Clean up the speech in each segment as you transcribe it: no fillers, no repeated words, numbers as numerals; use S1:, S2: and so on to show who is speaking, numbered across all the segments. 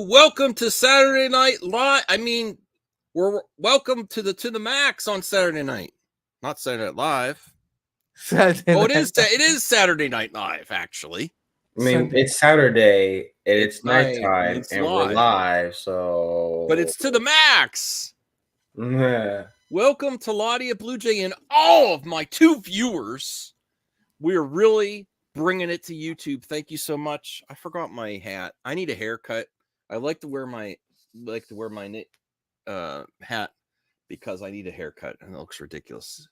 S1: welcome to Saturday Night Live. We're welcome to the max on Saturday night, not Saturday Night Live. It is Saturday Night Live, actually.
S2: I mean, it's Saturday and it's nighttime
S1: it's
S2: and
S1: live.
S2: we're live, so.
S1: But it's to the max.
S2: Yeah.
S1: Welcome to Ladia Blue Jay and all of my 2 viewers. We're really bringing it to YouTube. Thank you so much. I forgot my hat. I need a haircut. I like to wear my hat because I need a haircut and it looks ridiculous.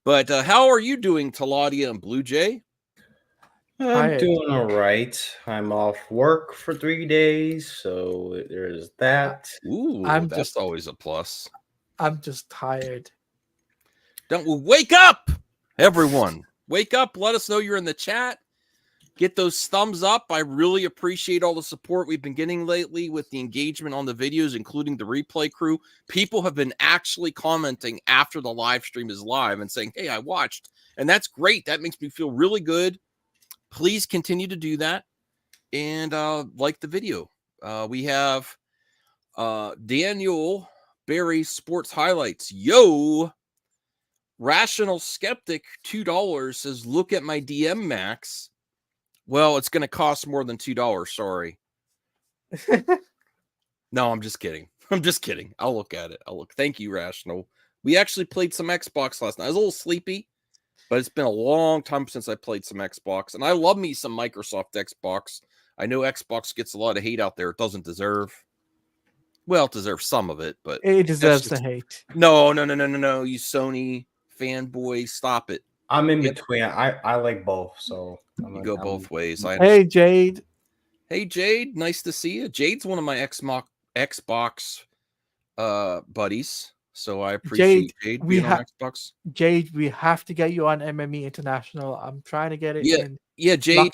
S1: But how are you doing, Taladia and Blue Jay?
S2: I'm doing all right. I'm off work for 3 days, so there's that.
S1: Ooh, that's always a plus.
S3: I'm just tired.
S1: Wake up, everyone. Wake up. Let us know you're in the chat. Get those thumbs up. I really appreciate all the support we've been getting lately with the engagement on the videos, including the replay crew. People have been actually commenting after the live stream is live and saying, hey, I watched. And that's great. That makes me feel really good. Please continue to do that. And like the video. We have Daniel Barry Sports Highlights. Yo! Rational Skeptic, $2, says, look at my DM max. Well, it's going to cost more than $2. Sorry. No, I'm just kidding. I'll look at it. Thank you, Rational. We actually played some Xbox last night. I was a little sleepy, but it's been a long time since I played some Xbox. And I love me some Microsoft Xbox. I know Xbox gets a lot of hate out there. It doesn't deserve. Well, it deserves some of it, but
S3: it deserves the hate.
S1: No. You Sony fanboy, stop it.
S2: I'm in between. I like both, so
S1: you go both ways.
S3: Hey, Jade.
S1: Hey, Jade. Nice to see you. Jade's one of my Xbox buddies, so I appreciate Jade being on Xbox.
S3: Jade, we have to get you on MME International. I'm trying to get it in.
S1: Yeah, Jade.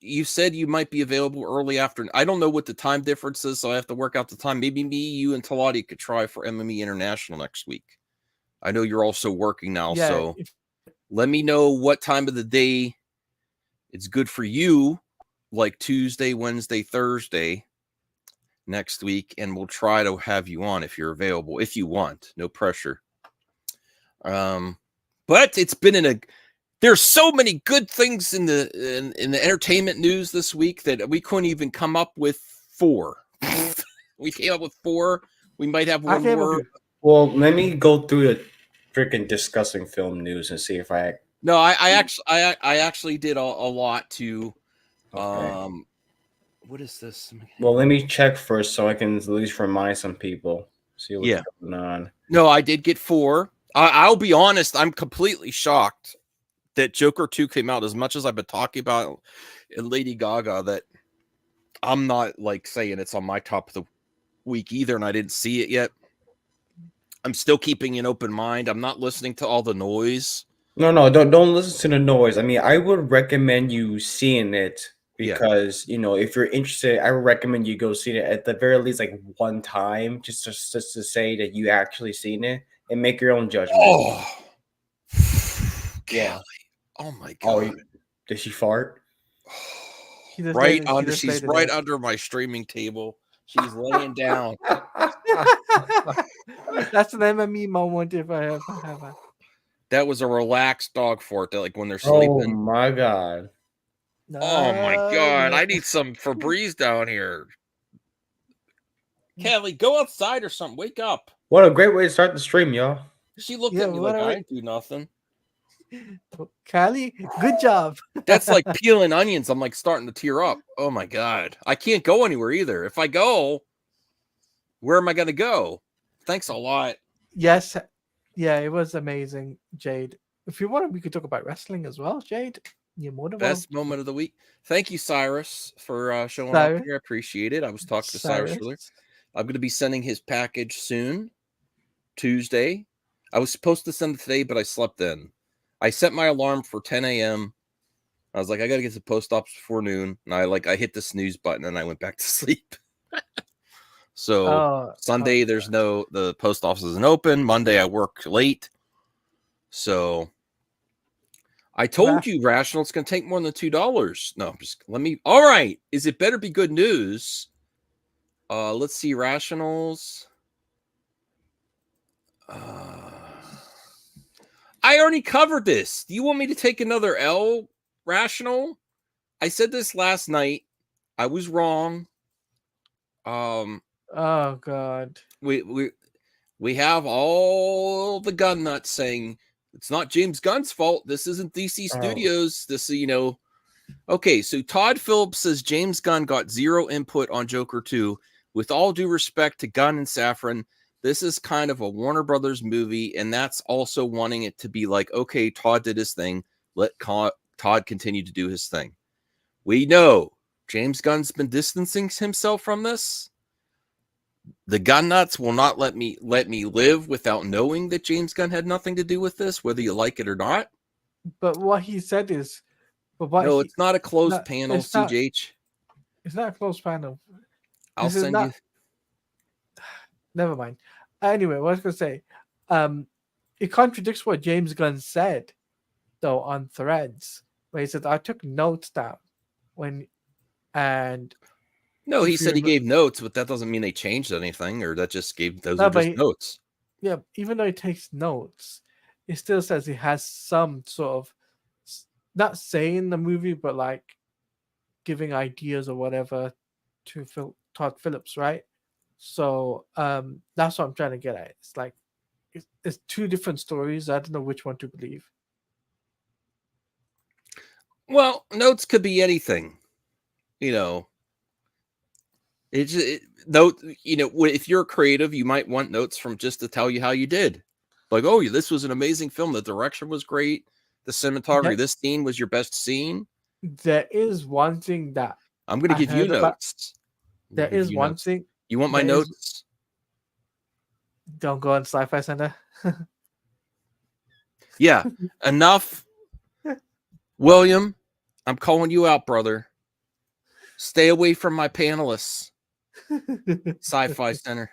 S1: You said you might be available early afternoon. I don't know what the time difference is, so I have to work out the time. Maybe me, you, and Talati could try for MME International next week. I know you're also working now, so let me know what time of the day it's good for you, like Tuesday, Wednesday, Thursday next week, and we'll try to have you on if you're available, if you want. No pressure. But it's been there's so many good things in the entertainment news this week that we couldn't even come up with 4. We came up with 4. We might have one more.
S2: Well, let me go through the freaking discussing film news and see if I.
S1: No, I actually did a lot to.
S2: Okay.
S1: What is this?
S2: Well, let me check first so I can at least remind some people. See what's going on.
S1: No, I did get 4. I'll be honest. I'm completely shocked that Joker 2 came out. As much as I've been talking about Lady Gaga, that I'm not like saying it's on my top of the week either, and I didn't see it yet. I'm still keeping an open mind. I'm not listening to all the noise.
S2: No, don't listen to the noise. I mean, I would recommend you seeing it because if you're interested, I would recommend you go see it at the very least like one time, just to say that you actually seen it and make your own judgment.
S1: Oh,
S2: yeah.
S1: Kelly. Oh my god!
S2: Did she fart?
S1: She's right under my streaming table. She's laying down.
S3: That's an MME moment if I ever have it.
S1: That was a relaxed dog fart, like when they're sleeping.
S2: Oh my god!
S1: Oh my god! I need some Febreze down here. Kelly, go outside or something. Wake up!
S2: What a great way to start the stream, y'all.
S1: She looked at me like I didn't do nothing.
S3: Callie, good job.
S1: That's like peeling onions. I'm like starting to tear up. Oh my god. I can't go anywhere either. If I go, where am I going to go? Thanks a lot.
S3: Yes. Yeah, it was amazing, Jade. If you want, we could talk about wrestling as well, Jade. You're more than
S1: Best moment of the week. Thank you, Cyrus, for showing up here. I appreciate it. I was talking to Cyrus earlier. I'm going to be sending his package soon, Tuesday. I was supposed to send it today, but I slept in. I set my alarm for 10 a.m. I was like, I got to get to the post office before noon. And I hit the snooze button and I went back to sleep. So Sunday, the post office isn't open. Monday, I work late. So I told you, Rational, it's going to take more than $2. No, all right. Is it better be good news? Let's see, rationals. I already covered this. Do you want me to take another L rational? I said this last night. I was wrong.
S3: Oh God.
S1: We have all the gun nuts saying it's not James Gunn's fault. This isn't DC Studios. This is, okay. So Todd Phillips says James Gunn got zero input on Joker 2. With all due respect to Gunn and Safran, this is kind of a Warner Brothers movie, and that's also wanting it to be like, okay, Todd did his thing. Let Todd continue to do his thing. We know James Gunn's been distancing himself from this. The gun nuts will not let me live without knowing that James Gunn had nothing to do with this, whether you like it or not.
S3: But what he said is,
S1: it's not a closed panel, CJH.
S3: It's not a closed panel.
S1: I'll send you.
S3: Never mind. Anyway, what I was going to say, it contradicts what James Gunn said, though, on Threads, where he said, I took notes down
S1: No, he said he gave notes, but that doesn't mean they changed anything, or that just gave those are just notes.
S3: Yeah, even though he takes notes, it still says he has some sort of, not saying the movie, but like giving ideas or whatever to Todd Phillips, right? So that's what I'm trying to get at. It's like it's two different stories. I don't know which one to believe.
S1: Well, notes could be anything, note, if you're creative, you might want notes from just to tell you how you did. Like, oh, this was an amazing film. The direction was great. The cinematography, this scene was your best scene.
S3: There is one thing that
S1: I'm going to give you notes.
S3: There is one thing.
S1: You want my notes?
S3: Don't go on Sci-Fi Center.
S1: Yeah, enough. William, I'm calling you out, brother. Stay away from my panelists. Sci-Fi Center.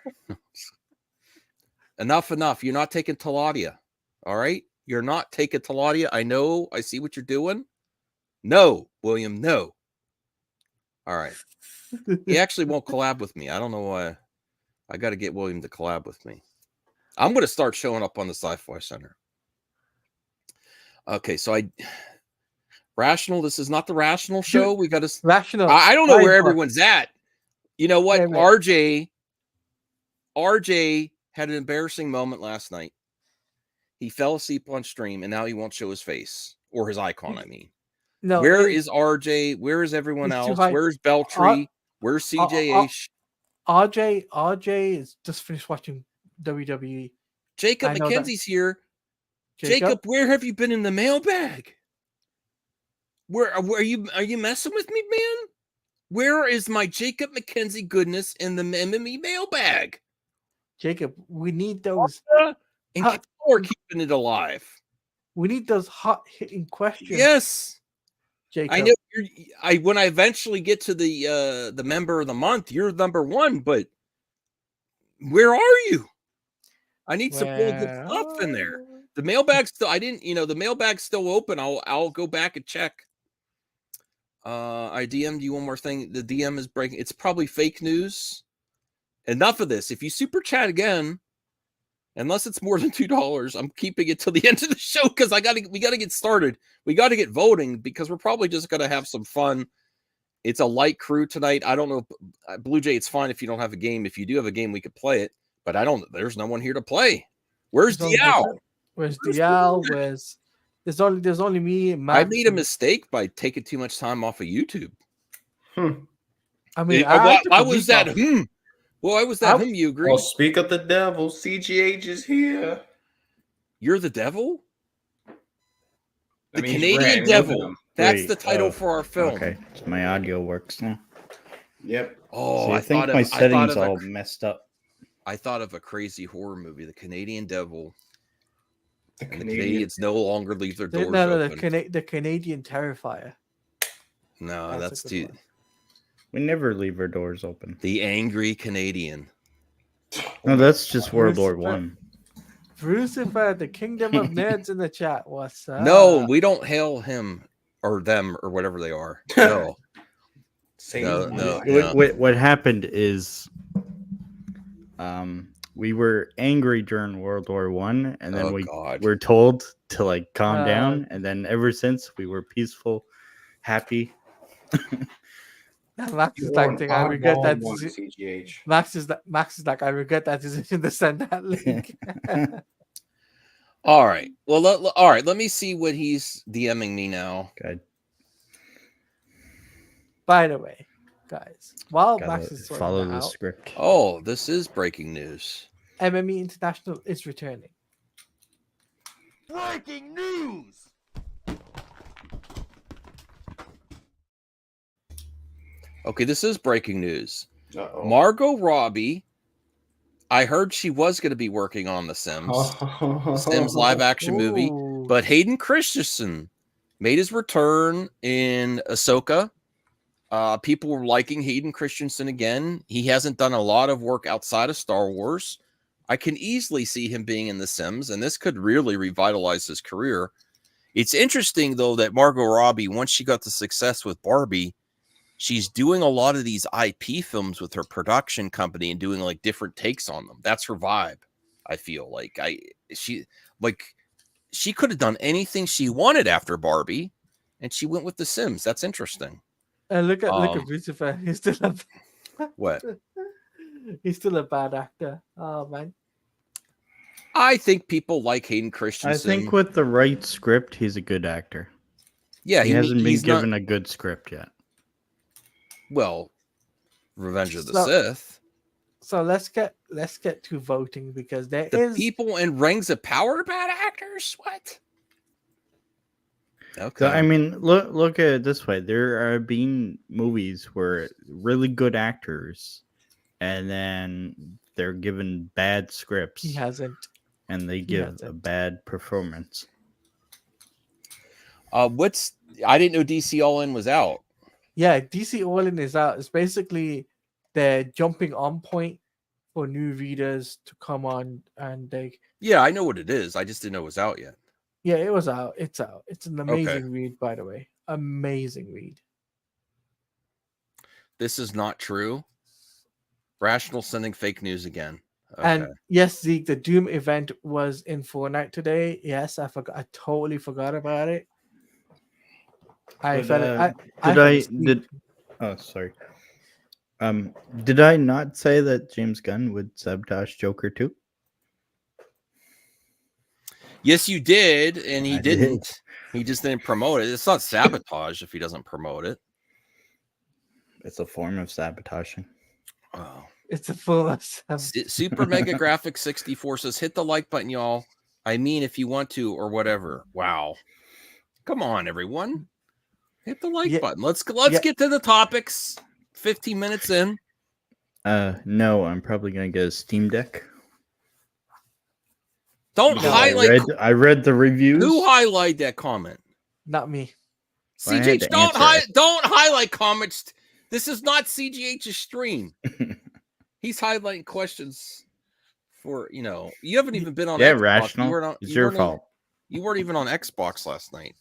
S1: Enough. You're not taking Taladia. All right? You're not taking Taladia. I know. I see what you're doing. No, William, no. All right. He actually won't collab with me. I don't know why. I got to get William to collab with me. I'm going to start showing up on the Sci-Fi Center. Okay, so Rational. This is not the Rational show. We got to
S3: Rational.
S1: I don't know where everyone's at. You know what? RJ had an embarrassing moment last night. He fell asleep on stream, and now he won't show his face or his icon. I mean,
S3: no.
S1: Where is RJ? Where is everyone else? Where's Beltry? Where's CJH?
S3: RJ is just finished watching WWE.
S1: Jacob McKenzie's here. Jacob, where have you been in the mailbag? Where are you? Are you messing with me, man? Where is my Jacob McKenzie goodness in the MME mailbag?
S3: Jacob, we need those.
S1: And we're keeping it alive.
S3: We need those hot hitting questions.
S1: Yes,
S3: Jacob.
S1: I know. When I eventually get to the member of the month, you're number one. But where are you? I need some really good stuff in there. The mailbag's still. The mailbag's still open. I'll go back and check. I DM'd you one more thing. The DM is breaking. It's probably fake news. Enough of this. If you super chat again, unless it's more than $2, I'm keeping it till the end of the show because we gotta get started. We gotta get voting because we're probably just gonna have some fun. It's a light crew tonight. I don't know, Blue Jay. It's fine if you don't have a game. If you do have a game, we could play it. But there's no one here to play. Where's Dial?
S3: Where's Dial? There's only me and Matt.
S1: I made a mistake by taking too much time off of YouTube.
S3: I mean,
S1: why was that? Well, I was that him. You agree?
S2: Well, speak of the devil. CGH is here.
S1: You're the devil? The Canadian Devil. That's the title for our film.
S4: Okay, so my audio works now.
S2: Yep.
S4: Oh, I think my settings all messed up.
S1: I thought of a crazy horror movie, The Canadian Devil. The Canadians no longer leave their doors open.
S3: The Canadian Terrifier.
S1: No, that's too...
S4: We never leave our doors open.
S1: The Angry Canadian.
S4: No, that's just World War One.
S3: Brucifer, the Kingdom of Nerds in the chat. What's up?
S1: No, we don't hail him or them or whatever they are. No.
S4: What happened is, we were angry during World War One, and then we were told to like calm down, and then ever since we were peaceful, happy.
S3: Max is like, I regret that decision. Max is like, I regret that decision to send that link.
S1: All right. Well, all right. Let me see what he's DMing me now.
S4: Good.
S3: By the way, guys, while Max is
S4: follow the
S3: out,
S4: script.
S1: Oh, this is breaking news.
S3: MME International is returning.
S1: Breaking news. Okay, this is breaking news.
S2: Uh-oh.
S1: Margot Robbie, I heard she was going to be working on The Sims. Sims live action movie, but Hayden Christensen made his return in Ahsoka. People were liking Hayden Christensen again. He hasn't done a lot of work outside of Star Wars. I can easily see him being in The Sims, and this could really revitalize his career. It's interesting, though, that Margot Robbie, once she got the success with Barbie, she's doing a lot of these IP films with her production company and doing like different takes on them. That's her vibe. I feel like she could have done anything she wanted after Barbie, and she went with The Sims. That's interesting.
S3: And look at Lucifer. He's still
S1: what?
S3: He's still a bad actor. Oh man.
S1: I think people like Hayden Christensen.
S4: I think with the right script, he's a good actor.
S1: Yeah,
S4: he hasn't been given a good script yet.
S1: Well, Revenge of the Sith.
S3: So let's get to voting, because
S1: people in Rings of Power are bad actors. What? Okay.
S4: So, I mean, look at it this way: there are been movies where really good actors, and then they're given bad scripts.
S3: He hasn't,
S4: and they give a bad performance.
S1: I didn't know DC All In was out.
S3: Yeah, DC All In is out. It's basically the jumping on point for new readers to come on and they.
S1: Yeah, I know what it is. I just didn't know it was out yet.
S3: Yeah, it was out. It's out. It's an amazing read, by the way. Amazing read.
S1: This is not true. Rational sending fake news again. Okay.
S3: And yes, Zeke, the Doom event was in Fortnite today. Yes, I forgot. I totally forgot about it.
S4: Oh, sorry. Did I not say that James Gunn would sabotage Joker 2?
S1: Yes, you did, and he didn't. He just didn't promote it. It's not sabotage if he doesn't promote it.
S4: It's a form of sabotaging.
S1: Oh.
S3: It's a full
S1: Super Mega Graphics 64 says, hit the like button, y'all. I mean, if you want to, or whatever. Wow. Come on, everyone. Hit the like button. Let's get to the topics. 15 minutes in.
S4: No, I'm probably gonna get a Steam Deck.
S1: Don't highlight.
S4: I read the reviews.
S1: Who highlighted that comment?
S3: Not me.
S1: CGH, don't highlight comments. This is not CGH's stream. He's highlighting questions for, you haven't even been on Xbox.
S4: Rational. It's your fault.
S1: You weren't even on Xbox last night.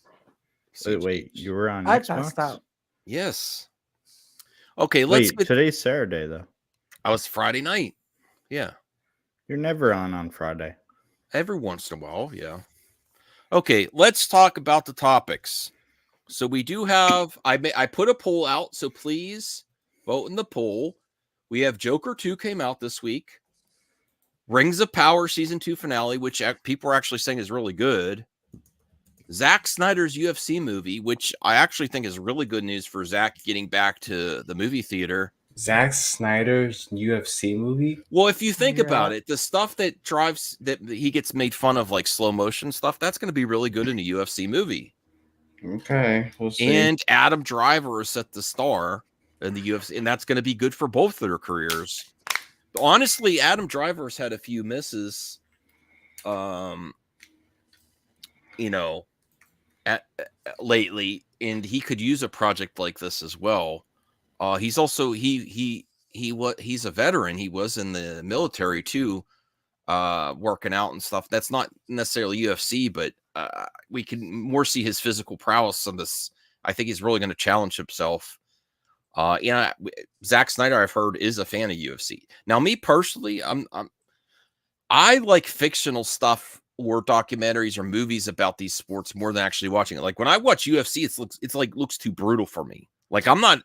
S4: Wait, you were on Xbox?
S3: Passed out.
S1: Yes. Okay,
S4: today's Saturday, though.
S1: I was Friday night. Yeah.
S4: You're never on Friday.
S1: Every once in a while, yeah. Okay, let's talk about the topics. So we do have, I put a poll out, so please vote in the poll. We have Joker 2 came out this week. Rings of Power Season 2 finale, which people are actually saying is really good. Zack Snyder's UFC movie, which I actually think is really good news for Zack getting back to the movie theater.
S2: Zack Snyder's UFC movie?
S1: Well, if you think about it, the stuff that he gets made fun of, like slow motion stuff, that's going to be really good in a UFC movie.
S2: Okay, we'll see.
S1: And Adam Driver is set to star in the UFC, and that's going to be good for both their careers. Honestly, Adam Driver's had a few misses, lately, and he could use a project like this as well. He's also he's a veteran. He was in the military too, working out and stuff. That's not necessarily UFC, but we can more see his physical prowess on this. I think he's really going to challenge himself. Zack Snyder, I've heard, is a fan of UFC. Now, me personally, I like fictional stuff or documentaries or movies about these sports more than actually watching it. Like when I watch UFC, looks too brutal for me. Like I'm not.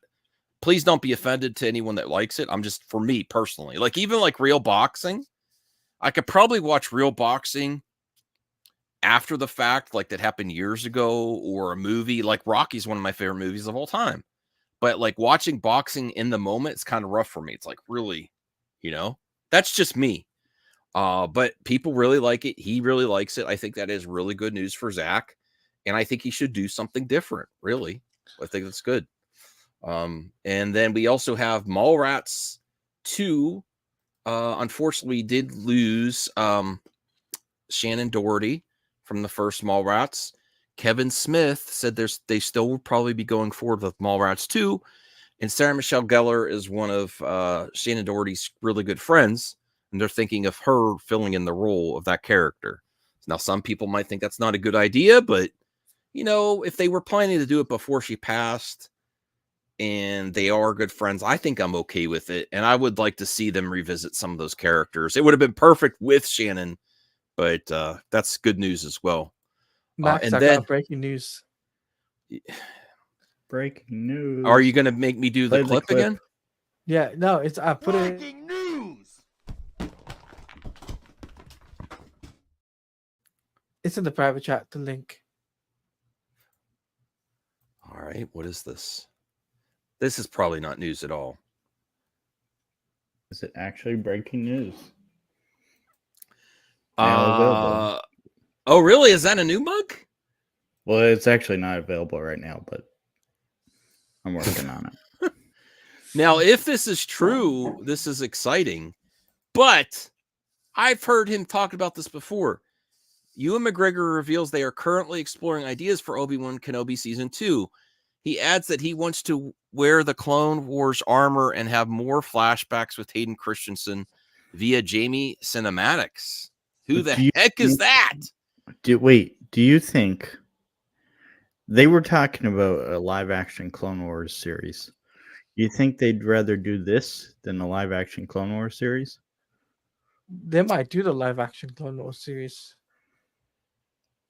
S1: Please don't be offended to anyone that likes it. I'm just, for me personally, like even like real boxing, I could probably watch real boxing after the fact, like that happened years ago, or a movie like Rocky's one of my favorite movies of all time. But like watching boxing in the moment, it's kind of rough for me. It's like really, that's just me. But people really like it. He really likes it. I think that is really good news for Zach. And I think he should do something different. Really. I think that's good. And then we also have Mallrats 2. Unfortunately, we did lose Shannon Doherty from the first Mallrats. Kevin Smith said they still will probably be going forward with Mallrats 2. And Sarah Michelle Gellar is one of Shannon Doherty's really good friends. And they're thinking of her filling in the role of that character. Now, some people might think that's not a good idea, but, if they were planning to do it before she passed, and they are good friends, I think I'm okay with it. And I would like to see them revisit some of those characters. It would have been perfect with Shannon, but that's good news as well.
S3: Max,
S1: and
S3: I
S1: then
S3: got breaking news.
S4: Breaking news.
S1: Are you going to make me do the clip again?
S3: Yeah, no, it's I put it.
S5: Breaking news.
S3: It's in the private chat. The link.
S1: All right, what is this? This is probably not news at all.
S4: Is it actually breaking news?
S1: Oh, really? Is that a new mug?
S4: Well, it's actually not available right now, but I'm working on it.
S1: Now, if this is true, this is exciting. But I've heard him talk about this before. Ewan McGregor reveals they are currently exploring ideas for Obi-Wan Kenobi Season 2. He adds that he wants to wear the Clone Wars armor and have more flashbacks with Hayden Christensen via Jamie cinematics. Who the heck is that?
S4: Do you think they were talking about a live-action Clone Wars series? Do you think they'd rather do this than a live-action Clone Wars series?
S3: They might do the live-action Clone Wars series.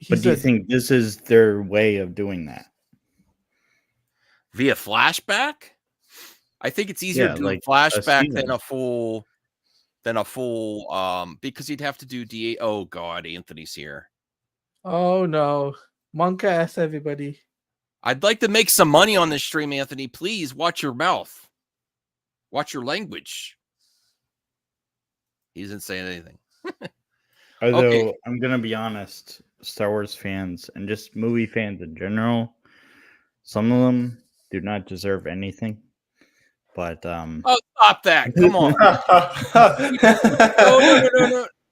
S4: But do you think this is their way of doing that?
S1: Via flashback? I think it's easier to do a flashback than a full because you'd have to do DA. Oh God, Anthony's here.
S3: Oh no. Monka ass everybody.
S1: I'd like to make some money on this stream, Anthony. Please watch your mouth. Watch your language. He doesn't say anything.
S4: Although,
S1: okay.
S4: I'm going to be honest, Star Wars fans and just movie fans in general, some of them do not deserve anything. But
S1: oh, stop that! Come on.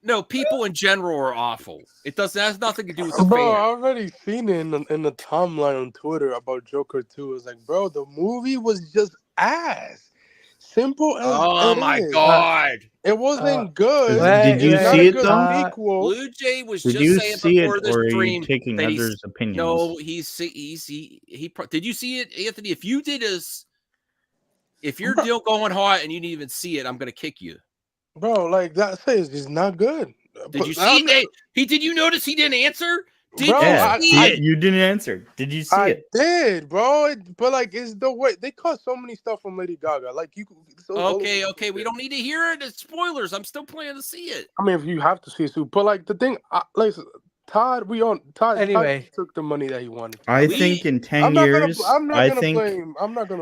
S1: No. People in general are awful. It has nothing to do with the
S5: Bro,
S1: fan.
S5: I already seen it in the timeline on Twitter about Joker 2. It's like, bro, the movie was just ass. Simple as
S1: oh my God.
S5: It wasn't good.
S4: Did you see it though?
S5: Sequel.
S1: Blue Jay was
S4: did
S1: just
S4: you
S1: saying
S4: see
S1: before
S4: it,
S1: the
S4: or are
S1: stream
S4: you taking
S1: that
S4: others' opinions?
S1: No, did you see it, Anthony? If you did if you're still going hot and you didn't even see it, I'm gonna kick you.
S5: Bro, like that says it's not good.
S1: Did you see it? Did you notice he didn't answer? Did
S5: Bro,
S1: you see it?
S4: You didn't answer. Did you see it?
S5: I did, bro. But like, it's the way they cut so many stuff from Lady Gaga. Like you.
S1: Okay. We don't need to hear it. It's spoilers. I'm still planning to see it.
S5: I mean, if you have to see it, too. But like the thing, like Todd
S3: Anyway,
S5: took the money that he wanted.
S4: I think in 10 years,
S5: I'm not gonna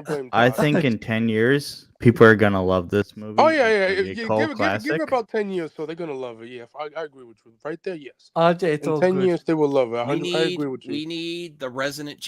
S5: blame. Todd.
S4: I think in 10 years, people are gonna love this movie.
S5: Oh yeah.
S4: Give
S5: Give it about 10 years, so they're gonna love it. Yeah, I agree with you. Right there, yes.
S3: RJ,
S5: In 10 years, they will love it. I agree with you.
S1: We need the Resident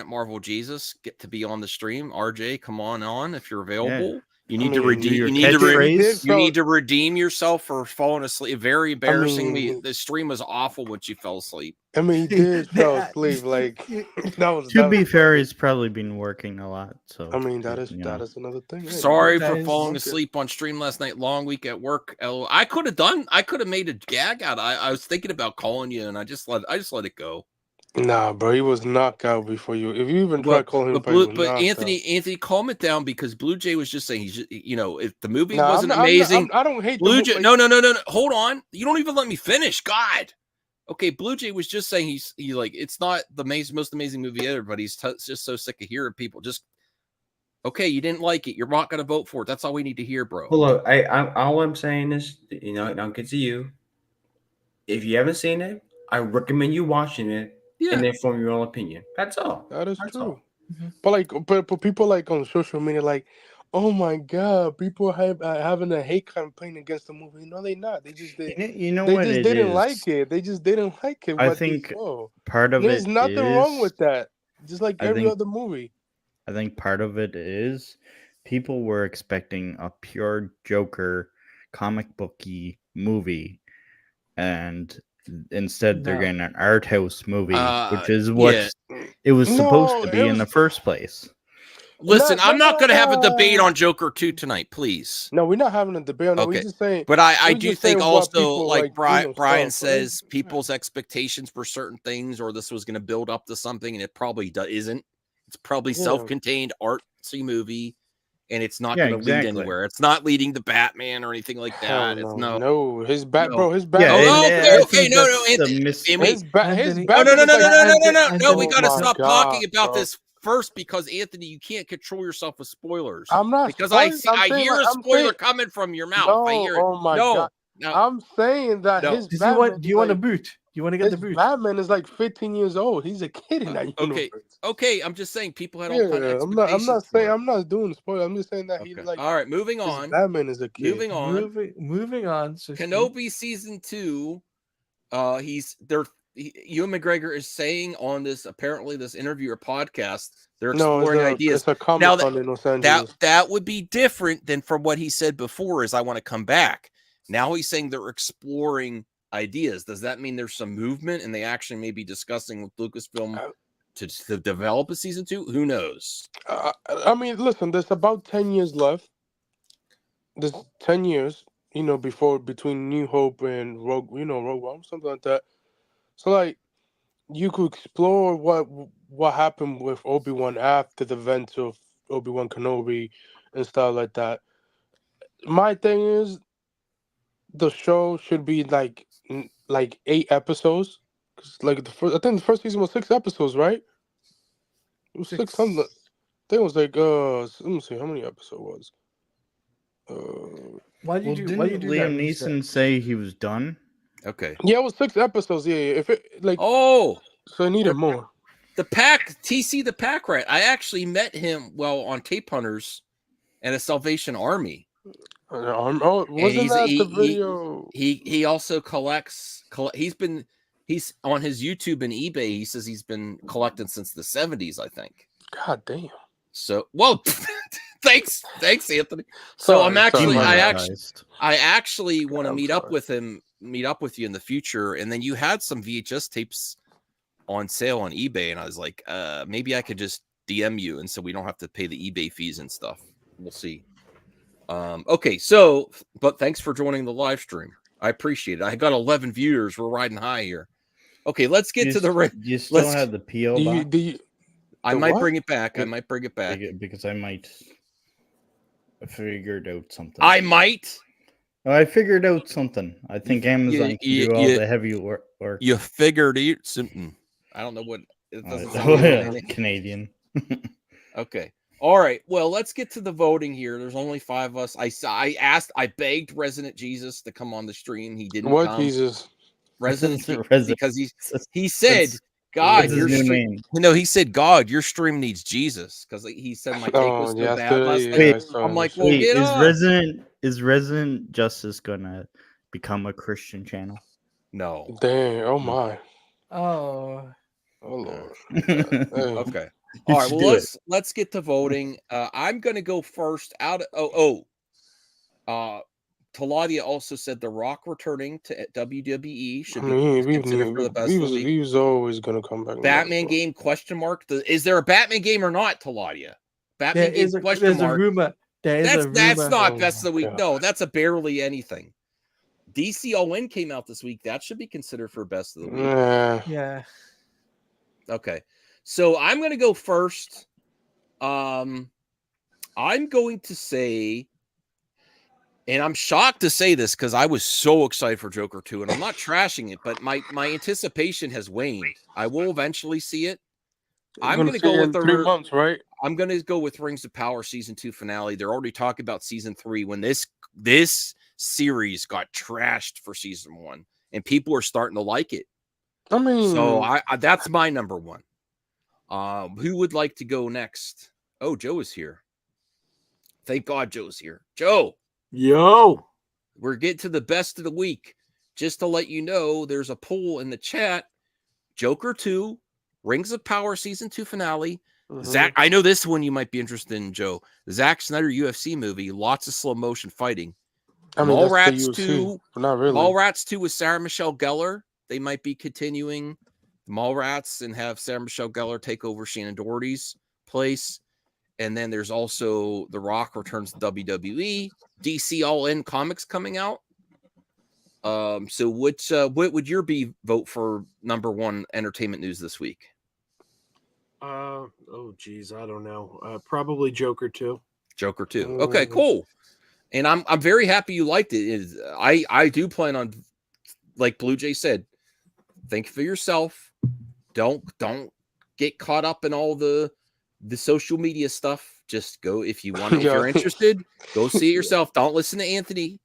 S1: Marvel Jesus get to be on the stream. RJ, come on if you're available. Yeah. You need to redeem. You need to redeem yourself for falling asleep. Very embarrassingly, the stream was awful when you fell asleep.
S5: I mean, he did fall asleep. Like
S4: to be fair, he's probably been working a lot. So
S5: I mean, that is another thing.
S1: Sorry for falling asleep on stream last night. Long week at work. I could have made a gag out. I was thinking about calling you, and I just let it go.
S5: Nah, bro, he was knocked out before you. If you even try
S1: Well,
S5: calling him,
S1: but Anthony, calm it down because Blue Jay was just saying if the movie
S5: Nah,
S1: wasn't amazing,
S5: I don't hate
S1: Blue
S5: the
S1: Jay.
S5: like,
S1: No, hold on. You don't even let me finish. God. Okay, Blue Jay was just saying it's not the most amazing movie ever, but he's just so sick of hearing people just. Okay, you didn't like it. You're not going to vote for it. That's all we need to hear, bro.
S2: Well, look, all I'm saying is, don't get to you. If you haven't seen it, I recommend you watching it and then form your own opinion. That's all.
S5: that is
S2: That's
S5: true.
S2: all.
S5: But people like on social media, like, oh my god, people have having a hate campaign against the movie. No, they not. They just
S4: You know
S5: they
S4: what
S5: just
S4: it
S5: didn't
S4: is?
S5: like it. They just didn't like it.
S4: I
S5: What they
S4: think
S5: saw.
S4: part of
S5: There's
S4: it
S5: nothing wrong
S4: is.
S5: with that. Just like
S4: I
S5: every
S4: think-
S5: other movie.
S4: I think part of it is people were expecting a pure Joker comic booky movie, and instead they're
S3: No.
S4: getting an art house movie, which is what it was
S5: No,
S4: supposed to
S5: it
S4: be in
S5: was-
S4: the first place.
S1: Listen, I'm not going to have a
S5: no.
S1: debate on Joker 2 tonight, please.
S5: No, we're not having a debate on it.
S1: Okay.
S5: We're just saying.
S1: But I
S5: we're
S1: do
S5: just
S1: think
S5: saying what
S1: also,
S5: people
S1: like Brian
S5: stuff.
S1: says, people's expectations for certain things, or this was going to build up to something, and it probably isn't. It's probably self-contained artsy movie, and it's not going to lead anywhere. It's not leading to Batman or anything like that.
S5: No,
S1: it's
S5: no, his bat,
S1: no.
S5: bro, his bat.
S4: Yeah,
S1: okay, no,
S5: His
S3: Anthony,
S1: no, we got to
S5: my
S1: stop
S5: God,
S1: talking about
S5: bro.
S1: this first because Anthony, you can't control yourself with spoilers.
S5: I'm not
S1: because
S5: spoiling,
S1: I
S5: saying,
S1: hear
S5: like,
S1: a
S5: I'm
S1: spoiler
S5: saying-
S1: coming from your mouth.
S5: No,
S1: I hear it.
S5: oh my God.
S1: No,
S5: I'm saying that
S1: No.
S5: his
S3: does
S5: Batman.
S3: do you want a boot? You want to get the
S5: his
S3: boot?
S5: Batman is like 15 years old. He's a kid in that universe.
S1: Okay, I'm just saying people had all kinds of
S5: Yeah,
S1: expectations.
S5: I'm not saying
S1: for it.
S5: I'm not doing spoiler. I'm just saying that he's
S1: Okay.
S5: like.
S1: All right, moving
S5: his
S1: on.
S5: Batman is a kid.
S1: Moving on.
S3: Moving on. So
S1: Kenobi season 2. Ewan McGregor is saying on this interview or podcast, they're exploring ideas.
S5: It's a Comic-Con in Los Angeles.
S1: That would be different than from what he said before. Is I want to come back. Now he's saying they're exploring ideas. Does that mean there's some movement and they actually may be discussing with Lucasfilm to develop a season 2? Who knows?
S5: I mean, listen, there's about 10 years left. There's 10 years, between New Hope and Rogue One, something like that. So, like, you could explore what happened with Obi-Wan after the events of Obi-Wan Kenobi and stuff like that. My thing is, the show should be like 8 episodes. 'Cause, like, I think the first season was 6 episodes, right? It was 600. I think it was like let me see how many episodes was.
S3: Why do you do that?
S4: Liam Neeson say he was done?
S1: Okay.
S5: Yeah, it was 6 episodes. Yeah. If it
S1: so
S5: I needed more.
S1: The Pack Rat. I actually met him on Tape Hunters at a Salvation Army.
S5: Wasn't that the video?
S1: He also collects. He's on his YouTube and eBay. He says he's been collecting since the 70s, I think.
S5: God damn.
S1: So thanks, Anthony. I actually want to meet up with you in the future. And then you had some VHS tapes on sale on eBay, and I was like, maybe I could just DM you, and so we don't have to pay the eBay fees and stuff. We'll see. Okay, but thanks for joining the live stream. I appreciate it. I got 11 viewers. We're riding high here. Okay, let's get to the.
S4: You still have the PO box?
S1: I might bring it back. I might bring it back
S4: because I might have figured out something.
S1: I might.
S4: I figured out something. I think Amazon can do all the heavy work.
S1: You figured out something. I don't know what it doesn't sound
S4: Canadian.
S1: Okay. All right. Well, let's get to the voting here. There's only 5 of us. I begged Resident Jesus to come on the stream. He didn't
S5: What
S1: come.
S5: Jesus?
S1: Resident because he said, God, your stream. No, he said, God, your stream needs Jesus. Because he said my take was so bad last night. I'm like, well,
S4: is Resident Justice gonna become a Christian channel?
S1: No.
S5: Damn. Oh my.
S3: Oh
S5: Lord.
S1: Okay. All right. Well, let's get to voting. I'm gonna go first. Taladia also said The Rock returning to WWE should be considered for the best of the week.
S5: He was always gonna come back.
S1: Batman game ? Is there a Batman game or not, Taladia? Batman game ?
S3: There's a rumor.
S1: That's not best of the week. No, that's a barely anything. DC All In came out this week. That should be considered for best of the week.
S3: Yeah.
S1: Okay. So I'm going to go first. I'm going to say, and I'm shocked to say this because I was so excited for Joker 2, and I'm not trashing it, but my anticipation has waned. I will eventually see it. I'm going to go with
S5: 3 months, right?
S1: I'm going to go with Rings of Power season 2 finale. They're already talking about season 3 when this series got trashed for season 1, and people are starting to like it.
S5: I mean,
S1: So I that's my number one. Who would like to go next? Oh, Joe is here. Thank God Joe's here. Joe,
S6: Yo,
S1: we're getting to the best of the week. Just to let you know, there's a poll in the chat. Joker 2, Rings of Power season 2 finale. Zack, I know this one you might be interested in, Joe. Zack Snyder UFC movie, lots of slow motion fighting.
S5: I mean,
S1: Mallrats 2,
S5: but not really.
S1: Mallrats 2 with Sarah Michelle Gellar. They might be continuing Mallrats and have Sarah Michelle Gellar take over Shannon Doherty's place. And then there's also The Rock returns to WWE. DC All In comics coming out. So what would your vote for number one entertainment news this week?
S6: oh geez, I don't know. Probably Joker 2.
S1: Joker 2. Okay, cool. And I'm very happy you liked it. I do plan on, like Blue Jay said, think for yourself. Don't get caught up in all the social media stuff. Just go if you want. If you're interested, go see it yourself. Don't listen to Anthony.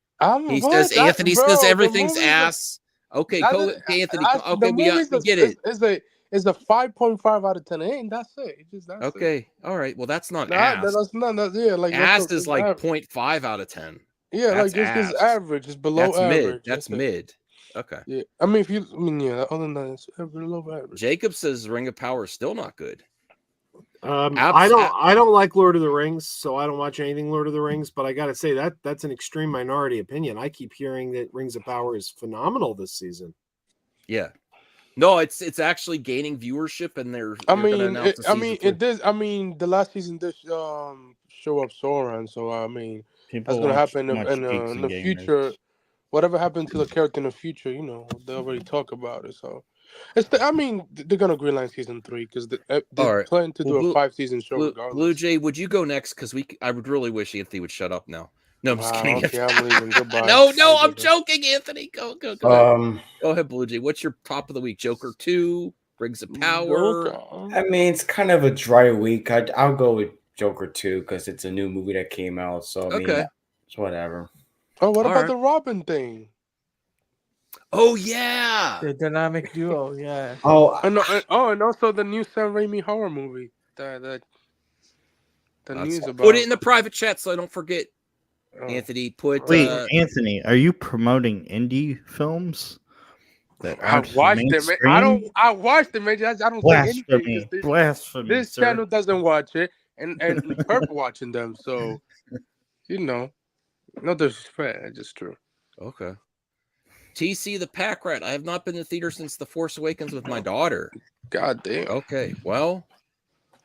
S1: He says everything's ass. Okay, go Anthony. Okay, we get it.
S5: It's a 5.5 out of 10. That's it.
S1: Okay, all right. Well, that's not
S5: ass.
S1: ass.
S5: That's not. Like
S1: ass is like 0.5 out of 10.
S5: Yeah,
S1: that's
S5: like it's average. It's below
S1: that's
S5: average.
S1: Mid. That's mid. Okay.
S5: Yeah, I mean, other than that, it's below average.
S1: Jacob says Ring of Power is still not good.
S6: I don't like Lord of the Rings, so I don't watch anything Lord of the Rings. But I got to say that's an extreme minority opinion. I keep hearing that Rings of Power is phenomenal this season.
S1: Yeah, no, it's actually gaining viewership, and they're.
S5: It did. I mean, the last season did show up Sauron, so I mean, that's gonna happen in the future. Whatever happened to the character in the future, they already talk about it. So, they're gonna greenlight season 3 because they're planning to do a 5-season show. Regardless.
S1: Blue Jay, would you go next? Because I would really wish Anthony would shut up now. No, I'm just kidding.
S5: Okay, I'm leaving. Goodbye.
S1: No, I'm joking, Anthony. Go ahead. Go ahead, Blue Jay. What's your top of the week? Joker 2, Rings of Power.
S2: I mean, it's kind of a dry week. I'll go with Joker 2 because it's a new movie that came out. So I mean, it's whatever.
S5: Oh, what about the Robin thing?
S1: Oh yeah,
S3: the dynamic duo. Yeah.
S5: And also the new Sam Raimi horror movie. The news about.
S1: Put it in the private chat so I don't forget. Anthony,
S4: Wait, Anthony, are you promoting indie films?
S5: I watched them. I watched them. I don't say anything.
S4: Blasphemy.
S5: This channel doesn't watch it, and Perp watching them. So, no disrespect. It's just true.
S1: Okay. TC the Pack Rat. I have not been to the theater since The Force Awakens with my daughter.
S5: God damn.
S1: Okay. Well,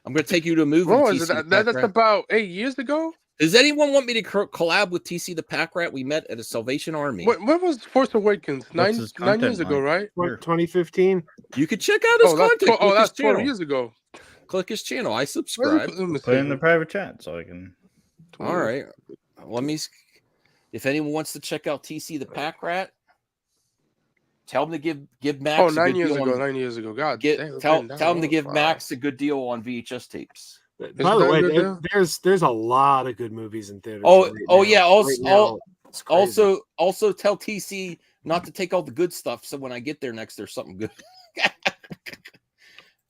S1: I'm going to take you to a movie.
S5: Bro, that's about 8 years ago?
S1: Does anyone want me to collab with TC the Pack Rat? We met at a Salvation Army.
S5: When was Force Awakens? 9 years ago, right?
S6: 2015.
S1: You could check out his content.
S5: That's 12 years ago.
S1: Click his channel. I subscribe.
S4: Put it in the private chat so I can.
S1: All right. Let me. If anyone wants to check out TC the Pack Rat, tell him to give Max.
S5: 9 years ago. 9 years ago. God.
S1: Tell him to give Max a good deal on VHS tapes.
S6: By the way, there's a lot of good movies in theaters.
S1: Yeah. Also tell TC not to take all the good stuff. So when I get there next, there's something good.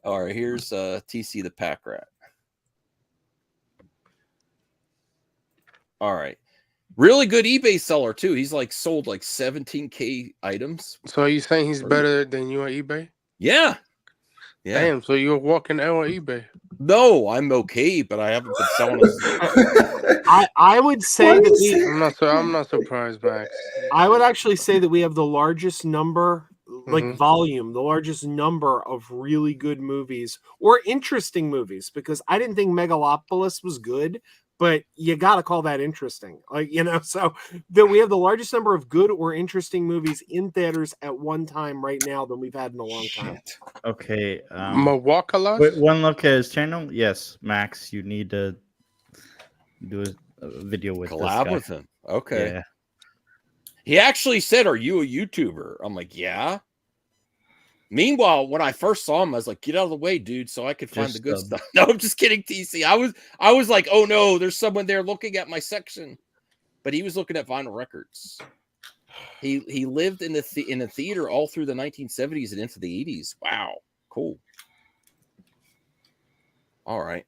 S1: All right, here's TC the Pack Rat. All right. Really good eBay seller too. He's sold 17K items.
S5: So are you saying he's better than you on eBay?
S1: Yeah.
S5: Damn, so you're walking out on eBay.
S1: No, I'm okay, but I haven't been selling them.
S6: I would say that
S5: I'm not surprised, Max.
S6: I would actually say that we have the largest number, volume, the largest number of really good movies or interesting movies, because I didn't think Megalopolis was good, but you got to call that interesting. Like, so that we have the largest number of good or interesting movies in theaters at one time right now than we've had in a long time.
S4: Okay.
S5: Mawakalas?
S4: One look at his channel. Yes, Max, you need to do a video with this
S1: Collab
S4: guy.
S1: with him. Okay.
S4: Yeah.
S1: He actually said, "Are you a YouTuber?" I'm like, "Yeah." Meanwhile, when I first saw him, I was like, "Get out of the way, dude," so I could find the good stuff. No, I'm just kidding, TC. I was like, "Oh no, there's someone there looking at my section," but he was looking at vinyl records. He lived in the theater all through the 1970s and into the 80s. Wow, cool. All right.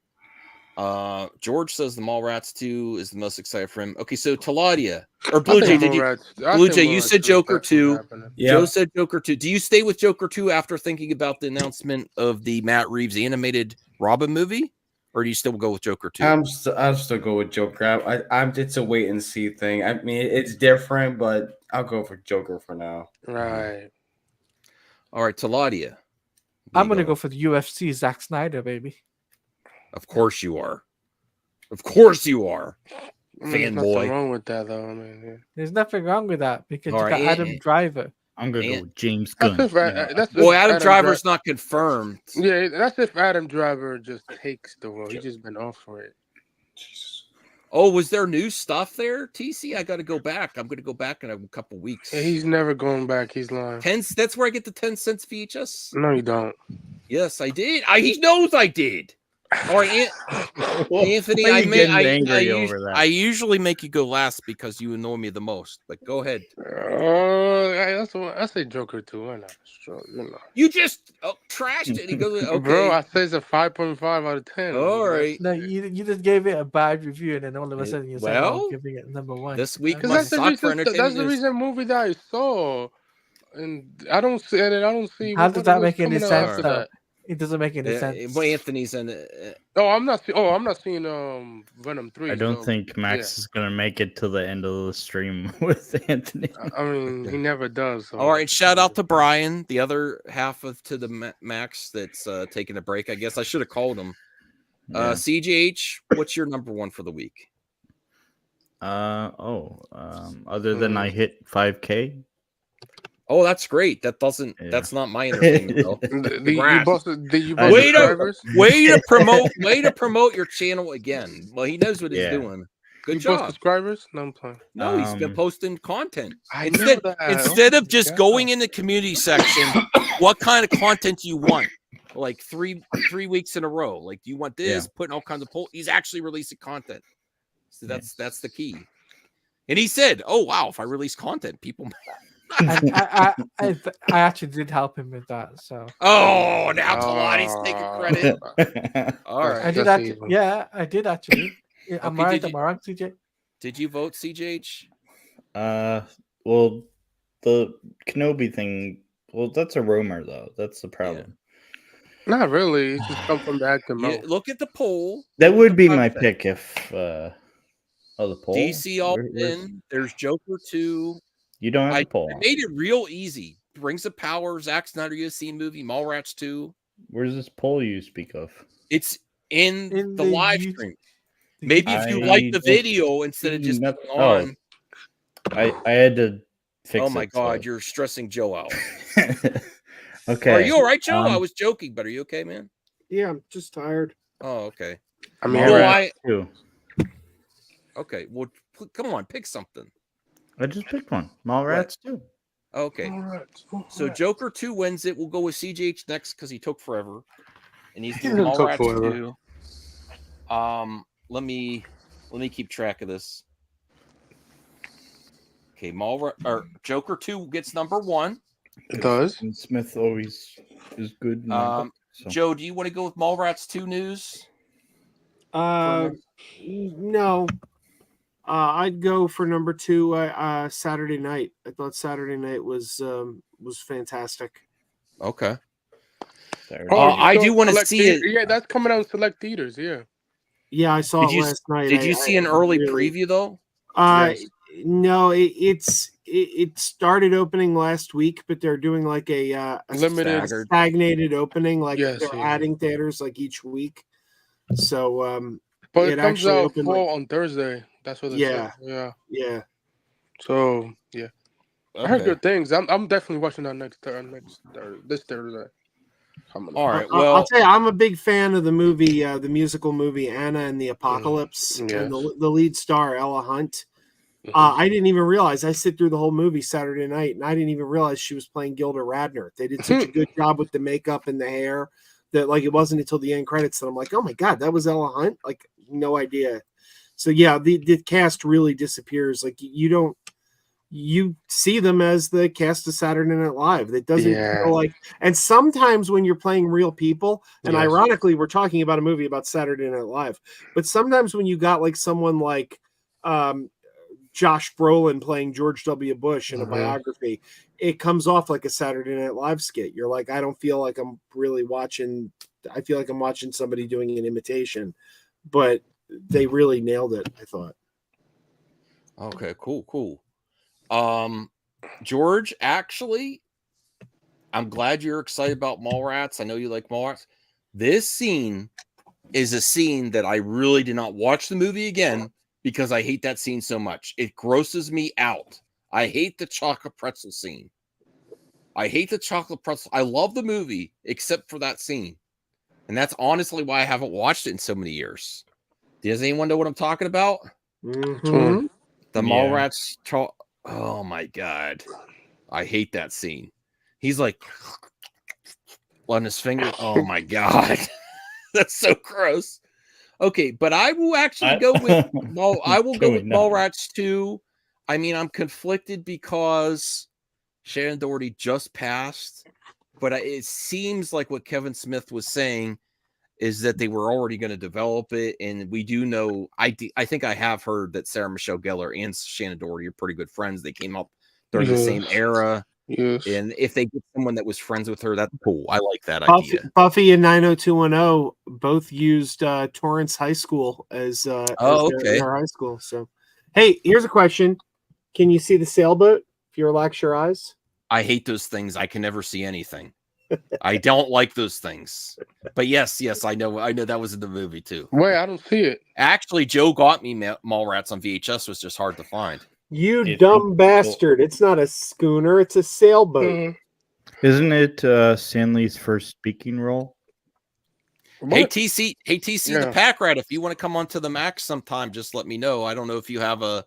S1: George says the Mallrats 2 is the most excited for him. Okay, so Taladia or Blue Jay, you said Joker 2.
S2: Yeah.
S1: Joe said Joker 2. Do you stay with Joker 2 after thinking about the announcement of the Matt Reeves animated Robin movie? Or do you still go with Joker 2?
S2: I'll still go with Joker. I'm it's a wait and see thing. I mean, it's different, but I'll go for Joker for now.
S5: Right.
S1: All right, Taladia.
S3: I'm gonna go for the UFC Zack Snyder, baby.
S1: Of course you are. Of course you are.
S5: There's nothing wrong with that, though. I mean, yeah.
S3: There's nothing wrong with that because
S1: All
S3: you got Adam Driver.
S4: I'm gonna go with James Gunn.
S1: Adam Driver's not confirmed.
S5: Yeah, that's if Adam Driver just takes the role. He's just been off for it.
S1: Oh, was there new stuff there, TC? I got to go back. I'm going to go back in a couple weeks.
S5: Yeah, he's never going back. He's lying.
S1: That's where I get the 10 cents VHS?
S5: No, you don't.
S1: Yes, I did. He knows I did. All right, Anthony, I usually make you go last because you annoy me the most. But go ahead.
S5: I say Joker 2. Why not?
S1: You just trashed it. He goes, okay.
S5: Bro, I say it's a 5.5 out of 10.
S1: All right.
S3: No, you just gave it a bad review, and then all of a sudden you're giving it number 1.
S1: This week
S5: that's the reason movie that I saw, and I don't see.
S3: How does that make any sense? Though? It doesn't make any sense.
S1: Well, Anthony's in it.
S5: I'm not seeing Venom 3.
S4: I don't think Max is gonna make it to the end of the stream with Anthony.
S5: I mean, he never does. So.
S1: All right, shout out to Brian, the other half to the Max that's taking a break. I guess I should have called him. Yeah. CGH, what's your number 1 for the week?
S4: Other than I hit 5K.
S1: Oh, that's great. That's not my entertainment though. Way to promote your channel again. Well, he knows what he's doing. Good job.
S5: Subscribers? No, I'm playing.
S1: No, he's been posting content.
S5: Instead
S1: of just going in the community section, what kind of content do you want? Like three weeks in a row. Like, do you want this? Putting all kinds of polls. He's actually releasing content. So that's the key. And he said, "Oh wow, if I release content, people."
S3: I actually did help him with that. So.
S1: Oh, now Kalani's taking credit. All right.
S3: I did actually. Am I wrong, CJ?
S1: Did you vote, CJH?
S4: Well, the Kenobi thing. Well, that's a rumor, though. That's the problem.
S5: Yeah. Not really. It's just come from the actor mode.
S1: Look at the poll.
S4: That would be my pick if. The poll.
S1: DC all in. There's Joker 2.
S4: You don't have a poll.
S1: I made it real easy. Rings of Power, Zack Snyder UFC movie, Mallrats 2.
S4: Where's this poll you speak of?
S1: It's in the live stream. Maybe if you like the video instead of just on.
S4: I had to fix it.
S1: Oh my God, you're stressing Joe out.
S4: Okay.
S1: Are you all right, Joe? I was joking, but are you okay, man?
S6: Yeah, I'm just tired.
S1: Oh, okay.
S6: I mean,
S1: okay. Well, come on, pick something.
S4: I just picked one. Mallrats 2.
S1: Okay.
S5: Mallrats.
S1: So Joker 2 wins it. We'll go with CGH next because he took forever. And he's doing Mallrats 2. Let me keep track of this. Okay, Joker 2 gets number 1.
S5: It does.
S4: And Smith always is good.
S1: Joe, do you want to go with Mallrats 2 news?
S6: No. I'd go for number 2. Saturday night. I thought Saturday night was fantastic.
S1: Okay. I do want to see it.
S5: Yeah, that's coming out in select theaters. Yeah.
S6: Yeah, I saw it last night.
S1: Did you see an early preview though?
S6: Yes. No, it started opening last week, but they're doing like a
S5: limited
S6: stagnated opening. Like they're adding theaters like each week. So
S5: But
S6: it
S5: it comes
S6: actually
S5: out
S6: opened
S5: fall on Thursday. That's what they
S6: Yeah.
S5: said. Yeah.
S6: yeah.
S5: So yeah, I heard
S1: Okay.
S5: good things. I'm definitely watching that this Thursday. Coming up.
S1: All right.
S6: I'll
S1: Well,
S6: tell you, I'm a big fan of the movie, the musical movie Anna and the Apocalypse, and
S5: Yes.
S6: the lead star Ella Hunt.
S5: Mhm.
S6: I didn't even realize. I sit through the whole movie Saturday night, and I didn't even realize she was playing Gilda Radner. They did such a good job with the makeup and the hair that, like, it wasn't until the end credits that I'm like, oh my god, that was Ella Hunt. Like, no idea. So yeah, the cast really disappears. Like, you see them as the cast of Saturday Night Live. That doesn't feel like. And sometimes when you're playing real people, and
S5: Yes.
S6: ironically, we're talking about a movie about Saturday Night Live, but sometimes when you got like someone like Josh Brolin playing George W. Bush in a biography, it comes off like a Saturday Night Live skit. You're like, I don't feel like I'm really watching. I feel like I'm watching somebody doing an imitation, but they really nailed it, I thought.
S1: okay, cool. George, actually, I'm glad you're excited about Mallrats. I know you like Mallrats. This scene is a scene that I really did not watch the movie again because I hate that scene so much. It grosses me out. I hate the chocolate pretzel scene. I hate the chocolate pretzel. I love the movie except for that scene. And that's honestly why I haven't watched it in so many years. Does anyone know what I'm talking about?
S6: Mm-hmm.
S1: The
S4: Yeah.
S1: Mallrats. Oh my god. I hate that scene. He's like on his finger. Oh my god. That's so gross. Okay, but I will actually go with I will go with Mallrats 2. I mean, I'm conflicted because Shannon Doherty just passed, but it seems like what Kevin Smith was saying is that they were already going to develop it, and we do know. I think I have heard that Sarah Michelle Gellar and Shannon Doherty are pretty good friends. They came up during the same era.
S5: Yes.
S1: And if they get someone that was friends with her, that's cool. I like that idea.
S6: Buffy and 90210 both used Torrance High School as their high school. So, hey, here's a question: can you see the sailboat if you relax your eyes?
S1: I hate those things. I can never see anything. I don't like those things. But yes, I know that was in the movie too.
S5: Wait, I don't see it.
S1: Actually, Joe got me Mallrats on VHS. Was just hard to find.
S6: You dumb bastard! It's not a schooner; it's a sailboat.
S4: Isn't it Stanley's first speaking role?
S1: Hey TC, the Pack Rat. If you want to come onto the Max sometime, just let me know. I don't know if you have a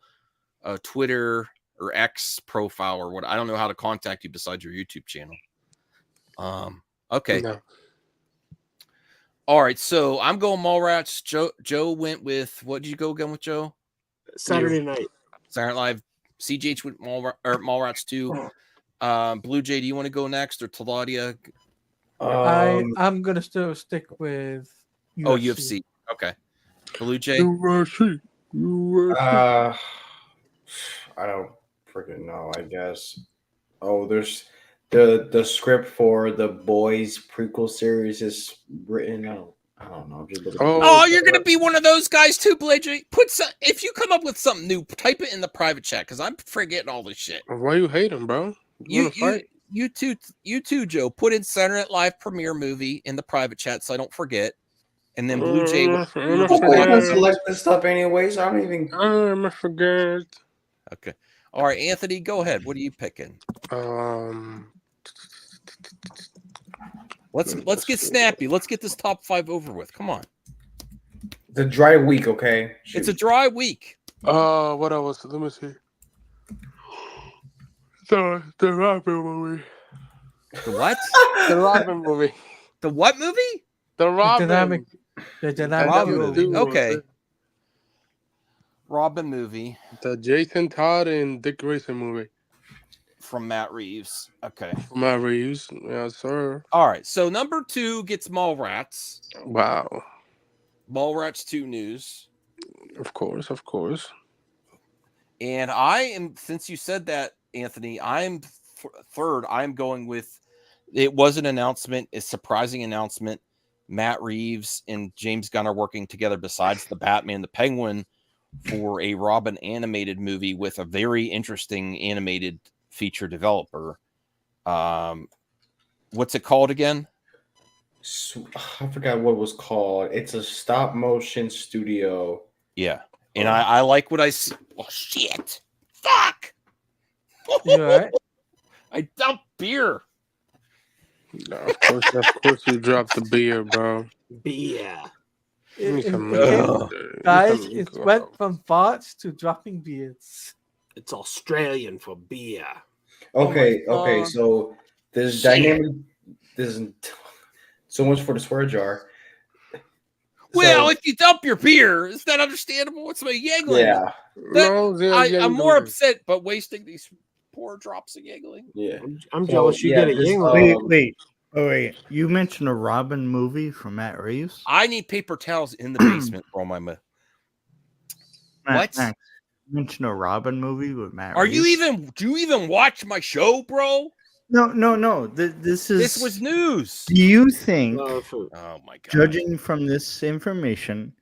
S1: Twitter or X profile or what. I don't know how to contact you besides your YouTube channel. Okay.
S5: No.
S1: All right, so I'm going Mallrats. Joe went with, what did you go again with, Joe?
S6: Saturday night.
S1: Saturday Night Live. CGH with Mallrats 2. Blue Jay, do you want to go next, or Taladia?
S3: I'm gonna still stick with UFC.
S1: Oh, UFC. Okay. Blue Jay.
S5: UFC.
S2: I don't freaking know. I guess. Oh, there's the script for the Boys prequel series is written. I don't know. Just looking
S1: Oh, you're gonna be one of those guys too, Blue Jay. If you come up with something new, type it in the private chat because I'm forgetting all this shit.
S5: Why you hating, bro?
S1: You too, Joe. Put in Saturday Night Live premiere movie in the private chat so I don't forget. And then Blue Jay.
S2: I'm gonna select this stuff anyways. I don't even.
S5: I forget.
S1: Okay. All right, Anthony, go ahead. What are you picking? Let's get snappy. Let's get this top 5 over with. Come on.
S2: It's a dry week, okay? Shoot.
S1: It's a dry week.
S5: What else? Let me see. The Robin movie.
S1: The what?
S5: The Robin movie.
S1: The what movie?
S5: The Robin.
S3: The dynamic
S1: Robin
S3: movie.
S1: movie. Okay. Robin movie.
S5: The Jason Todd and Dick Grayson movie.
S1: From Matt Reeves. Okay.
S5: From Matt Reeves. Yes, sir.
S1: All right. So number 2 gets Mallrats.
S5: Wow.
S1: Mallrats 2 news.
S5: Of course.
S1: And I am, since you said that, Anthony, I'm third. I'm going with, it was an announcement, a surprising announcement. Matt Reeves and James Gunn are working together besides the Batman, the Penguin, for a Robin animated movie with a very interesting animated feature developer. What's it called again?
S2: I forgot what it was called. It's a stop motion studio.
S1: Yeah. And I like what I see. Oh, shit. Fuck.
S3: You all right?
S1: I dumped beer.
S5: No, of course you dropped the beer, bro.
S6: Beer.
S5: Give me
S3: It
S5: some
S3: came-
S1: Ugh.
S3: guys, it went from farts to dropping beards.
S6: It's Australian for beer.
S2: Okay,
S1: Oh my
S2: okay.
S1: God.
S2: So there's
S1: Shit.
S2: dynamic. There's so much for the swear jar.
S1: Well,
S2: So,
S1: if you dump your beer, is that understandable? What's my yangling?
S2: yeah,
S5: No,
S1: I'm more upset, but wasting these poor drops of giggling.
S2: yeah.
S6: I'm
S2: So,
S6: jealous you
S2: yeah,
S6: get a
S2: this,
S6: Yingling.
S4: Wait. You mentioned a Robin movie from Matt Reeves.
S1: I need paper towels in the basement for all my. What?
S4: Matt, you mentioned a Robin movie with Matt
S1: Are
S4: Reeves.
S1: do you even watch my show, bro?
S4: No. This
S1: was news.
S4: Do you think,
S1: Oh my God.
S4: judging from this information,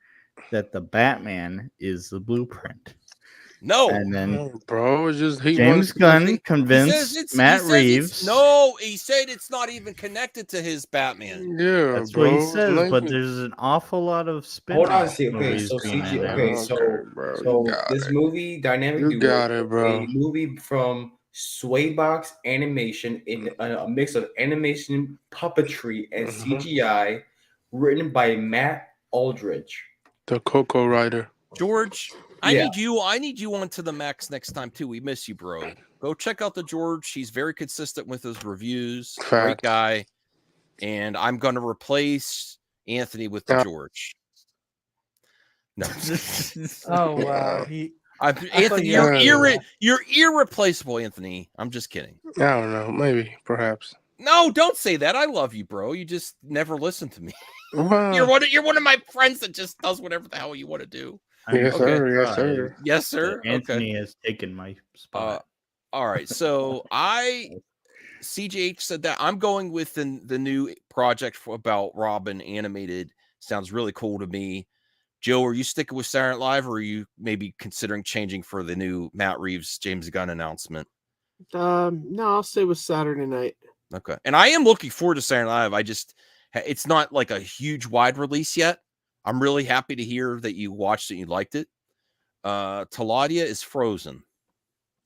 S4: that the Batman is the blueprint?
S1: No.
S4: And then
S5: No, bro, it's just
S4: James Gunn convinced Matt Reeves.
S1: No, he said it's not even connected to his Batman.
S5: Yeah,
S4: That's
S5: bro.
S4: what he
S5: it's
S4: says,
S5: not
S4: but
S5: even-
S4: there's an awful lot of
S2: hold on,
S4: spin-off
S2: see. Okay,
S4: movies
S2: so
S4: being
S2: CG.
S4: in there.
S2: Okay, so
S5: bro, you
S2: so
S5: got
S2: this
S5: it.
S2: movie, Dynamic
S5: You
S2: Duo,
S5: got it, bro.
S2: a movie from Swaybox Animation in a mix of animation, puppetry, and
S5: Mhm.
S2: CGI, written by Matt Aldridge.
S5: The Coco Rider.
S1: George, I
S2: Yeah.
S1: need you on to the max next time too. We miss you, bro. Go check out the George. He's very consistent with his reviews. Great
S5: Fact.
S1: guy. And I'm going to replace Anthony with the George. No.
S3: Oh wow,
S1: Anthony, you're irreplaceable, Anthony. I'm just kidding.
S5: I don't know. Maybe, perhaps.
S1: No, don't say that. I love you, bro. You just never listen to me.
S5: Well,
S1: You're one of my friends that just does whatever the hell you want to do.
S5: Yes,
S1: Okay.
S5: sir. Yes, sir.
S1: Yes, sir.
S4: Anthony has taken my spot.
S1: All right. So CJH said that I'm going with the new project about Robin animated. Sounds really cool to me. Joe, are you sticking with Saturday Night Live, or are you maybe considering changing for the new Matt Reeves, James Gunn announcement?
S6: No, I'll stay with Saturday night.
S1: Okay. And I am looking forward to Saturday Night Live. It's not like a huge wide release yet. I'm really happy to hear that you watched it and you liked it. Taladia is frozen.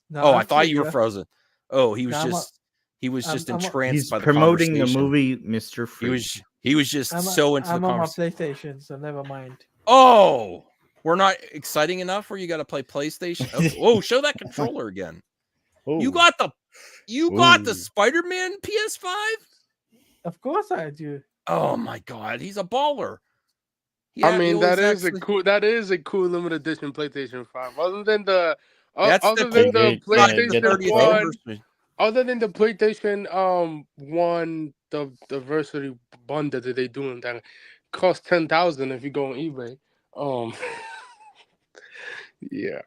S3: No,
S1: I thought you were frozen. Oh, he was just entranced
S4: He's
S1: by the
S4: promoting the
S1: conversation.
S4: movie Mr. Freeze.
S1: He was just so into the
S3: I'm on my
S1: conversation.
S3: PlayStation, so never mind.
S1: Oh, we're not exciting enough where you got to play PlayStation. Oh, show that controller again. You got the Spider-Man PS5?
S3: Of course I do.
S1: Oh my God, he's a baller.
S5: I mean, that is a cool limited edition PlayStation 5. Other than the PlayStation 1, other than the PlayStation 1, the diversity bundle that they doing that costs $10,000 if you go on eBay. Yeah.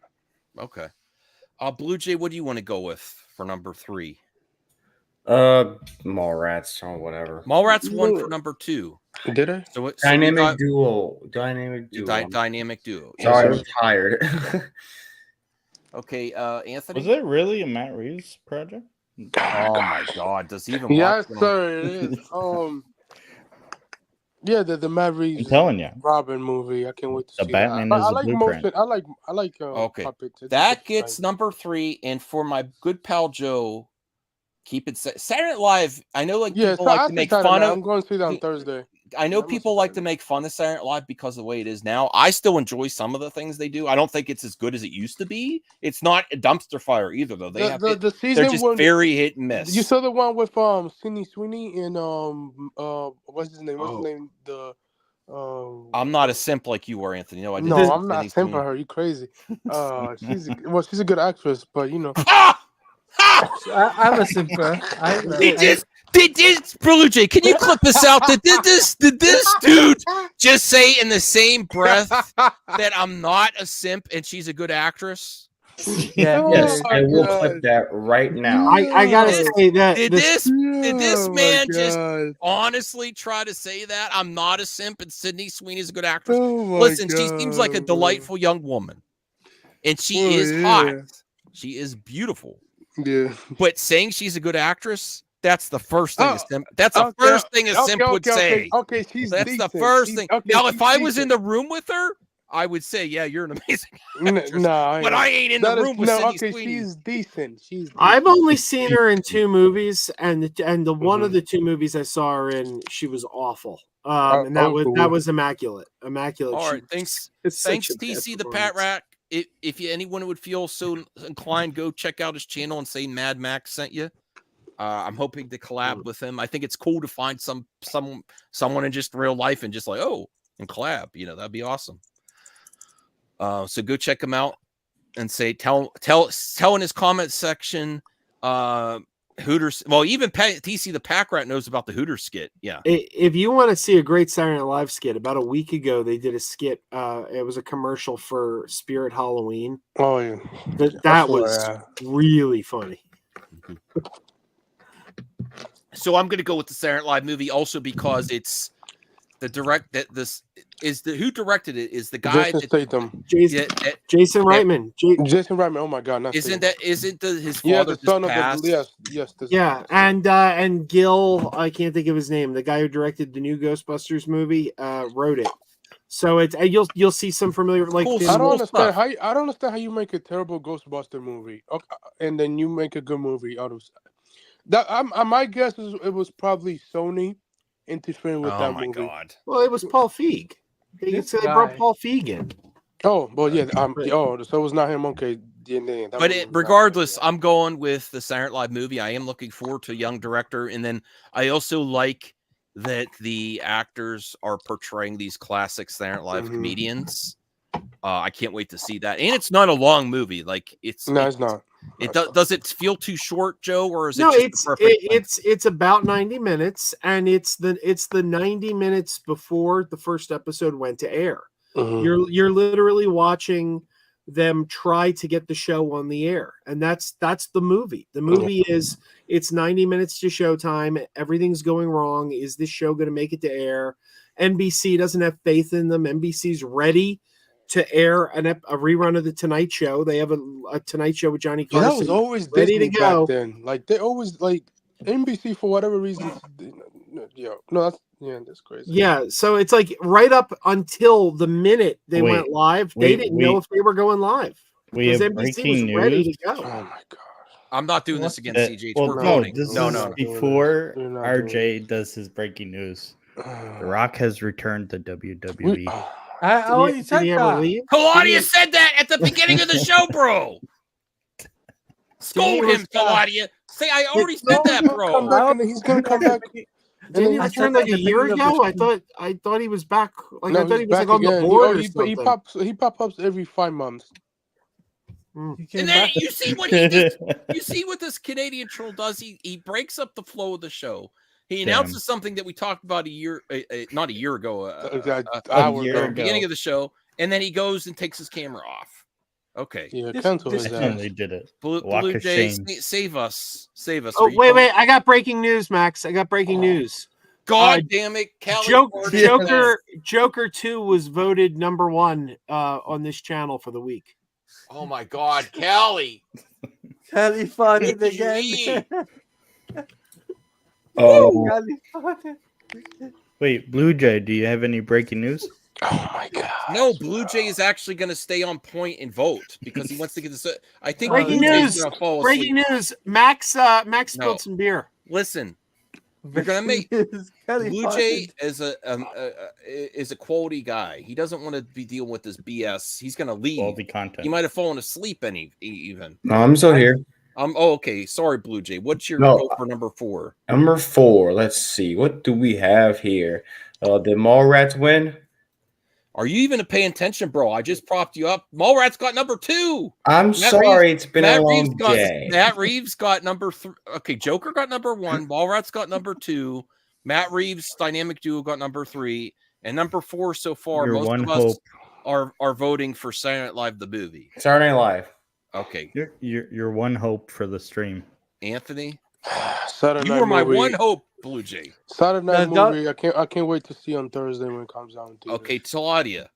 S1: Okay. Blue Jay, what do you want to go with for number 3?
S2: Mallrats or whatever.
S1: Mallrats won for number 2.
S5: Did I?
S1: So
S2: Dynamic Duo. Dynamic Duo. Sorry, I'm tired.
S1: Okay, Anthony.
S4: Was it really a Matt Reeves project?
S1: Oh my God! Does he even?
S5: Yes, sir. It is. Yeah, the Matt Reeves.
S4: I'm telling you,
S5: Robin movie. I can't wait to see
S4: the Batman
S5: that.
S4: is
S5: I
S4: a
S5: like
S4: blueprint.
S5: motion. I like.
S1: Okay,
S5: puppets.
S1: that gets number 3, and for my good pal Joe, keep it Saturday Night Live. I know, people like to make fun of.
S5: I'm going to see that on Thursday.
S1: I know people like to make fun of Saturday Night Live because of the way it is now. I still enjoy some of the things they do. I don't think it's as good as it used to be. It's not a dumpster fire either, though.
S5: The season
S1: they're just very hit and miss.
S5: You saw the one with Sydney Sweeney and what's his name? What's his name?
S1: I'm not a simp like you are, Anthony. No,
S5: I'm not a simp for her. You crazy? She's a good actress, but you know.
S3: I'm a simper.
S1: Blue Jay, can you clip this out? Did this dude just say in the same breath that I'm not a simp and she's a good actress?
S3: Yeah.
S2: Yes, I will clip that right now.
S6: I gotta say that
S1: Did this man just honestly try to say that I'm not a simp and Sydney Sweeney's a good actress? Listen, she seems like a delightful young woman, and she is hot. She is beautiful.
S5: Yeah.
S1: But saying she's a good actress, That's the first thing.
S5: Oh,
S1: A simp, that's the first thing a simp would say.
S5: Okay, she's
S1: That's
S5: decent.
S1: the first
S5: She's-
S1: thing.
S5: okay,
S1: Now, if
S5: she's
S1: I was in
S5: decent.
S1: the room with her, I would say, "Yeah, you're an amazing actress."
S5: No,
S1: But I ain't in the room with Sydney
S5: okay,
S1: Sweeney.
S5: she's decent. She's decent.
S6: I've only seen her in 2 movies, and the one of
S5: Mhm.
S6: the 2 movies I saw her in, she was awful. And that was immaculate. Immaculate.
S1: All
S6: She
S1: right, thanks,
S6: it's such
S1: thanks,
S6: a bad
S1: TC the Pat
S6: performance.
S1: Rack. If anyone would feel so inclined, go check out his channel and say Mad Max sent you. I'm hoping to collab with him. I think it's cool to find someone in just real life and just like, oh, and collab. You know, that'd be awesome. So go check him out and say tell in his comment section. Hooters. Well, even TC the Pack Rat knows about the Hooters skit. Yeah.
S6: If you want to see a great Saturday Night Live skit, about a week ago they did a skit. It was a commercial for Spirit Halloween.
S5: Oh yeah,
S6: That was really funny.
S1: So I'm going to go with the Saturday Night Live movie also because it's the direct that this is the who directed it is the guy
S5: Jason Statham.
S6: Jason Reitman.
S5: Jason Reitman. Oh my God,
S1: isn't his
S5: yeah,
S1: father
S5: the son
S1: just passed?
S5: of yes.
S6: Yeah, and Gil, I can't think of his name. The guy who directed the new Ghostbusters movie wrote it. So it's you'll see some familiar like.
S1: Cool.
S5: I don't
S1: stuff.
S5: understand how you make a terrible Ghostbuster movie, and then you make a good movie out of that. My guess is it was probably Sony interfering with that movie.
S1: Oh my God!
S6: Well, it was Paul Feig. They brought Paul Feig in.
S5: Oh, well, yeah. So it was not him. Okay,
S1: but regardless, I'm going with the Saturday Night Live movie. I am looking forward to a young director, and then I also like that the actors are portraying these classic Saturday Night Live comedians. I can't wait to see that, and it's not a long movie. Like it's
S5: not.
S1: Does it feel too short, Joe, or is it?
S6: No,
S1: just
S6: it's about 90 minutes, and it's the 90 minutes before the first episode went to air.
S5: Mm-hmm.
S6: You're literally watching them try to get the show on the air, and that's the movie. The movie is it's 90 minutes to showtime. Everything's going wrong. Is this show going to make it to air? NBC doesn't have faith in them. NBC's ready to air a rerun of the Tonight Show. They have a Tonight Show with Johnny Carson.
S5: That was always
S6: ready
S5: Disney
S6: to go.
S5: back then. Like they always like NBC for whatever reason. That's crazy.
S6: Yeah, so it's like right up until the minute they went live, they didn't know if they were going live.
S4: We have
S6: NBC
S4: breaking
S6: was ready
S4: news.
S6: to go.
S5: Oh my God!
S1: I'm not doing this again, CJ.
S4: Well,
S1: We're
S4: no,
S1: voting.
S4: this
S1: No,
S4: is
S1: no.
S4: before
S5: You're not
S4: RJ does his breaking news. The Rock has returned to WWE.
S3: I already said that.
S1: Claudia said that at the beginning of the show, bro. Scold him, Claudia. Say I already said that, bro.
S5: He's gonna come back.
S6: Didn't he return like a year ago? I thought he was back. Like I thought he was
S5: back
S6: like on the
S5: again.
S6: board or something.
S5: He pops up every 5 months.
S1: And then you see what he does. You see what this Canadian troll does. He breaks up the flow of the show. He announces something that we talked about not a year ago, beginning of the show, and then he goes and takes his camera off. Okay,
S5: yeah, cancel his ass.
S4: They did it.
S1: Blue Jay, save us.
S6: Oh wait, I got breaking news, Max. I got breaking news.
S1: God damn it,
S6: Joker 2 was voted number 1 on this channel for the week.
S1: Oh my God, Callie.
S3: Callie farted again.
S2: Oh.
S4: Wait, Blue Jay, do you have any breaking news?
S5: Oh my God.
S1: No, Blue Jay is actually going to stay on point and vote because he wants to get this. I think
S6: breaking news. Breaking news. Max spilled some beer.
S1: Listen, you're going to make Blue Jay is a quality guy. He doesn't want to be dealing with this BS. He's going to leave.
S4: Quality content.
S1: He might have fallen asleep even.
S2: No, I'm still here.
S1: Okay. Sorry, Blue Jay. What's your vote for number 4?
S2: Number 4. Let's see. What do we have here? Did Mallrats win?
S1: Are you even paying attention, bro? I just propped you up. Mallrats got number 2.
S2: I'm sorry. It's been a long day.
S1: Matt Reeves got number 3. Okay, Joker got number 1. Mallrats got number 2. Matt Reeves' Dynamic Duo got number 3. And number 4 so far, most of us are voting for Saturday Night Live, the movie.
S2: Saturday Night Live.
S1: Okay.
S4: You're one hope for the stream.
S1: Anthony?
S5: Saturday
S1: you were my one hope, Blue Jay.
S5: Saturday night movie. I can't wait to see on Thursday when it comes out.
S1: Okay, Claudia.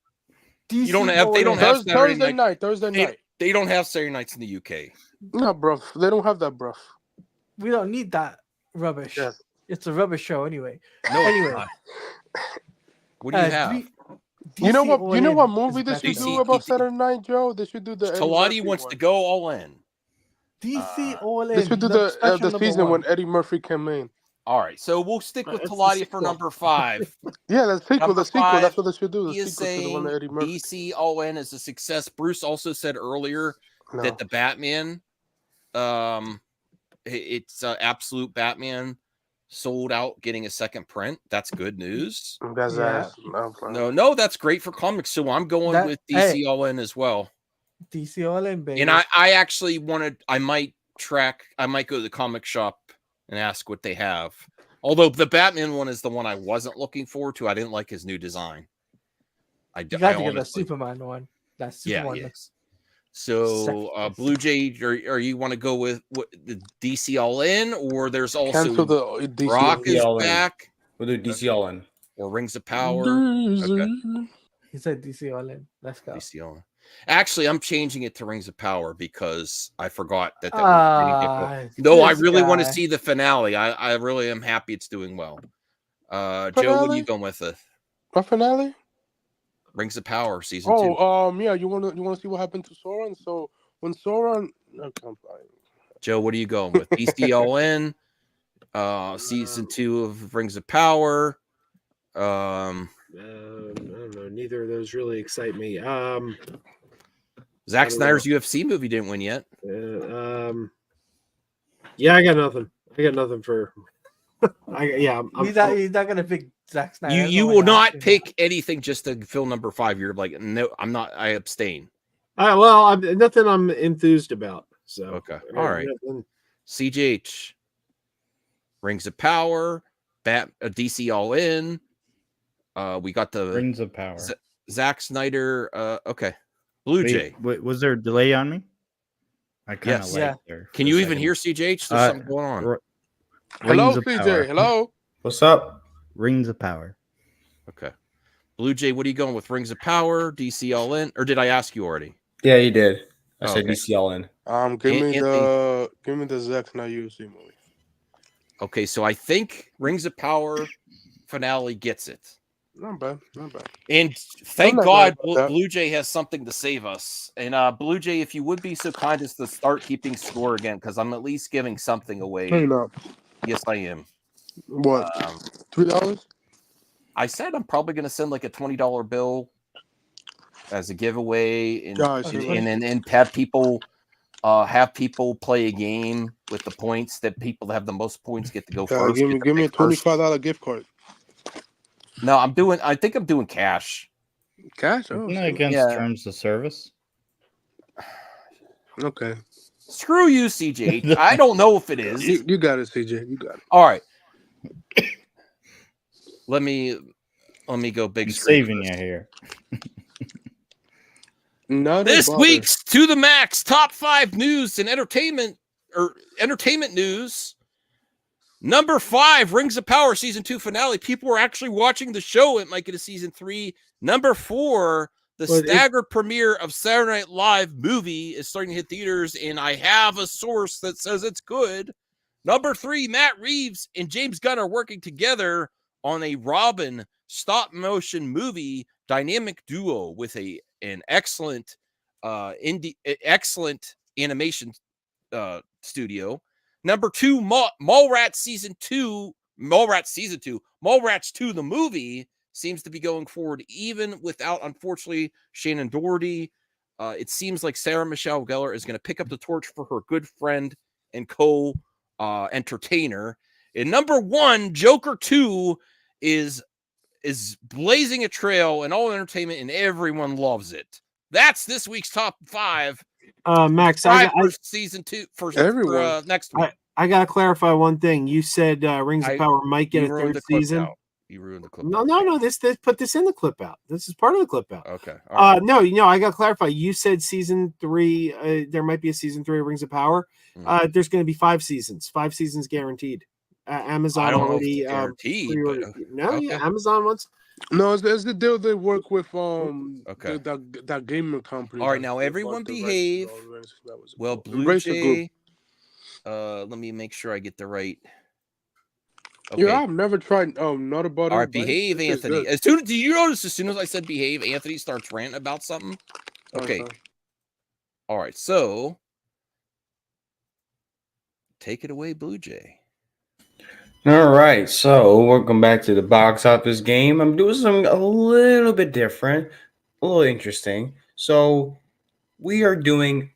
S3: DC
S1: you don't have. They don't have
S5: Thursday night. Thursday night.
S1: They don't have Saturday nights in the UK.
S5: No, bro. They don't have that, bro.
S3: We don't need that. rubbish.
S5: Yes.
S3: It's a rubbish show anyway.
S1: No, it's
S3: Anyway,
S1: not. What do you have?
S5: You know
S3: DC
S5: what?
S3: All
S5: You know
S3: In
S5: what
S3: is
S5: movie they
S3: better
S5: should
S3: than
S5: do
S1: DC
S5: about Saturday Night, Joe? They should do the Eddie
S1: Talati
S5: Murphy
S1: wants
S5: one.
S1: to go all in.
S3: DC All
S5: They
S3: In.
S5: should do
S3: special
S5: the
S3: number
S5: season
S3: one.
S5: when Eddie Murphy came in.
S1: All right, so we'll stick with
S6: That's the
S1: Talati for
S6: sequel.
S1: number 5.
S5: Yeah, the sequel.
S1: Number
S5: The sequel.
S1: 5,
S5: That's what they should do. The
S1: he is
S5: sequel to the one
S1: saying
S5: that Eddie Murphy.
S1: DC All In is a success. Bruce also said earlier
S5: No.
S1: that the Batman, it's absolute Batman sold out, getting a second print. That's good news.
S5: That's
S3: Yeah.
S5: ass. No,
S1: No, that's great for comics. So I'm going with DC All In as well.
S3: DC All In, baby.
S1: And I actually I might go to the comic shop and ask what they have. Although the Batman one is the one I wasn't looking forward to. I didn't like his new design.
S3: You got to get the Superman one. That Superman looks.
S1: So, Blue Jay, or you want to go with the DC All In, or there's also
S5: cancel the DC
S1: Rock is
S2: All In.
S1: back,
S2: We'll do DC All In.
S1: or Rings of Power. Okay.
S3: He said DC All In. Let's go.
S1: DC All In. Actually, I'm changing it to Rings of Power because I forgot that. Was no, I really want to see the finale. I really am happy it's doing well. Joe, what are you going with?
S5: What finale?
S1: Rings of Power season 2.
S5: Yeah. You want to see what happened to Sauron? So when Sauron,
S1: Joe, what are you going with? DC All In, season 2 of Rings of Power.
S6: I don't know. Neither of those really excite me.
S1: Zack Snyder's UFC movie didn't win yet.
S6: Yeah, I got nothing. For.
S3: He's not gonna pick Zack Snyder.
S1: You will not pick anything just to fill number 5. You're like, no, I'm not. I abstain.
S6: Well, nothing I'm enthused about. So
S1: okay, all right. CJH, Rings of Power, DC All In. We got the
S4: Rings of Power.
S1: Zack Snyder. Okay, Blue Jay.
S4: Wait, was there a delay on me? I kind of there.
S1: Can you even hear CJH? There's something going on.
S5: Hello, CJ. Hello.
S2: What's up?
S4: Rings of Power.
S1: Okay. Blue Jay, what are you going with? Rings of Power, DC All In, or did I ask you already?
S2: Yeah, you did. I said DC All In.
S5: Give me the Zack Snyder UFC movie.
S1: Okay, so I think Rings of Power finale gets it.
S5: Not bad.
S1: And thank God Blue Jay has something to save us. And Blue Jay, if you would be so kind as to start keeping score again, because I'm at least giving something away.
S5: No, you're not.
S1: Yes, I am.
S5: What? $3?
S1: I said I'm probably going to send like a $20 bill as a giveaway, and have people play a game with the points that people that have the most points get to go first.
S5: Give me a $25 gift card.
S1: No, I think I'm doing cash.
S5: Cash? Oh,
S4: isn't that against terms of service?
S5: Okay.
S1: Screw you, CJ. I don't know if it is.
S5: You got it, CJ. You got it.
S1: All right. Let me go big.
S4: I'm saving you here.
S1: This week's To the Max top 5 news and entertainment news. Number 5, Rings of Power season 2 finale. People are actually watching the show. It might get a season 3. Number 4, the staggered premiere of Saturday Night Live movie is starting to hit theaters, and I have a source that says it's good. Number 3, Matt Reeves and James Gunn are working together on a Robin stop-motion movie dynamic duo with an excellent excellent animation studio. Number 2, Mallrats season 2, Mallrats 2, the movie seems to be going forward even without, unfortunately, Shannon Doherty. It seems like Sarah Michelle Gellar is going to pick up the torch for her good friend and co-entertainer. And number 1, Joker 2 is blazing a trail in all entertainment, and everyone loves it. That's this week's top 5.
S6: Max,
S1: for season 2 for next week.
S6: I gotta clarify one thing. You said Rings of Power might get a 3rd season.
S1: You ruined the clip.
S6: No. This put this in the clip out. This is part of the clip out.
S1: Okay.
S6: No, I gotta clarify. You said season 3. There might be a season 3 of Rings of Power. There's going to be 5 seasons. 5 seasons guaranteed. Amazon already
S1: guaranteed.
S6: Amazon wants.
S5: No, it's the deal they work with that gaming company.
S1: All right, now everyone behave. Well, Blue Jay, let me make sure I get the right. Okay.
S5: Yeah, I've never tried Nutter Butter.
S1: All right,
S5: Bites.
S1: behave,
S5: This is
S1: Anthony.
S5: good.
S1: Did you notice as soon as I said behave, Anthony starts ranting about something? Okay. All right, so take it away, Blue Jay.
S2: All right, so welcome back to the box office game. I'm doing something a little bit different, a little interesting. So we are doing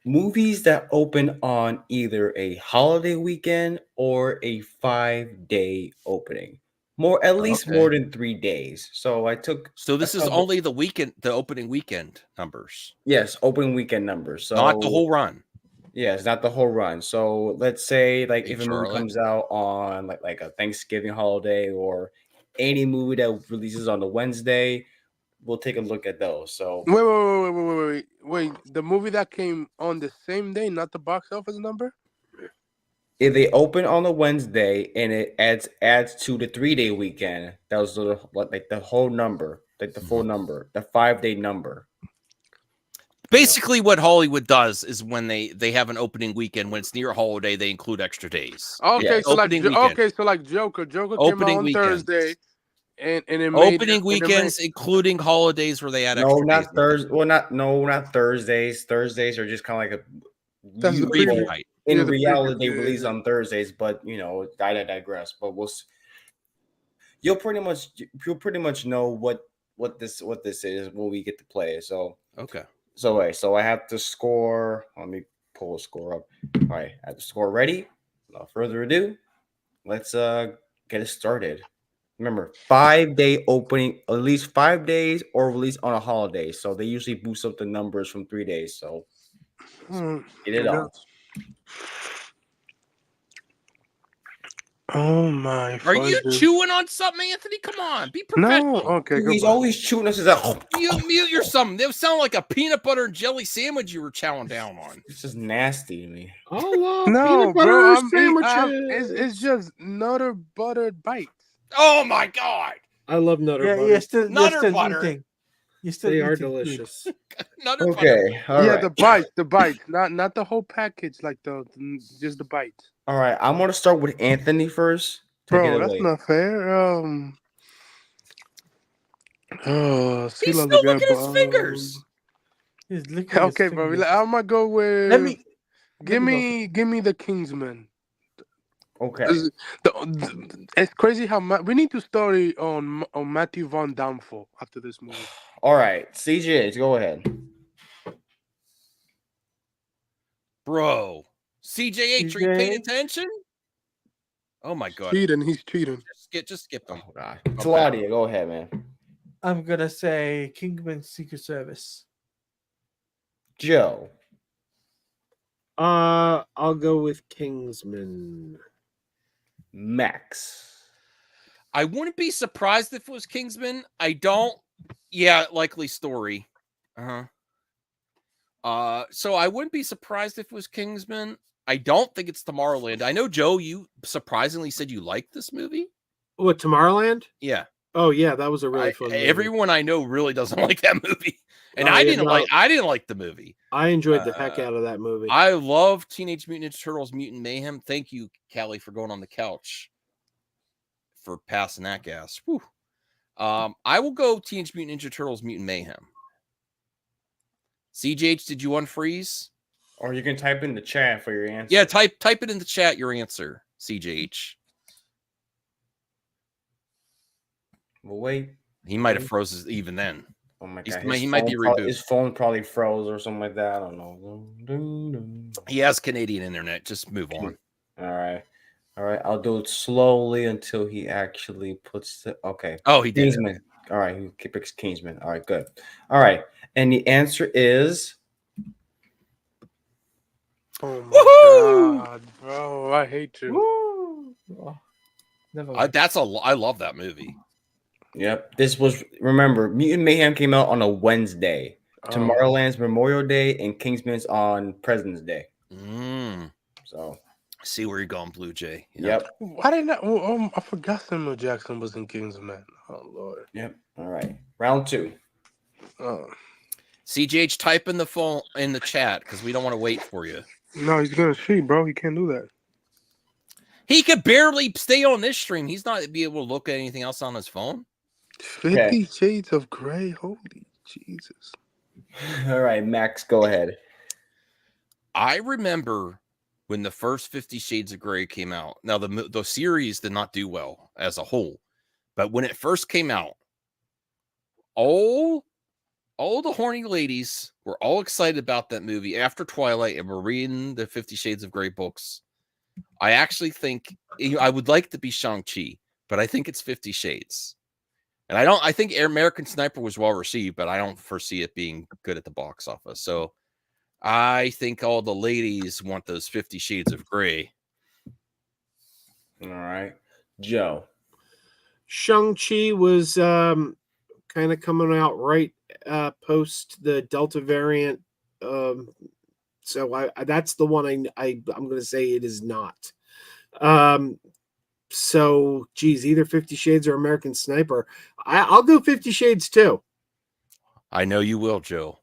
S2: movies that open on either a holiday weekend or a 5-day opening. At least
S1: Okay.
S2: more than 3 days. So I took
S1: So this is only the opening weekend numbers,
S2: yes, opening weekend numbers. So
S1: not the whole run.
S2: yes, not the whole run. So let's say like
S1: Hey,
S2: if a movie
S1: Charlotte.
S2: comes out on like a Thanksgiving holiday or any movie that releases on the Wednesday, we'll take a look at those. So
S5: Wait. The movie that came on the same day, not the box office number.
S2: if they open on a Wednesday and it adds to the 3-day weekend, that was like the whole number, like the full number, the 5-day number.
S1: Basically, what Hollywood does is when they have an opening weekend, when it's near a holiday, they include extra days.
S5: Okay,
S2: Yes.
S5: so
S1: Opening weekend.
S5: Joker came out
S1: Opening
S5: on
S1: weekends.
S5: Thursday, and it made
S1: Opening weekends, including holidays where they add
S2: No,
S1: extra days.
S2: not Thursday. Well, not Thursdays. Thursdays are just kind of like
S5: That's the
S1: Preview
S5: preview.
S1: night.
S2: in
S5: Yeah, the
S2: reality,
S5: preview,
S2: they
S5: yeah,
S2: release
S5: yeah.
S2: on Thursdays, but I digress. But you'll pretty much know what this is when we get to play it. So
S1: Okay.
S2: so I have to score. Let me pull a score up. All right, I have the score ready. Without further ado, let's get it started. Remember, 5-day opening, at least 5 days, or release on a holiday. So they usually boost up the numbers from 3 days. So get it on.
S5: Oh my!
S1: Are you
S5: fudges.
S1: chewing on something, Anthony? Come on, be
S5: No.
S1: professional.
S5: Okay,
S2: He's
S5: goodbye.
S2: always chewing us as a.
S1: Mute your something. It sounded like a peanut butter and jelly sandwich you were chowing down on.
S2: It's just nasty to me.
S6: Oh,
S5: No,
S6: peanut butter
S5: bro.
S6: sandwiches.
S5: It's just Nutter Butter bites.
S1: Oh my god!
S6: I love Nutter
S3: Yeah,
S6: Butter.
S3: you're
S1: Nutter
S3: still
S1: butter.
S3: eating. You're still
S6: They
S3: eating.
S6: are
S3: food.
S6: delicious.
S1: Nutter butter.
S2: Okay, all
S5: Yeah,
S2: right.
S5: the bites, not the whole package, like just the bites.
S2: All right, I'm gonna start with Anthony first. Take
S5: Bro,
S2: it
S5: that's
S2: away.
S5: not fair. See,
S1: He's still looking at his fingers.
S3: He's licking his
S5: Okay, bro.
S3: fingers.
S5: I'm gonna go with.
S3: Let me.
S5: Give
S3: let me go.
S5: me the Kingsman.
S2: Okay.
S5: It's crazy how we need to story on Matthew Von Downfall after this movie.
S2: All right, CJ, go ahead.
S1: Bro. CJH, are you paying attention? Oh my god.
S5: He's cheating.
S1: Just skip him.
S2: Oh God, Claudia, go ahead, man.
S3: I'm gonna say Kingman Secret Service.
S2: Joe.
S6: I'll go with Kingsman.
S2: Max.
S1: I wouldn't be surprised if it was Kingsman. I don't. Yeah, likely story. So I wouldn't be surprised if it was Kingsman. I don't think it's Tomorrowland. I know, Joe, you surprisingly said you liked this movie.
S6: What, Tomorrowland?
S1: Yeah.
S6: Oh yeah, that was a really fun movie.
S1: Everyone I know really doesn't like that movie. And
S6: Oh,
S1: I
S6: yeah,
S1: didn't like the movie.
S6: I enjoyed the heck out of that movie.
S1: I love Teenage Mutant Ninja Turtles Mutant Mayhem. Thank you, Callie, for going on the couch for passing that gas. Whew. I will go Teenage Mutant Ninja Turtles Mutant Mayhem. CJH, did you unfreeze?
S2: Or you can type in the chat for your answer.
S1: Yeah, type it in the chat, your answer, CJH.
S2: We'll wait.
S1: He might have froze even then.
S2: Oh my God.
S1: He might be rebooted.
S2: His phone probably froze or something like that. I don't know.
S1: He has Canadian internet. Just move on.
S2: All right. I'll do it slowly until he actually puts the. Okay.
S1: Oh, he did.
S2: Kingsman. All right. He picks Kingsman. All right. Good. All right. And the answer is.
S5: Oh my God, bro! I hate you.
S3: Oh, never mind.
S1: I love that movie.
S2: Yep. This was, remember, Mutant Mayhem came out on a Wednesday. Tomorrowland's Memorial Day and Kingsman's on President's Day. So.
S1: See where you're going, Blue Jay.
S2: Yep.
S5: Why did I forgot Samuel Jackson was in Kingsman. Oh Lord.
S2: Yep. All right. Round 2.
S1: CJH, type in the phone in the chat because we don't want to wait for you.
S5: No, he's gonna cheat, bro. He can't do that.
S1: He could barely stay on this stream. He's not be able to look at anything else on his phone.
S5: 50 Shades of Grey. Holy Jesus.
S2: All right, Max, go ahead.
S1: I remember when the first 50 Shades of Grey came out. Now, the series did not do well as a whole. But when it first came out, all the horny ladies were all excited about that movie after Twilight and were reading the 50 Shades of Grey books. I actually think I would like to be Shang-Chi, but I think it's 50 Shades. And I think American Sniper was well received, but I don't foresee it being good at the box office. So I think all the ladies want those 50 Shades of Grey.
S2: All right. Joe.
S6: Shang-Chi was kind of coming out right post the Delta variant. So that's the one I'm going to say it is not. So, geez, either 50 Shades or American Sniper. I'll go 50 Shades too.
S1: I know you will, Joe.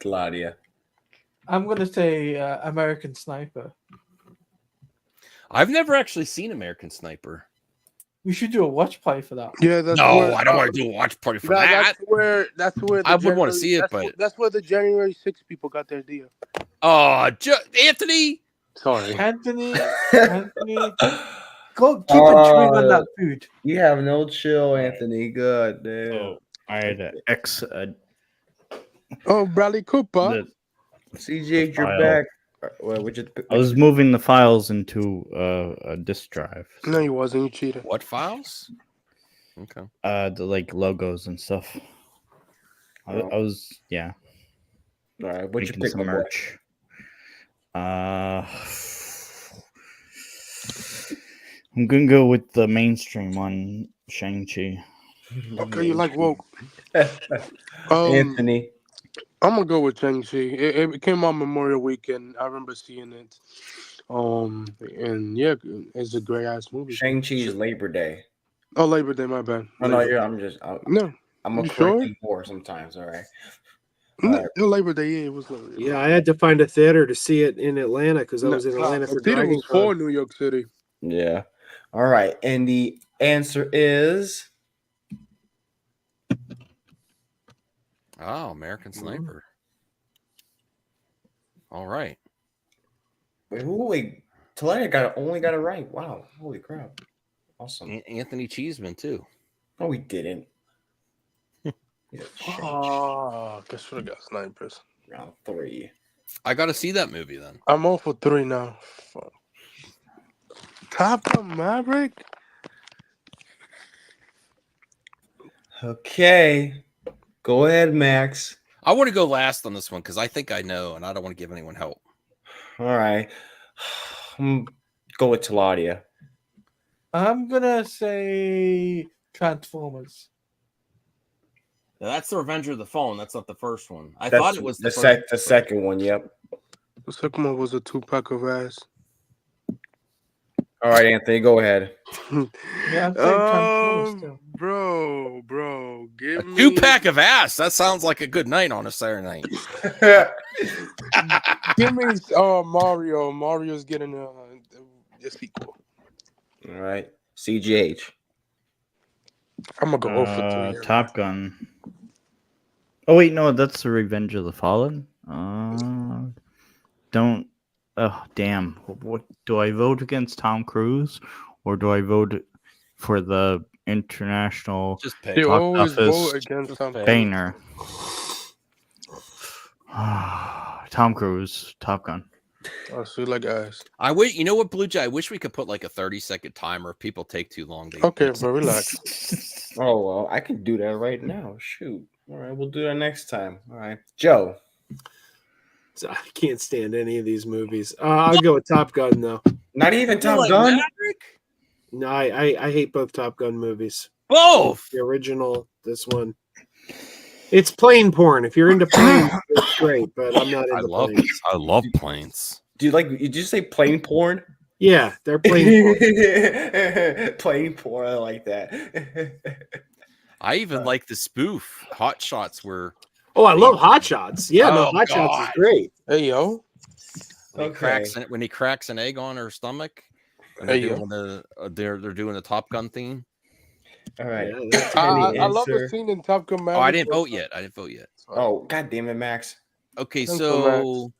S2: Claudia.
S3: I'm gonna say American Sniper.
S1: I've never actually seen American Sniper.
S3: We should do a watch play for that.
S5: Yeah, that's
S1: No,
S5: where,
S1: I don't want to do a watch party for that.
S5: That's where
S1: I would want to see it, but
S5: that's where the January 6 people got their idea.
S1: oh, Anthony.
S5: Sorry.
S3: Anthony, go keep on chewing on that food.
S2: You have no chill, Anthony. Good. Damn.
S4: So I had an X.
S5: Oh, Bradley Cooper.
S2: CJ, you're
S4: file.
S2: back. Well,
S4: I was moving the files into a disk drive.
S5: No, he wasn't. You cheated.
S1: What files? Okay.
S4: The like logos and stuff. I was
S2: All right, what's your
S4: making
S2: pick,
S4: some
S2: my boy?
S4: merch. I'm gonna go with the mainstream one, Shang-Chi.
S5: Okay, you like woke.
S2: Anthony.
S5: I'm gonna go with Shang-Chi. It came out Memorial Weekend. I remember seeing it. And yeah, it's a great ass movie.
S2: Shang-Chi is Labor Day.
S5: Oh, Labor Day, my bad.
S2: Oh, no,
S5: Labor Day.
S2: I'm a
S5: You
S2: correct
S5: sure?
S2: more sometimes, all right.
S5: No, Labor Day, yeah, it was Labor Day.
S6: Yeah, I had to find a theater to see it in Atlanta because I was in Atlanta for
S5: the theater
S6: Dragon
S5: was
S6: Con.
S5: for New York City.
S2: Yeah. All right, and the answer is
S1: American Sniper. All right.
S2: wait. Talia only got it right. Wow. Holy crap. Awesome.
S1: Anthony Cheeseman, too.
S2: No, we didn't.
S5: Guess what I got? Snipers.
S2: Round 3.
S1: I got to see that movie then.
S5: I'm all for 3 now. Fuck. Top Gun Maverick?
S2: Okay. Go ahead, Max.
S1: I want to go last on this one because I think I know, and I don't want to give anyone help.
S2: All right. Go with Taladia.
S3: I'm gonna say Transformers.
S1: Now, that's the Revenger of the Phone. That's not the first one. I
S2: That's
S1: thought it was
S2: the
S1: first.
S2: second one. Yep.
S5: The second one was a 2-pack of ass.
S2: All right, Anthony, go ahead.
S3: Yeah, I'm saying Transformers too.
S5: Bro, give me
S1: 2-pack of ass. That sounds like a good night on a Saturday night.
S5: Give me Mario. Mario's getting a sequel.
S2: All right, CGH.
S5: I'm gonna go for 3.
S4: Top Gun. Oh wait, no, that's the Revenge of the Fallen. Don't. Oh damn! What do I vote against Tom Cruise, or do I vote for the international
S1: Just pick.
S5: You
S4: box
S5: always
S4: office
S5: vote against something.
S4: banger? Tom Cruise, Top Gun.
S5: I see like ass.
S1: I wish, you know what, Blue Jay? I wish we could put like a 30-second timer. If people take too long, they
S5: Okay, bro, relax.
S2: Oh well, I can do that right now. Shoot. All right, we'll do that next time. All right, Joe.
S6: I can't stand any of these movies. I'll go with Top Gun though.
S2: Not even Top
S1: like
S2: Gun.
S1: Maverick?
S6: No, I hate both Top Gun movies.
S1: Both.
S6: The original, this one. It's plane porn. If you're into planes, it's great, but I'm not into planes.
S1: I love planes.
S2: Did you say plane porn?
S6: Yeah, they're plane porn.
S2: Plane porn. I like that.
S1: I even like the spoof Hot Shots where
S6: Oh, I love Hot Shots. Yeah, no,
S1: Oh,
S6: Hot Shots
S1: God.
S6: is great.
S5: Hey yo,
S1: When he cracks an egg on her stomach, and they're
S5: Hey, yo.
S1: doing they're doing the Top Gun theme.
S2: All right.
S6: Yeah, that's
S5: I
S6: any
S5: love the
S6: answer.
S5: scene in Top Gun Maverick.
S1: Oh, I didn't vote yet.
S2: Oh, god damn it, Max.
S1: Okay,
S5: Thanks for
S1: so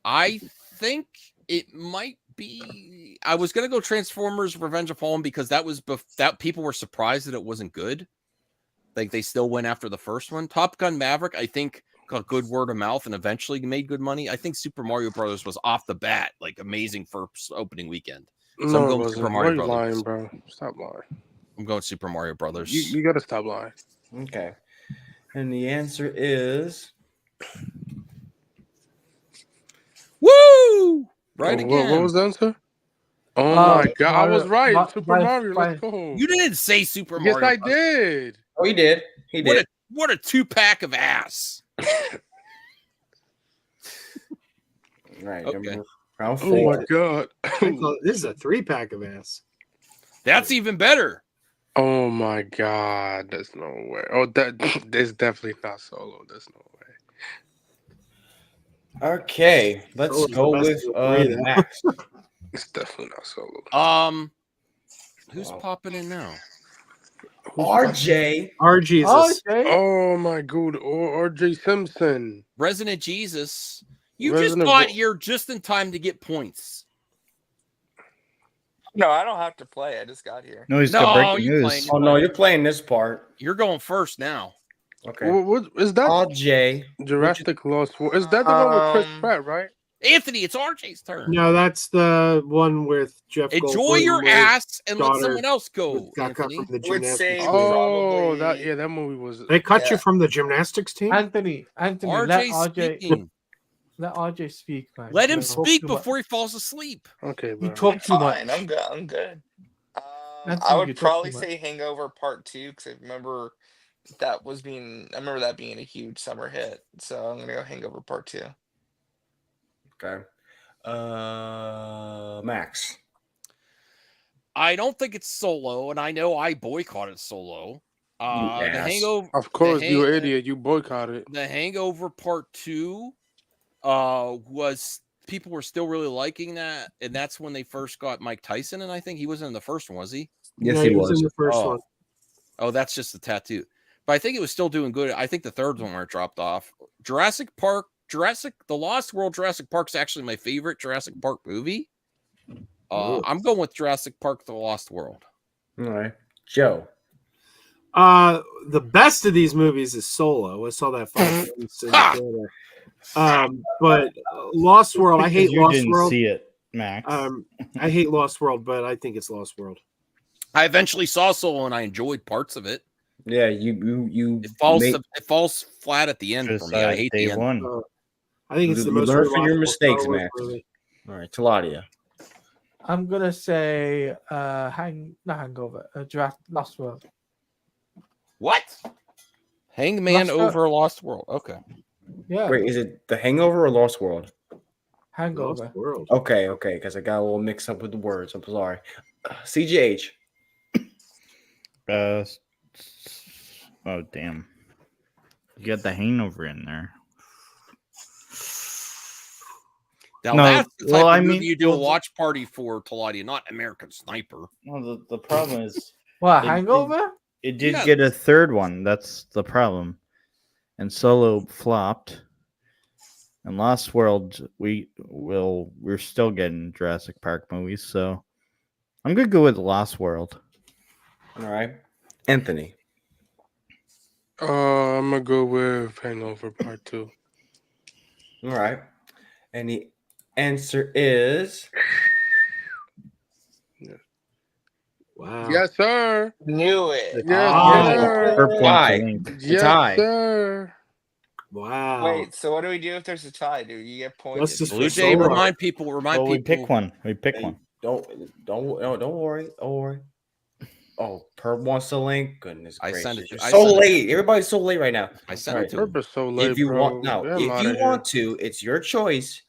S1: I think it might be. I was gonna go Transformers: Revenge of Fallen because that people were surprised that it wasn't good. Like they still went after the first one. Top Gun Maverick, I think, got good word of mouth and eventually made good money. I think Super Mario Brothers was off the bat like amazing first opening weekend. So
S5: No,
S1: I'm
S5: it
S1: going
S5: wasn't.
S1: Super
S5: Why
S1: Mario
S5: you
S1: Brothers.
S5: lying, bro? Stop lying.
S1: I'm going Super Mario Brothers.
S5: You gotta stop lying.
S2: Okay. And the answer is
S1: Woo! Right again.
S5: What was the answer? Oh my god, I was right.
S3: Mario-
S5: Super Mario, let's
S3: by-
S5: go.
S1: You didn't say Super
S5: Yes,
S1: Mario.
S5: I
S1: Brothers.
S5: did.
S2: Oh, he did. He did.
S1: What a 2-pack of ass.
S2: Right.
S1: Okay.
S2: Round
S5: Oh
S2: 4.
S5: my god.
S6: This is a 3-pack of ass.
S1: That's even better.
S5: Oh my god, there's no way. Oh, there's definitely not Solo. There's no way.
S2: Okay. Let's
S6: Solo's
S2: go
S6: the best
S2: with
S6: of the three, then.
S2: Max.
S5: It's definitely not Solo.
S1: Who's
S2: Wow.
S1: popping in now?
S2: RJ.
S6: Our Jesus.
S3: Oh, okay.
S5: Oh my god, or RJ Simpson.
S1: Resident Jesus. You
S5: Resident
S1: just got
S5: Evil.
S1: here just in time to get points.
S7: No, I don't have to play. I just got here.
S4: No, he's got breaking
S1: you
S4: news.
S1: playing.
S2: Oh no, you're playing this part.
S1: You're going first now.
S2: Okay.
S5: What is that?
S2: RJ.
S5: Jurassic Lost World. Is that the one with Chris
S7: Um,
S5: Pratt, right?
S1: Anthony, it's RJ's turn.
S6: No, that's the one with Jeff
S1: Enjoy
S6: Goldblum
S1: your
S6: with-
S1: ass and let
S6: daughter
S1: someone else go.
S6: got cut
S1: Anthony.
S6: from the
S7: Would
S6: gymnastics
S7: say
S6: team.
S5: Oh,
S7: probably-
S5: that movie was.
S6: They cut
S7: yeah.
S6: you from the gymnastics team?
S3: Anthony, let
S1: RJ
S3: RJ
S1: speaking.
S3: let RJ speak, man.
S1: Let him
S3: You talk
S1: speak
S3: too much.
S1: before he falls asleep.
S5: Okay,
S3: You
S5: bro.
S3: talk too much.
S7: Fine, I'm good. I'm good.
S3: That's
S7: I
S3: what
S7: would
S3: you talk
S7: probably
S3: too much.
S7: say Hangover Part 2 because I remember I remember that being a huge summer hit. So I'm gonna go Hangover Part 2.
S2: Okay. Max.
S1: I don't think it's Solo, and I know I boycotted Solo. The
S2: ass.
S1: Hangover.
S5: Of course,
S1: the
S5: you
S1: Hang-
S5: idiot. You boycotted.
S1: The Hangover Part 2 was people were still really liking that, and that's when they first got Mike Tyson, and I think he wasn't in the first one, was he?
S2: Yes,
S6: No,
S2: he
S6: in
S2: was.
S6: the first
S1: Oh.
S6: one.
S1: Oh, that's just the tattoo. But I think it was still doing good. I think the third one where it dropped off. The Lost World Jurassic Park's actually my favorite Jurassic Park movie. I'm going with Jurassic Park: The Lost World.
S2: All right. Joe.
S6: The best of these movies is Solo. I saw that 5 times in the
S1: Ha!
S6: theater. But Lost World, I hate
S4: Because you
S6: Lost
S4: didn't
S6: World.
S4: see it, Max.
S6: I hate Lost World, but I think it's Lost World.
S1: I eventually saw Solo and I enjoyed parts of it.
S2: Yeah, you
S1: It falls
S2: made-
S1: it falls flat at the end
S4: Just
S1: for me. I hate
S4: day
S1: the end.
S4: one.
S6: I think it's
S2: You
S6: the most
S2: learn from your
S6: rewatchable
S2: mistakes,
S6: Star Wars
S2: Max.
S6: movie.
S2: All right, Taladia.
S3: I'm gonna say Hangover, Lost World.
S1: What? Hangman
S3: Lost World.
S1: over Lost World. Okay.
S3: Yeah,
S2: Wait, is it The Hangover or Lost World?
S3: Hangover.
S6: Lost World.
S2: Okay, because I got a little mixed up with the words. I'm sorry. CGH.
S4: Oh damn! You got the Hangover in there.
S1: Now
S4: No,
S1: that's the type
S4: well,
S1: of
S4: I
S1: movie
S4: mean-
S1: you do a
S4: well, the-
S1: watch party for, Taladia, not American Sniper.
S4: Well, the problem is
S3: What,
S4: It-
S3: Hangover?
S4: it did
S1: Yeah.
S4: get a third one. That's the problem. And Solo flopped. And Lost World, we're still getting Jurassic Park movies, so I'm gonna go with Lost World.
S2: All right. Anthony.
S5: I'm gonna go with Hangover Part 2.
S2: All right. And the answer is
S6: Wow.
S5: Yes, sir.
S7: Knew it.
S5: Yes,
S6: Oh.
S5: sir.
S4: Purple
S2: Why?
S4: Link.
S5: Yes,
S2: tie.
S5: sir.
S6: Wow.
S7: Wait, so what do we do if there's a tie? Do you get points?
S6: Let's
S7: if
S6: just
S7: you
S1: Blue
S7: lose?
S1: Jay,
S6: Solo.
S1: remind people.
S4: Well, we pick one. We pick
S2: Hey,
S4: one.
S2: don't worry. Don't worry. Oh, Perp wants to link. Goodness
S1: I
S2: gracious.
S1: sent it-
S2: You're
S1: I
S2: so
S1: sent it.
S2: late. Everybody's so late right now.
S1: I sent
S2: All
S1: it
S2: right.
S1: to him.
S5: Purpose so late,
S2: If you
S5: bro.
S2: want now,
S5: Get him
S2: if
S5: outta
S2: you
S5: here.
S2: want to, it's your choice.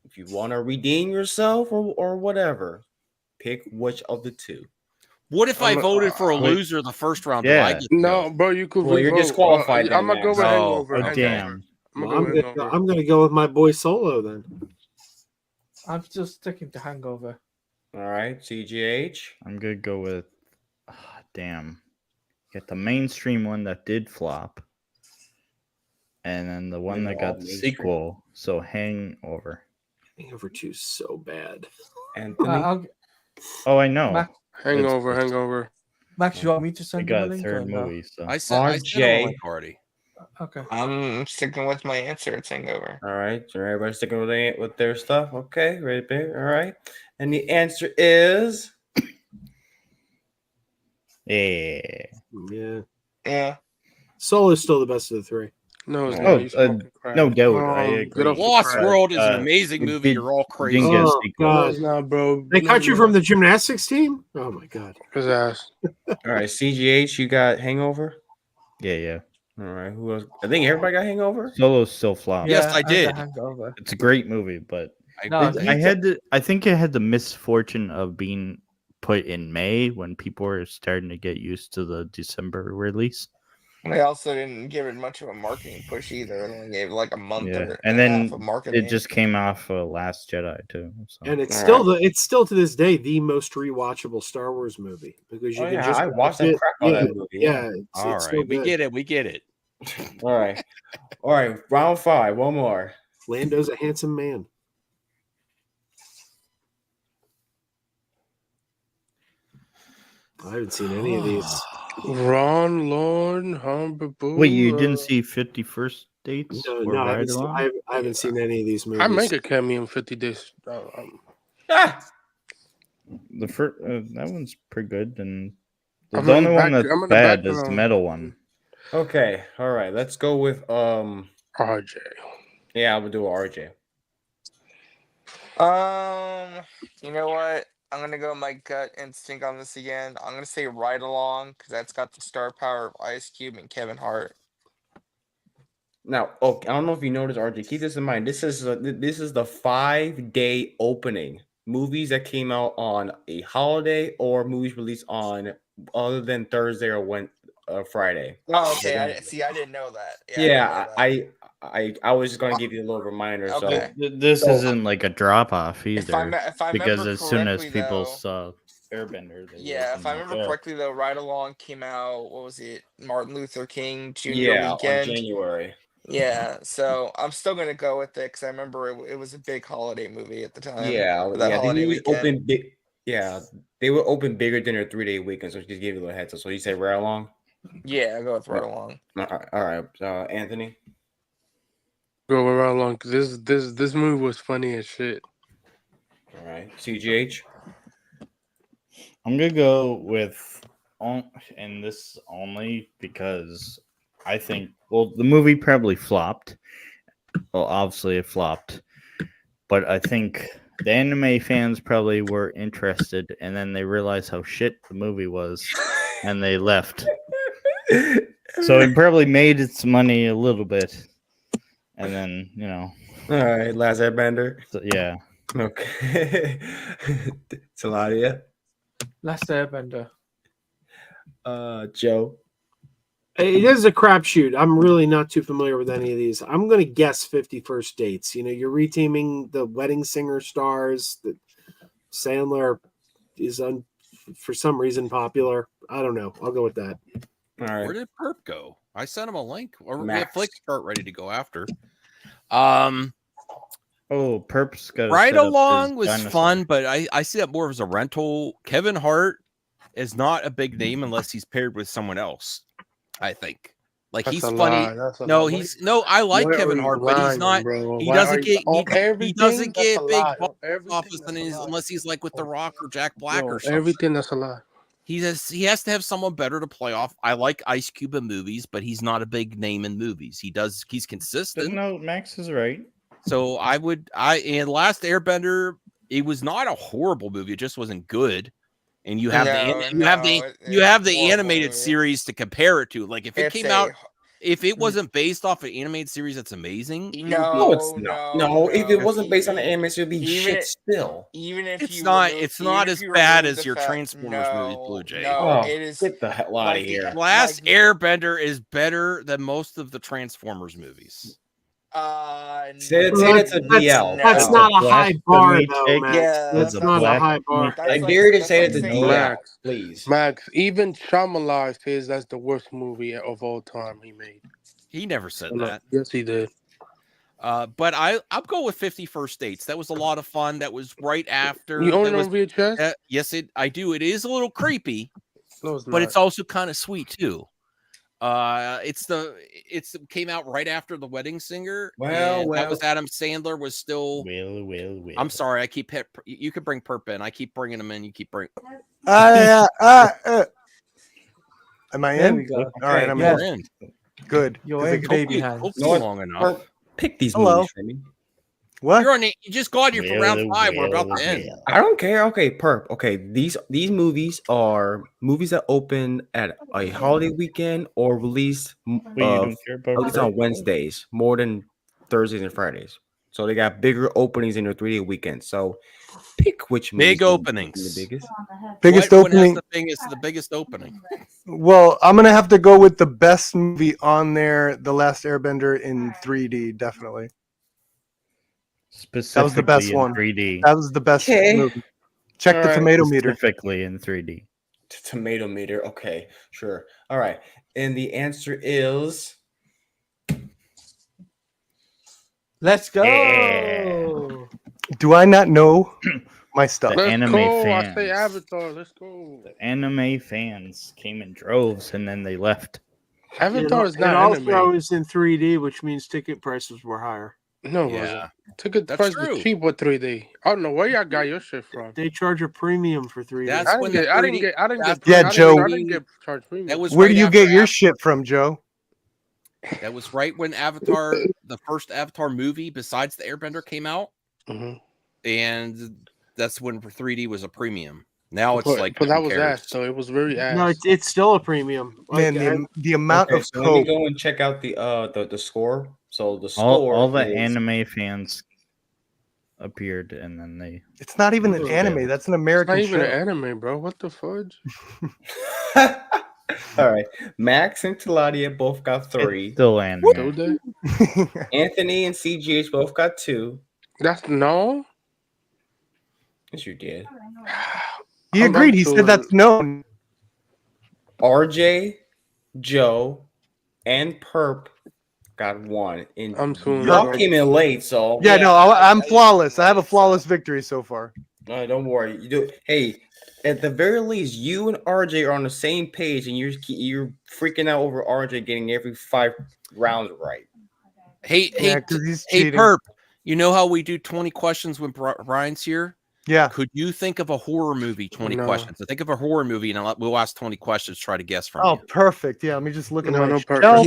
S2: If you want to redeem yourself or whatever, pick which of the two.
S1: What if I
S5: I'm a-
S1: voted for a
S4: wait.
S1: loser the first round? Do
S4: Yeah.
S1: I get to
S5: No,
S1: go?
S5: bro, you could.
S2: Well, you're
S5: re-vote.
S2: disqualified
S5: I'm
S2: then,
S5: gonna go with
S2: Max.
S5: Hangover.
S1: Oh,
S4: Oh
S5: Hangover.
S4: damn!
S5: I'm
S6: Well,
S5: gonna go with Hangover.
S6: I'm gonna go with my boy Solo then.
S3: I'm still sticking to Hangover.
S2: All right, CGH.
S4: I'm gonna go with. Damn. Get the mainstream one that did flop, and then the one
S2: They're
S4: that
S2: all
S4: got the
S2: mainstream.
S4: sequel. So Hangover.
S6: Hangover 2 is so bad.
S2: Anthony.
S3: I'll,
S4: Oh, I know.
S3: Max,
S5: Hangover,
S4: It's-
S5: hangover.
S3: Max, you want me to
S4: They
S3: send him a
S4: got a
S3: link or
S4: third
S3: no?
S4: movie. So
S1: I sent him a
S2: RJ.
S1: link already.
S3: Okay.
S7: I'm sticking with my answer. It's hangover.
S2: All right, so everybody sticking with their stuff. Okay, right there. All right, and the answer is
S4: yeah.
S6: Yeah.
S7: Yeah.
S6: Solo's still the best of the three.
S5: No, it's
S2: Oh,
S5: not. You smoking crack.
S4: no doubt, I
S5: Get
S4: agree.
S5: off the
S1: Lost
S5: crack.
S1: World is an
S4: uh,
S1: amazing
S4: it
S1: movie.
S4: did-
S1: You're all
S4: it
S1: crazy.
S4: didn't get a
S6: Oh,
S4: sequel.
S5: No,
S6: God.
S5: it's not, bro.
S6: They cut you from the gymnastics team? Oh, my God.
S5: His ass.
S2: all right. CGH, you got Hangover.
S4: Yeah.
S2: All right, who else? I think everybody got Hangover.
S4: Solo's still flop.
S1: Yes,
S3: Yeah,
S1: I
S3: got
S1: did.
S3: Hangover.
S4: It's a great movie, but
S3: No,
S4: I think it had the misfortune of being put in May when people were starting to get used to the December release.
S7: They also didn't give it much of a marketing push either. It only gave it like a month
S4: Yeah,
S7: or
S4: and
S7: a
S4: then
S7: half of marketing.
S4: it just came off Last Jedi too. So.
S6: And it's
S2: All
S6: still it's still to this day the most rewatchable Star Wars movie because you
S2: Oh,
S6: can
S2: yeah,
S6: just
S2: I watched
S6: watch
S2: the
S6: it.
S2: crap out of
S6: Yeah,
S2: that movie.
S6: yeah.
S1: All
S6: It's
S1: right,
S6: so
S1: we
S6: good.
S1: get it. We get it.
S2: All right, all right. Round 5. One more.
S6: Lando's a handsome man. I haven't seen any of these.
S5: Ron, Lord, Humber, Boo.
S4: Wait, you didn't see 51st Dates
S6: No,
S4: or
S6: no,
S4: Ride Along?
S6: I haven't seen any of these movies.
S5: I make a cameo in 50 Days.
S2: Ah,
S4: The first that one's pretty good, and the
S5: I'm in
S4: only
S5: the
S4: one
S5: back-
S4: that's
S5: I'm in the
S4: bad is the
S5: background.
S4: metal one.
S2: okay. All right. Let's go with
S5: RJ.
S2: Yeah, I would do RJ.
S7: You know what? I'm gonna go with my gut instinct on this again. I'm gonna say Ride Along because that's got the star power of Ice Cube and Kevin Hart.
S2: Now, I don't know if you noticed, RJ. Keep this in mind. This is the 5-day opening. Movies that came out on a holiday or movies released on other than Thursday or Friday.
S7: Oh, okay. I didn't know that.
S2: Yeah,
S7: I didn't know that.
S2: I was just gonna give you a little reminder.
S7: Okay.
S4: This
S2: So-
S4: isn't like a drop off
S7: If
S4: either,
S7: I
S4: because
S7: remember
S4: as soon as
S7: correctly,
S4: people
S7: though-
S4: saw Airbender, they
S7: Yeah,
S4: were
S7: if I
S4: like,
S7: remember
S4: "Oh."
S7: correctly, though, Ride Along came out. What was it? Martin Luther King Jr.
S2: Yeah, on
S7: weekend.
S2: January.
S7: Yeah, so I'm still gonna go with it because I remember it was a big holiday movie at the time.
S2: Yeah,
S7: for that
S2: yeah. The
S7: holiday
S2: movies
S7: weekend.
S2: open big. Yeah, they were open bigger than their 3-day weekend. So just give you a little heads up. So you say right along.
S7: Yeah, I'll go with Ride Along.
S2: All right. Anthony.
S5: Go around long. This movie was funny as shit.
S2: All right. CGH.
S4: I'm gonna go with and this only because I think the movie probably flopped. Well, obviously it flopped, but I think the anime fans probably were interested, and then they realized how shit the movie was, and they left. So it probably made its money a little bit, and then
S2: All right. Last Airbender.
S4: so, yeah.
S2: Okay. Saladia.
S3: Last Airbender.
S2: Joe.
S6: It is a crapshoot. I'm really not too familiar with any of these. I'm going to guess 51st Dates. You're reteaming the Wedding Singer stars. That Sandler is for some reason popular. I don't know. I'll go with that.
S2: All right.
S1: Where did Perp go? I sent him a link. Or we have
S2: Max.
S1: Flick Chart ready to go after.
S4: Oh, Perp's got
S1: Ride Along was fun, but I see that more as a rental. Kevin Hart is not a big name unless he's paired with someone else. I think. Like
S5: That's
S1: he's
S5: a
S1: funny.
S5: lie. That's a
S1: No,
S5: lie.
S1: I like
S5: Why are
S1: Kevin
S5: you
S1: Hart, but he's
S5: lying,
S1: not.
S5: bro?
S1: He
S5: Why
S1: doesn't
S5: are
S1: get.
S5: you-
S1: He
S5: everything
S1: doesn't
S5: that's
S1: get
S5: a
S1: big
S5: lie.
S1: box
S5: Everything
S1: office
S5: that's a lie.
S1: unless he's like with The Rock or Jack Black
S5: Bro,
S1: or something.
S5: everything that's a lie.
S1: He has to have someone better to play off. I like Ice Cube in movies, but he's not a big name in movies. He's consistent.
S4: No, Max is right.
S1: So and Last Airbender, it was not a horrible movie. It just wasn't good. And you have the animated series to compare it to. Like if it came out, if it wasn't based off an animated series that's amazing,
S2: No, it's not. No, if it wasn't based on the animation, it'd be shit still.
S7: Even if
S1: it's
S7: you
S1: not.
S7: remove-
S1: It's not
S7: even
S1: as
S7: if you
S1: bad
S7: remove
S1: as
S7: the
S1: your
S7: fact-
S1: Transformers movie, Blue Jay.
S7: No,
S2: Oh,
S7: it is.
S2: get the hell out
S7: like
S2: of
S7: the-
S2: here.
S1: Last
S7: like-
S1: Airbender is better than most of the Transformers movies.
S2: Say it's a DL.
S6: That's
S7: No.
S6: not a high bar,
S4: Blasphemy
S6: though,
S4: take.
S6: Max.
S7: Yeah,
S6: That's
S4: a
S6: not a
S4: black
S6: high bar.
S7: That's
S2: I
S7: like-
S2: dare to
S7: that's
S2: say
S7: like
S2: it's a
S7: saying-
S2: DL,
S5: Max.
S2: please.
S5: Max, even Shyamalan says that's the worst movie of all time he made.
S1: He never said
S5: No,
S1: that.
S5: yes, he did.
S1: But I'll go with 50 First Dates. That was a lot of fun. That was right after.
S5: You own
S1: that
S5: it
S1: was,
S5: on VHS?
S1: yes, I do. It is a little creepy,
S5: No, it's
S1: but
S5: not.
S1: it's also kind of sweet too. It came out right after The Wedding Singer.
S2: Well,
S1: that was Adam Sandler was still.
S4: Well.
S1: I'm sorry, I keep you could bring Perp in. I keep bringing him in. You keep bringing.
S8: Am I
S3: There
S8: in?
S3: we go.
S8: All right, I'm
S3: Yes.
S1: You're in.
S8: good.
S3: You're
S8: 'Cause I
S3: in,
S8: could-
S3: baby
S1: Hopefully,
S3: hands.
S1: hopefully
S2: No,
S1: long enough.
S2: Perp, pick these
S8: Hello.
S2: movies for me.
S8: What?
S1: You're on. You just got here for round 5. We're about to end.
S2: I don't care. Okay, Perp. Okay, these movies are movies that open at a holiday weekend or released
S4: Well, you don't care
S2: at
S4: about
S2: least on Wednesdays more than Thursdays and Fridays. So they got bigger openings in their 3-day weekend. So pick which movies
S1: Big
S2: you think
S1: openings.
S2: are the biggest.
S8: Biggest
S1: What one has
S8: opening.
S1: the biggest opening.
S8: Well, I'm gonna have to go with the best movie on there, The Last Airbender in 3D. Definitely,
S4: Specifically
S8: the best
S4: in
S8: one.
S4: 3D.
S8: that was the best
S2: Okay.
S8: movie. Check the
S2: All right.
S8: tomato meter.
S4: Specifically in 3D.
S2: Tomato meter. Okay, sure. All right. And the answer is
S3: Let's go.
S4: Yeah.
S8: Do I not know my stuff?
S4: The
S5: Let's
S4: anime
S5: go.
S4: fans.
S5: I say Avatar. Let's go.
S4: The anime fans came in droves and then they left.
S5: Avatar is
S6: It
S5: not
S6: also
S5: anime.
S6: is in 3D, which means ticket prices were higher.
S5: No, it
S1: Yeah.
S5: wasn't. Ticket
S1: That's
S5: price
S1: true.
S5: was cheap with 3D. I don't know where y'all got your shit from.
S6: They charge a premium for 3D.
S1: That's
S5: I
S1: when
S5: didn't
S1: the
S5: get. I didn't
S1: 3D
S5: get. I didn't get.
S8: Yeah,
S5: I didn't-
S8: Joe.
S5: I didn't get charged premium.
S1: That was
S8: Where
S1: right
S8: do you
S1: after
S8: get your
S1: Avatar.
S8: shit from, Joe?
S1: That was right when Avatar, the first Avatar movie besides the Airbender, came out,
S5: Mhm.
S1: and that's when 3D was a premium. Now it's
S5: But,
S1: like,
S5: but that
S1: who
S5: was
S1: cares?
S5: ass. So it was very ass.
S6: No, it's still a premium. Like,
S8: Man, the amount
S2: okay.
S8: of
S2: So let me
S8: coke.
S2: go and check out the score. So the score
S4: All the
S2: is
S4: anime fans appeared and then they.
S8: It's not even an
S2: Okay.
S8: anime. That's an
S5: It's
S8: American
S5: not even
S8: show.
S5: an anime, bro. What the fudge?
S2: All right. Max and Taladia both got 3.
S4: It's still anime.
S5: Do they?
S2: Anthony and CGH both got 2.
S5: That's no.
S2: Yes, you did.
S8: He
S5: I'm
S8: agreed. He
S5: to
S8: said that's known.
S2: RJ, Joe, and Perp got 1. And
S5: I'm suing
S2: y'all
S5: bro.
S2: came in late, so
S8: Yeah, no, I'm flawless. I have a flawless victory so far.
S2: no, don't worry. You do. Hey, at the very least, you and RJ are on the same page, and you're freaking out over RJ getting every 5 rounds right.
S1: Hey,
S8: Yeah, because he's
S1: hey,
S8: cheating.
S1: Perp. You know how we do 20 questions when Brian's here?
S8: Yeah.
S1: Could you think of a horror movie? 20
S5: No.
S1: questions. So think of a horror movie, and we'll ask 20 questions. Try to guess from
S8: Oh,
S1: you.
S8: perfect. Yeah, let me just look at
S5: No,
S8: my
S5: no purpose.
S8: shelf.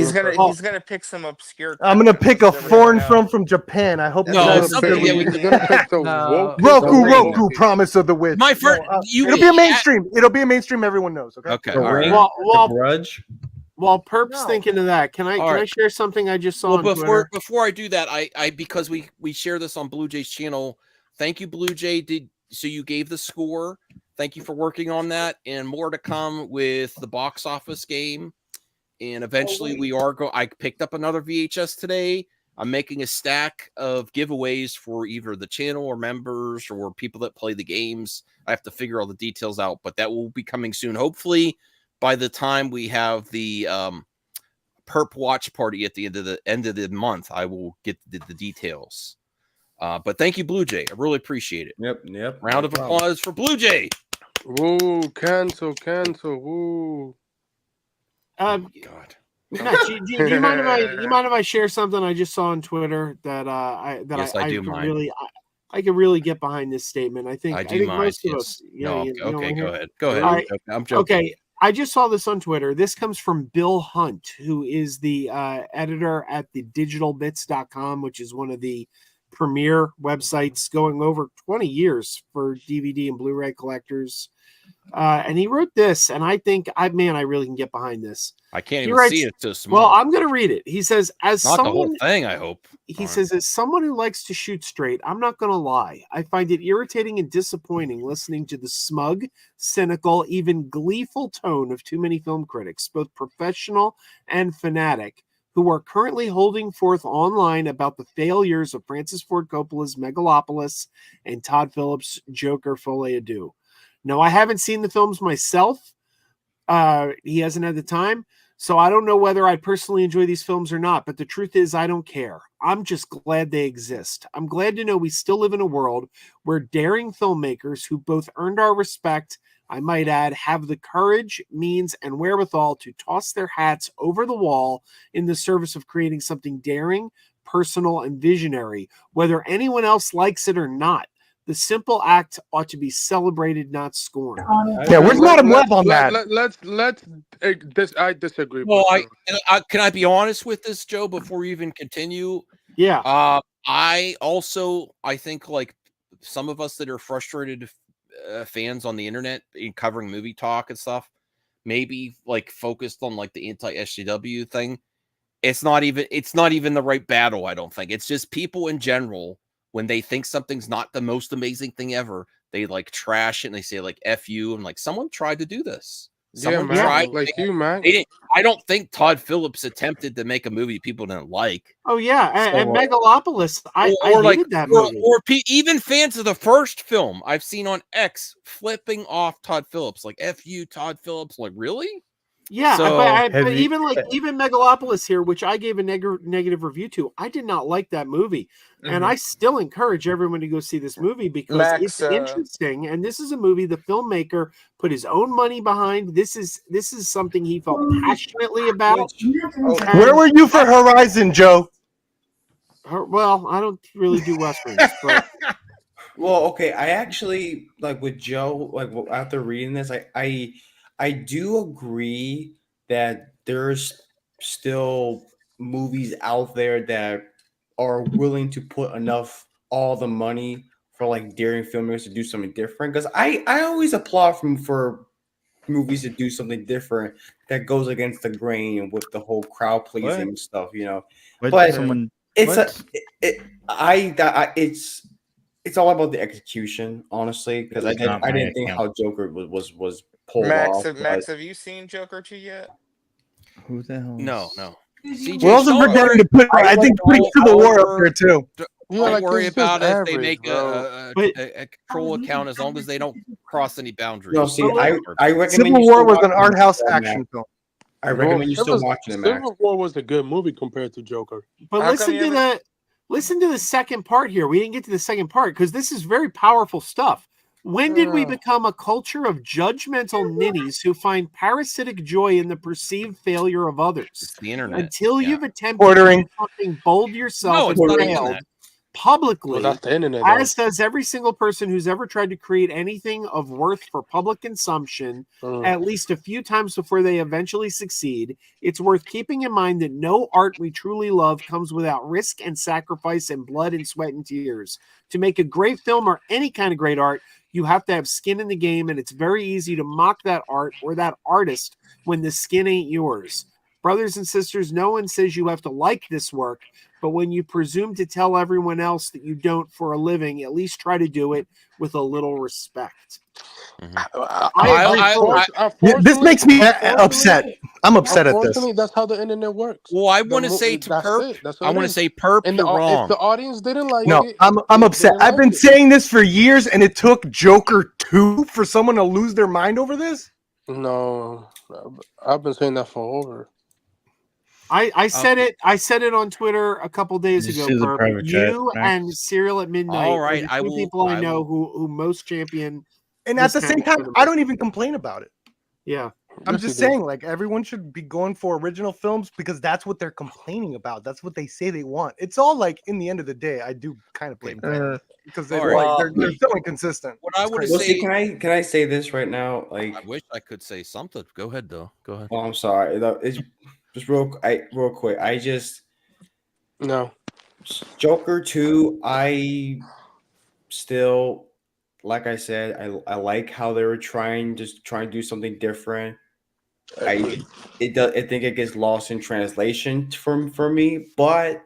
S7: He's gonna pick some obscure.
S8: I'm gonna
S7: crap
S8: pick a
S7: because
S8: foreign
S7: never know.
S8: from Japan. I hope
S1: No,
S8: you guys
S1: something
S8: really-
S1: that we
S5: He's gonna pick the
S3: No.
S5: woke.
S8: Roku, Promise of the Witch.
S1: My first,
S8: It'll be a mainstream. It'll be a mainstream. Everyone knows. Okay.
S1: Okay,
S2: The
S1: all right.
S2: Ring,
S6: While
S2: The Grudge.
S6: Perp's
S8: No.
S6: thinking of that, can I
S1: All
S6: can I
S1: right.
S6: share something I just saw
S1: Well,
S6: on Twitter?
S1: before I do that, I because we share this on Blue Jay's channel. Thank you, Blue Jay. So you gave the score. Thank you for working on that, and more to come with the box office game. And eventually, I picked up another VHS today. I'm making a stack of giveaways for either the channel or members or people that play the games. I have to figure all the details out, but that will be coming soon. Hopefully, by the time we have the Perp watch party at the end of the month, I will get the details. But thank you, Blue Jay. I really appreciate it.
S2: Yep.
S1: Round of applause for Blue Jay.
S5: Woo, cancel. Woo.
S1: God.
S6: Matt, do you mind if I share something I just saw on Twitter that
S1: Yes, I do mind.
S6: I could really get behind this statement. I think
S1: mind.
S6: most of
S1: Yes.
S6: us.
S1: No,
S6: you
S1: okay,
S6: wanna
S1: go
S6: hear?
S1: ahead. Go ahead.
S6: All right.
S1: I'm joking.
S6: Okay, I just saw this on Twitter. This comes from Bill Hunt, who is the editor at the digitalbits.com, which is one of the premier websites going over 20 years for DVD and Blu-ray collectors. And he wrote this, and I think I really can get behind this.
S1: I can't
S6: He
S1: even
S6: writes-
S1: see it. It's so small.
S6: Well, I'm going to read it. He says, as
S1: not the
S6: someone
S1: whole thing. I hope.
S6: he says, as someone who likes to shoot straight, I'm not going to lie. I find it irritating and disappointing listening to the smug, cynical, even gleeful tone of too many film critics, both professional and fanatic, who are currently holding forth online about the failures of Francis Ford Coppola's Megalopolis and Todd Phillips' Joker Folie à Deux. Now, I haven't seen the films myself. He hasn't had the time. So I don't know whether I personally enjoy these films or not, but the truth is I don't care. I'm just glad they exist. I'm glad to know we still live in a world where daring filmmakers who both earned our respect, I might add, have the courage, means, and wherewithal to toss their hats over the wall in the service of creating something daring, personal, and visionary, whether anyone else likes it or not. The simple act ought to be celebrated, not scorned.
S8: Yeah, where's Madam Web on that?
S5: I disagree.
S1: Well,
S5: but sure.
S1: can I be honest with this, Joe, before we even continue?
S6: Yeah.
S1: I think like some of us that are frustrated fans on the internet in covering movie talk and stuff, maybe like focused on like the anti-SJW thing. It's not even the right battle. I don't think it's just people in general. When they think something's not the most amazing thing ever, they like trash it and they say like "F you" and like someone tried to do this. Someone tried.
S5: Like you, man.
S1: I don't think Todd Phillips attempted to make a movie people didn't like.
S6: Oh yeah,
S1: So,
S6: and Megalopolis. I hated that movie.
S1: Even fans of the first film I've seen on X flipping off Todd Phillips, like "F you, Todd Phillips." Like really?
S6: Yeah,
S1: So,
S6: but even Megalopolis here, which I gave a negative review to, I did not like that movie, and I still encourage everyone to go see this movie because it's interesting. And this is a movie the filmmaker put his own money behind. This is something he felt passionately about.
S8: Where were you for Horizon, Joe?
S6: Well, I don't really do westerns, but.
S2: Well, okay. I actually like with Joe. Like after reading this, I do agree that there's still movies out there that are willing to put all the money for like daring filmmakers to do something different. Because I always applaud for movies to do something different that goes against the grain with the whole crowd pleasing stuff, you know. It's all about the execution, honestly, because I didn't think how Joker was pulled off.
S7: Max, have you seen Joker 2 yet?
S4: Who the hell?
S1: No.
S8: We're also forgetting to put. I think putting Civil War up there too.
S1: Don't worry about it. They make a control account as long as they don't cross any boundaries.
S2: No, see, I recommend
S8: Civil War was an art house action film.
S2: I recommend you still watching it, Max.
S5: Civil War was a good movie compared to Joker.
S6: But listen to the second part here. We didn't get to the second part because this is very powerful stuff. When did we become a culture of judgmental ninnies who find parasitic joy in the perceived failure of others?
S1: It's the internet.
S6: Until you've attempted to do something bold yourself and failed publicly, as does every single person who's ever tried to create anything of worth for public consumption, at least a few times before they eventually succeed. It's worth keeping in mind that no art we truly love comes without risk and sacrifice and blood and sweat and tears. To make a great film or any kind of great art, you have to have skin in the game, and it's very easy to mock that art or that artist when the skin ain't yours. Brothers and sisters, no one says you have to like this work, but when you presume to tell everyone else that you don't for a living, at least try to do it with a little respect.
S8: This makes me upset. I'm upset at this.
S5: That's how the internet works.
S1: Well, I want to say to Perp,
S5: and
S1: you're wrong.
S5: If the audience didn't like
S8: it, I'm upset. I've been saying this for years, and it took Joker 2 for someone to lose their mind over this?
S5: No, I've been saying that for over.
S6: I said it on Twitter a couple days ago. You and Serial at Midnight.
S1: All right,
S6: are the two people I know who most champion.
S8: And at the same time, I don't even complain about it.
S6: Yeah.
S8: I'm just saying, like, everyone should be going for original films because that's what they're complaining about. That's what they say they want. It's all like, in the end of the day, I do kind of blame them because they're so inconsistent.
S1: What I want to say,
S2: can I say this right now? Like,
S1: I wish I could say something. Go ahead, though. Go ahead.
S2: Oh, I'm sorry. It's just real quick. Joker 2. I still. Like I said, I like how they were trying to do something different. I think it gets lost in translation for me, but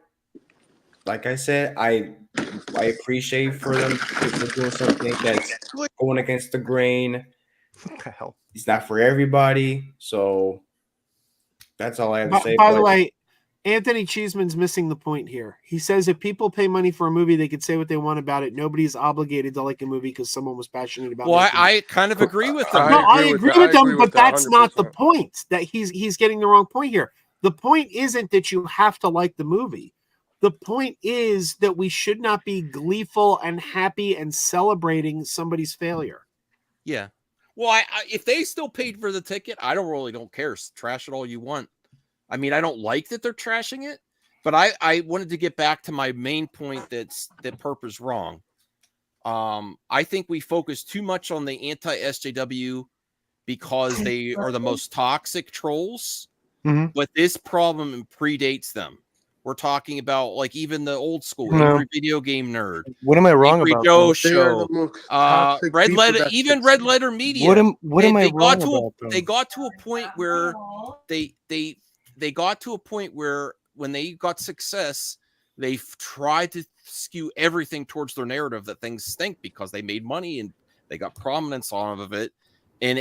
S2: like I said, I appreciate for them for doing something that's going against the grain.
S8: What the hell?
S2: It's not for everybody, so that's all I have to say.
S6: By the way, Anthony Cheeseman's missing the point here. He says if people pay money for a movie, they could say what they want about it. Nobody's obligated to like a movie because someone was passionate about it.
S1: Well, I kind of agree with them.
S6: I agree with them, but that's not the point. That he's getting the wrong point here. The point isn't that you have to like the movie. The point is that we should not be gleeful and happy and celebrating somebody's failure.
S1: Yeah. Well, if they still paid for the ticket, I don't care. Trash it all you want. I mean, I don't like that they're trashing it, but I wanted to get back to my main point that Perp is wrong. I think we focus too much on the anti-SJW because they are the most toxic trolls, but this problem predates them. We're talking about like even the old school angry video game nerd.
S8: What am I wrong
S1: Angry
S8: about?
S1: Joe
S8: Though?
S1: show, Red Letter, even Red Letter Media.
S8: What am I wrong about?
S1: They got to a point where they got to a point where when they got success, they tried to skew everything towards their narrative that things stink because they made money and they got prominence on of it. And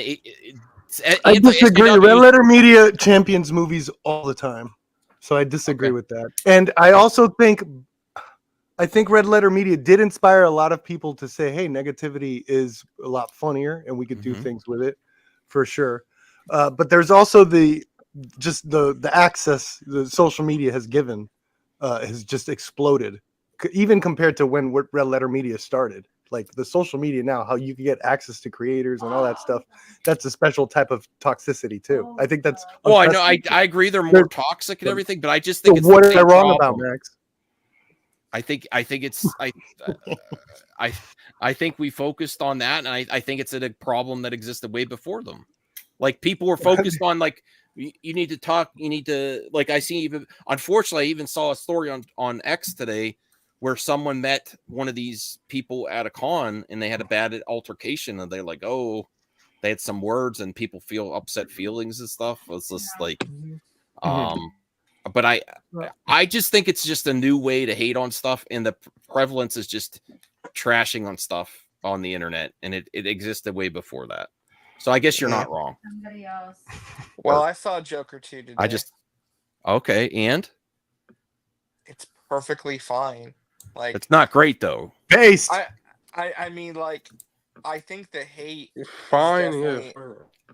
S8: I disagree. Red Letter Media champions movies all the time. So I disagree with that. And I also think Red Letter Media did inspire a lot of people to say, hey, negativity is a lot funnier and we could do things with it for sure. But there's also the access the social media has given has just exploded, even compared to when Red Letter Media started. Like the social media now, how you can get access to creators and all that stuff. That's a special type of toxicity too. I think that's.
S1: Well, I know. I agree. They're more toxic and everything, but I just think it's
S8: what am I wrong about, Max?
S1: I think it's I think we focused on that, and I think it's a problem that existed way before them. Like people were focused on like you need to talk, you need to like I see even unfortunately I even saw a story on X today where someone met one of these people at a con and they had a bad altercation and they're like, oh, they had some words and people feel upset feelings and stuff. It's just like but I just think it's just a new way to hate on stuff, and the prevalence is just trashing on stuff on the internet, and it existed way before that. So I guess you're not wrong.
S7: Somebody else. Well, I saw Joker 2 today.
S1: Okay, and
S7: it's perfectly fine. Like
S1: it's not great though.
S8: Based.
S7: I mean, like, I think the hate
S5: is fine.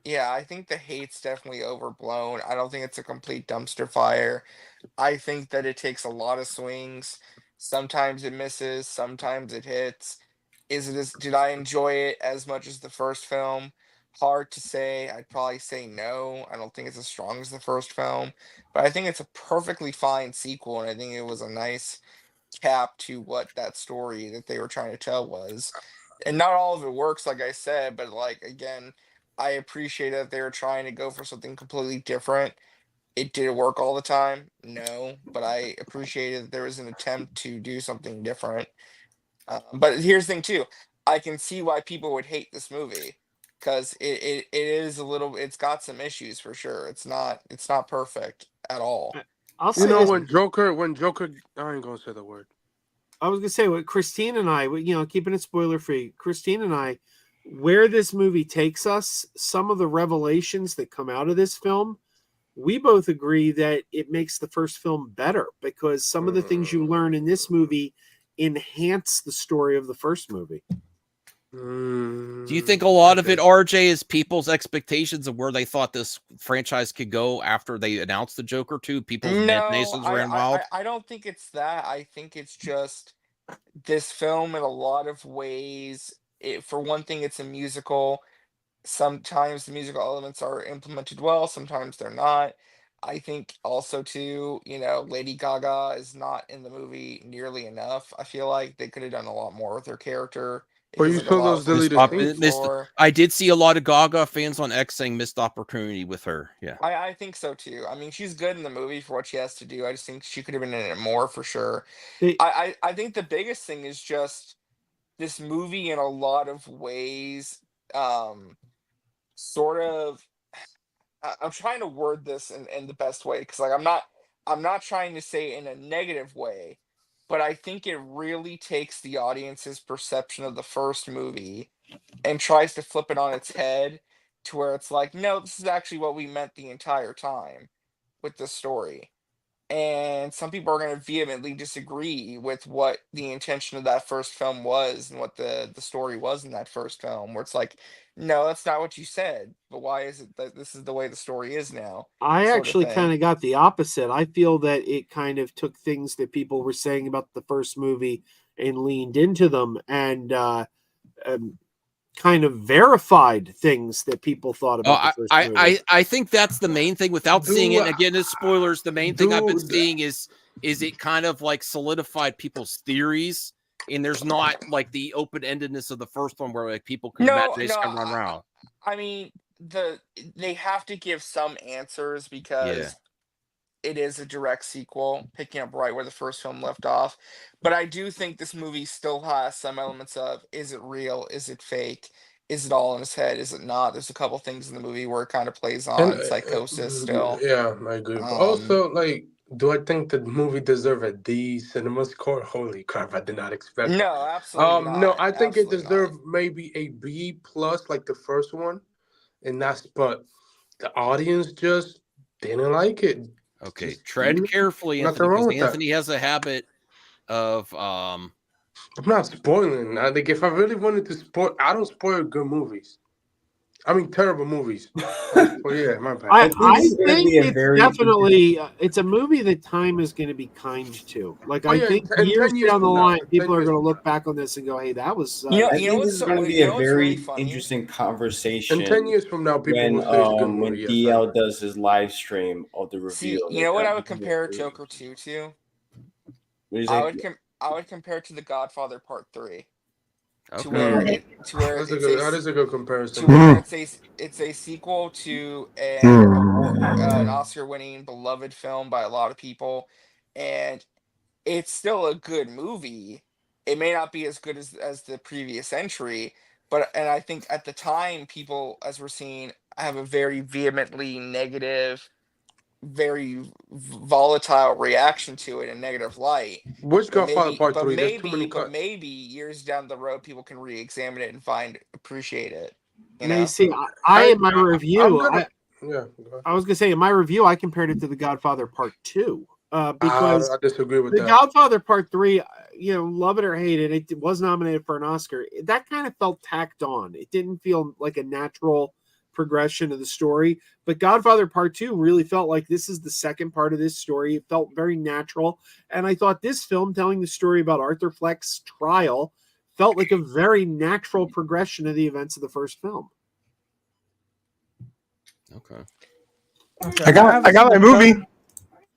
S7: Yeah, I think the hate's definitely overblown. I don't think it's a complete dumpster fire. I think that it takes a lot of swings. Sometimes it misses, sometimes it hits. Did I enjoy it as much as the first film? Hard to say. I'd probably say no. I don't think it's as strong as the first film, but I think it's a perfectly fine sequel, and I think it was a nice cap to what that story that they were trying to tell was. And not all of it works, like I said, but like again, I appreciate that they were trying to go for something completely different. It didn't work all the time, no, but I appreciated that there was an attempt to do something different. But here's the thing too, I can see why people would hate this movie because it is a little. It's got some issues for sure. It's not perfect at all.
S6: You know,
S5: when Joker, I ain't gonna say the word.
S6: I was gonna say what Christine and I, keeping it spoiler free. Christine and I, where this movie takes us, some of the revelations that come out of this film, we both agree that it makes the first film better because some of the things you learn in this movie enhance the story of the first movie.
S1: Do you think a lot of it, RJ, is people's expectations of where they thought this franchise could go after they announced the Joker 2? People's imaginations ran wild?
S7: I don't think it's that. I think it's just this film in a lot of ways. For one thing, it's a musical. Sometimes the musical elements are implemented well, sometimes they're not. I think also too, Lady Gaga is not in the movie nearly enough. I feel like they could have done a lot more with her character.
S5: But you saw those deleted scenes.
S1: I did see a lot of Gaga fans on X saying missed opportunity with her. Yeah,
S7: I think so too. I mean, she's good in the movie for what she has to do. I just think she could have been in it more for sure. I think the biggest thing is just this movie in a lot of ways, sort of. I'm trying to word this in the best way because like I'm not trying to say it in a negative way. But I think it really takes the audience's perception of the first movie and tries to flip it on its head to where it's like, no, this is actually what we meant the entire time with the story. and some people are going to vehemently disagree with what the intention of that first film was and what the story was in that first film, where it's like, no, that's not what you said, but why is it that this is the way the story is now,
S6: I
S7: sort of
S6: actually kind
S7: thing.
S6: of got the opposite. I feel that it kind of took things that people were saying about the first movie and leaned into them, and kind of verified things that people thought about the first movie.
S1: I think that's the main thing. Without seeing it, and again, as spoilers, the main thing I've been
S5: Dude.
S1: seeing is it kind of like solidified people's theories, and there's not like the open-endedness of the first one where like people can imagination can run around.
S7: I mean, they have to give some answers because it is a direct sequel, picking up right where the first film left off. But I do think this movie still has some elements of, is it real? Is it fake? Is it all in his head? Is it not? There's a couple things in the movie where it kind of plays on psychosis still.
S5: Yeah, I agree. But also, like, do I think the movie deserved a D cinema score? Holy crap, I did not expect that.
S7: No, absolutely not.
S5: No, I think
S7: Absolutely
S5: it deserved maybe a B plus, like the first one, and but the audience just didn't like it.
S1: Okay, tread carefully, Anthony, because Anthony has a habit of
S5: I'm not spoiling. I think if I really wanted to spoil, I don't spoil good movies. I mean, terrible movies. Well, yeah, my bad.
S6: I think it's definitely it's a movie that time is going to be kind to. Like, I think years down the line, people are going to look back on this and go, "Hey, that was."
S2: I think this is going to be a very interesting conversation.
S5: In 10 years from now, people will say it's a good movie.
S2: When DL does his live stream of the reveal.
S7: See, you know what I would compare Joker 2 to? I would compare it to The Godfather Part 3.
S1: Okay.
S7: To where
S5: that is a good comparison.
S7: To where it's a sequel to an Oscar-winning beloved film by a lot of people, and it's still a good movie. It may not be as good as the previous entry, and I think at the time, people, as we're seeing, have a very vehemently negative, very volatile reaction to it in negative light.
S5: Which Godfather Part 3?
S7: There's too many cuts. But maybe years down the road, people can re-examine it and appreciate it. You know?
S6: See, in my review, I was gonna say in my review, I compared it to The Godfather Part 2 because
S5: I disagree with
S6: The
S5: that.
S6: Godfather Part 3, love it or hate it, it was nominated for an Oscar. That kind of felt tacked on. It didn't feel like a natural progression of the story, but Godfather Part 2 really felt like this is the second part of this story. It felt very natural, and I thought this film, telling the story about Arthur Fleck's trial, felt like a very natural progression of the events of the first film.
S1: Okay.
S8: I got my movie.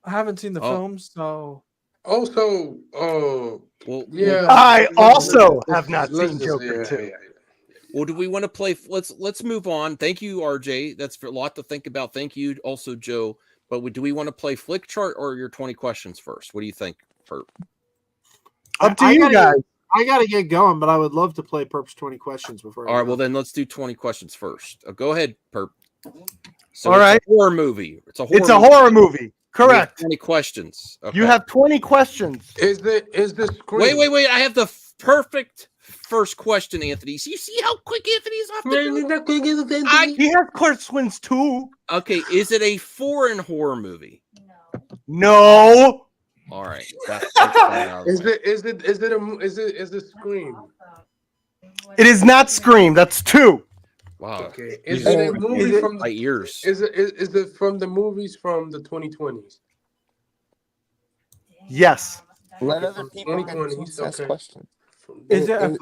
S3: I haven't seen the film, so
S5: also, yeah.
S8: I also have not seen Joker 2.
S1: Well, do we want to play? Let's move on. Thank you, RJ. That's a lot to think about. Thank you, also Joe. But do we want to play Flick Chart or your 20 questions first? What do you think, Perp?
S8: Up to you guys.
S6: I gotta get going, but I would love to play Perp's 20 questions before.
S1: All right, well then let's do 20 questions first. Go ahead, Perp. So
S8: all right,
S1: a horror movie. It's a
S8: horror movie. Correct.
S1: 20 questions. Okay.
S8: You have 20 questions.
S5: Is this
S1: Wait. I have the perfect first question, Anthony. So you see how quick Anthony's off the
S8: He has Court too.
S1: Okay, is it a foreign horror movie?
S8: No.
S1: All right.
S5: Is it Scream?
S8: It is not Scream. That's 2.
S1: Wow.
S5: Okay. Is it a movie from
S1: my ears?
S5: Is it from the movies from the 2020s?
S8: Yes.
S7: Let other people ask questions.
S3: Is it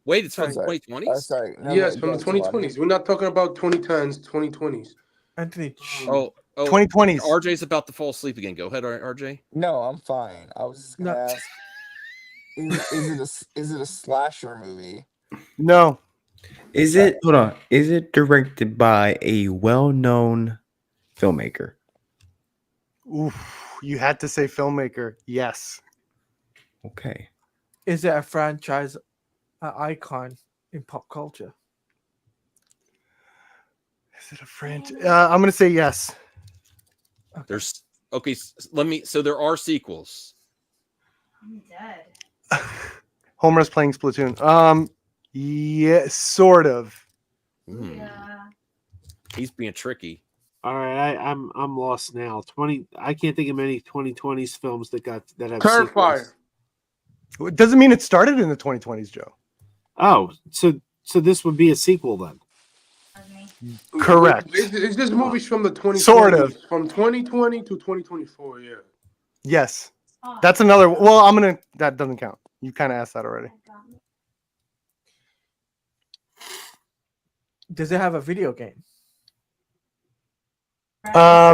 S1: Wait, it's from the 2020s?
S7: Sorry.
S5: Yes, from the 2020s. We're not talking about 2010s, 2020s.
S3: Anthony.
S1: Oh,
S8: 2020s.
S1: RJ's about to fall asleep again. Go ahead, RJ.
S7: No, I'm fine. I was just gonna ask. Is it a slasher movie?
S8: No.
S2: Is it directed by a well-known filmmaker?
S8: Oof, you had to say filmmaker. Yes.
S2: Okay.
S3: Is it a franchise icon in pop culture?
S8: Is it a franchise? I'm gonna say yes.
S1: Okay. So there are sequels.
S9: I'm dead.
S8: Homer's playing Splatoon. Yeah, sort of.
S9: Yeah.
S1: He's being tricky.
S6: All right, I'm lost now. 20. I can't think of many 2020s films that have
S5: Terrifier.
S6: sequels.
S8: It doesn't mean it started in the 2020s, Joe.
S6: Oh, so this would be a sequel then?
S8: Correct.
S5: It's just movies from the 2020s.
S8: Sort of.
S5: From 2020 to 2024, yeah.
S8: Yes. That's another. Well, that doesn't count. You kind of asked that already.
S3: Does it have a video game?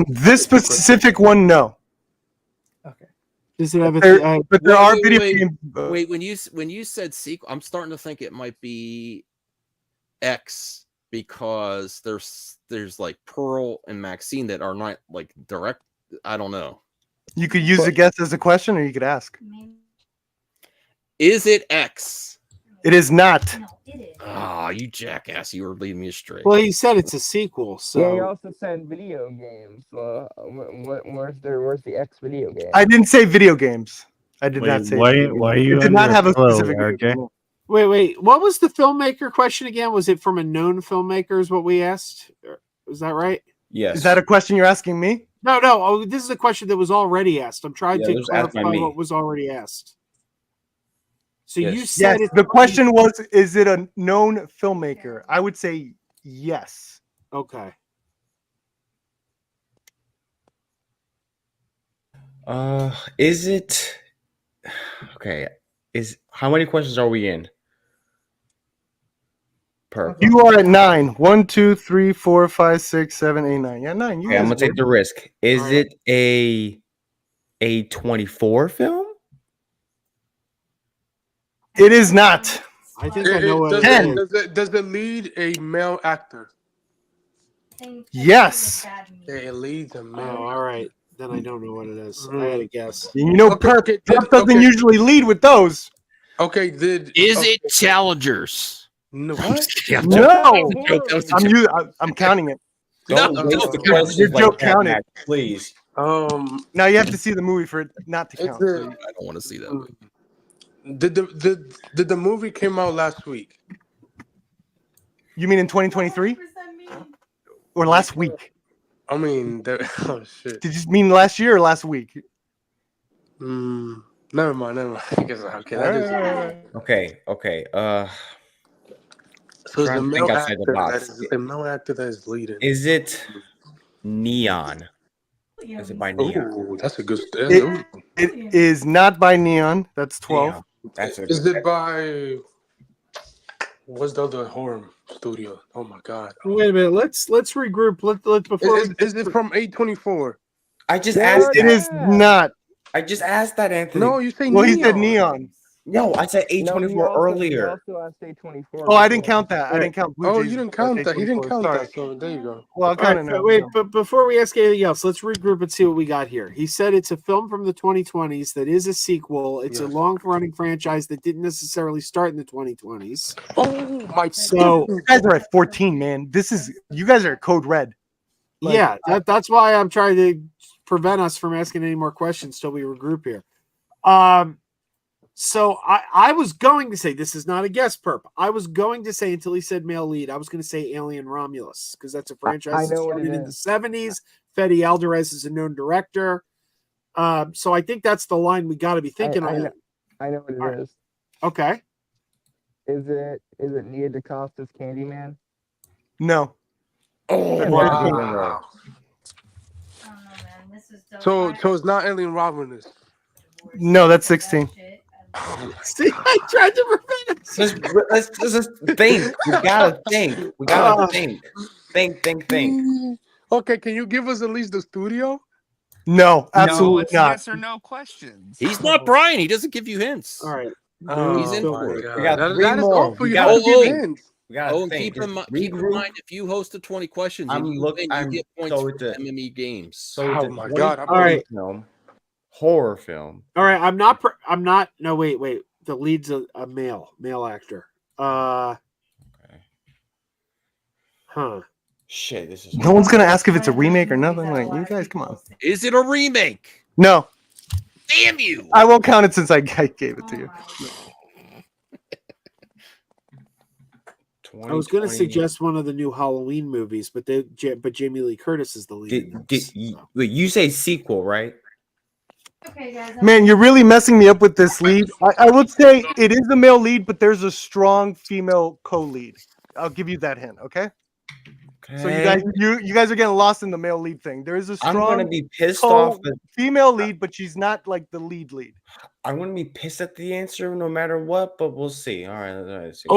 S8: This specific one, no.
S3: Okay.
S6: Does it have
S8: But there are video games.
S1: Wait, when you said sequel, I'm starting to think it might be X because there's like Pearl and Maxine that are not like direct. I don't know.
S8: You could use a guess as a question, or you could ask.
S1: Is it X?
S8: It is not.
S1: Ah, you jackass! You were leading me astray.
S6: Well, he said it's a sequel, so
S7: Yeah, he also said video games. Where's the X video game?
S8: I didn't say video games. I did not say.
S4: Why are you?
S8: It did not
S4: under
S8: have a
S4: flow,
S8: specific.
S4: RJ?
S6: Wait. What was the filmmaker question again? Was it from a known filmmaker? Is what we asked? Was that right?
S2: Yes.
S8: Is that a question you're asking me?
S6: No. Oh, this is a question that was already asked. I'm trying
S2: Yeah,
S6: to
S2: it was asked by
S6: clarify
S2: me.
S6: what was already asked. So
S2: Yes.
S6: you said
S8: Yes. The question was, is it a known filmmaker? I would say yes.
S6: Okay.
S2: Is it okay? How many questions are we in? Perfect.
S8: You are at 9. 1, 2, 3, 4, 5, 6, 7, 8, 9. Yeah, 9. You
S2: Okay, I'm
S8: guys
S2: gonna
S8: are
S2: take the risk. Is
S6: All right.
S2: it a 24 film?
S8: It is not.
S6: I think I know what it
S8: Ten.
S6: is.
S5: Does it lead a male actor?
S8: Yes.
S5: Yeah, it leads a
S6: Oh,
S5: male.
S6: all right. Then I don't know what it is. I had a guess.
S8: You know,
S5: Okay,
S8: Perp doesn't
S5: okay.
S8: usually lead with those.
S5: Okay,
S1: Is it Challengers?
S5: No,
S1: I'm
S5: what?
S1: just kidding, I'm
S8: No.
S1: joking. That was a joke.
S8: I'm counting it.
S2: Don't
S1: No,
S2: waste
S1: no,
S2: the
S1: no.
S2: questions
S8: Your
S2: like
S8: joke
S2: that,
S8: counted.
S2: Matt, please.
S8: Now you have to see the movie for it not to
S5: Is
S8: count.
S5: it,
S1: I don't want to see that.
S5: did the movie came out last week?
S8: You mean in 2023? Or last week?
S5: I mean, oh shit.
S8: Did you mean last year or last week?
S5: Never mind. I guess okay. That is.
S2: Okay.
S5: So it's
S2: trying
S5: a
S2: to
S5: male
S2: think outside the
S5: actor
S2: box.
S5: that is a male actor that is leading.
S2: Is it Neon? Is it by Neon?
S5: Oh, that's a good.
S8: It is not by Neon. That's 12.
S2: Damn, that's a
S5: Is it by? What's the other horror studio? Oh my god.
S6: Wait a minute. Let's regroup. Let's before.
S5: Is it from A24?
S2: I just asked
S8: It
S2: that.
S8: is not.
S2: I just asked that, Anthony.
S5: No, you say
S8: Well,
S5: Neon.
S8: he said Neon.
S2: No, I said A24 earlier.
S8: Oh, I didn't count that. I didn't count Blue
S5: Oh,
S8: Jays
S5: you didn't
S8: before
S5: count that. He didn't
S8: A24.
S5: count
S8: Sorry.
S5: that. So there you go.
S8: Well, I'll
S6: All
S8: count
S6: right,
S8: it now.
S6: wait, but before we ask anything else, let's regroup and see what we got here. He said it's a film from the 2020s that is a sequel. It's a
S5: Yes.
S6: long-running franchise that didn't necessarily start in the 2020s.
S5: Oh my.
S6: So
S8: You guys are at 14, man. You guys are at code red. Like,
S6: yeah, that's why I'm trying to prevent us from asking any more questions till we regroup here. So I was going to say, this is not a guess, Perp. I was going to say, until he said male lead, I was going to say Alien Romulus, because that's a franchise that started in the 70s. Fede Alvarez is a known director. So I think that's the line we got to be thinking of.
S7: I know what it is.
S6: Okay.
S7: Is it Nia DaCosta's Candyman?
S8: No.
S2: Oh,
S5: Wow.
S9: I don't know, man. This is
S5: So it's not Alien Romulus.
S8: No, that's 16.
S6: See, I tried to prevent it.
S2: let's just think. We gotta think. We gotta think.
S5: Okay, can you give us at least the studio?
S8: No, absolutely
S10: it's
S8: not.
S10: yes or no questions.
S1: He's not Brian. He doesn't give you hints.
S6: All right.
S1: He's in
S5: my
S1: for it.
S5: God.
S2: We got
S5: That-
S2: three
S5: that is
S2: more.
S5: awful.
S2: We
S5: You
S2: got-
S5: have to
S1: Oh,
S5: give hints.
S2: We gotta
S1: Oh, and
S2: think.
S1: keep in
S2: Just
S1: mind, if you host the 20 questions,
S2: I'm
S1: and you
S2: look-
S1: win,
S2: I'm-
S1: you get points
S2: so
S1: for
S2: it's a-
S1: MME games.
S2: So it's
S5: Oh
S2: a
S5: my God, I'm
S2: 2020
S6: All right.
S2: film, horror film.
S6: All right. I'm not. No, wait. The lead's a male actor.
S2: Okay.
S6: Huh.
S2: Shit, this is.
S8: No one's gonna ask if it's a remake or nothing. Like, you guys, come on.
S1: Is it a remake?
S8: No,
S1: Damn you!
S8: I won't count it since I gave it to you.
S6: I was going to
S2: 2020.
S6: suggest one of the new Halloween movies, but Jamie Lee Curtis is the lead. in this, so.
S2: Wait, you say sequel, right?
S9: Okay, guys.
S8: Man, you're really messing me up with this lead. I would say it is a male lead, but there's a strong female co-lead. I'll give you that hint, okay? So you guys are getting lost in the male lead thing. There is a
S2: I'm gonna
S8: strong
S2: be pissed off.
S8: female lead, but she's not like the lead.
S2: I'm gonna be pissed at the answer no matter what, but we'll see. All right, let's see.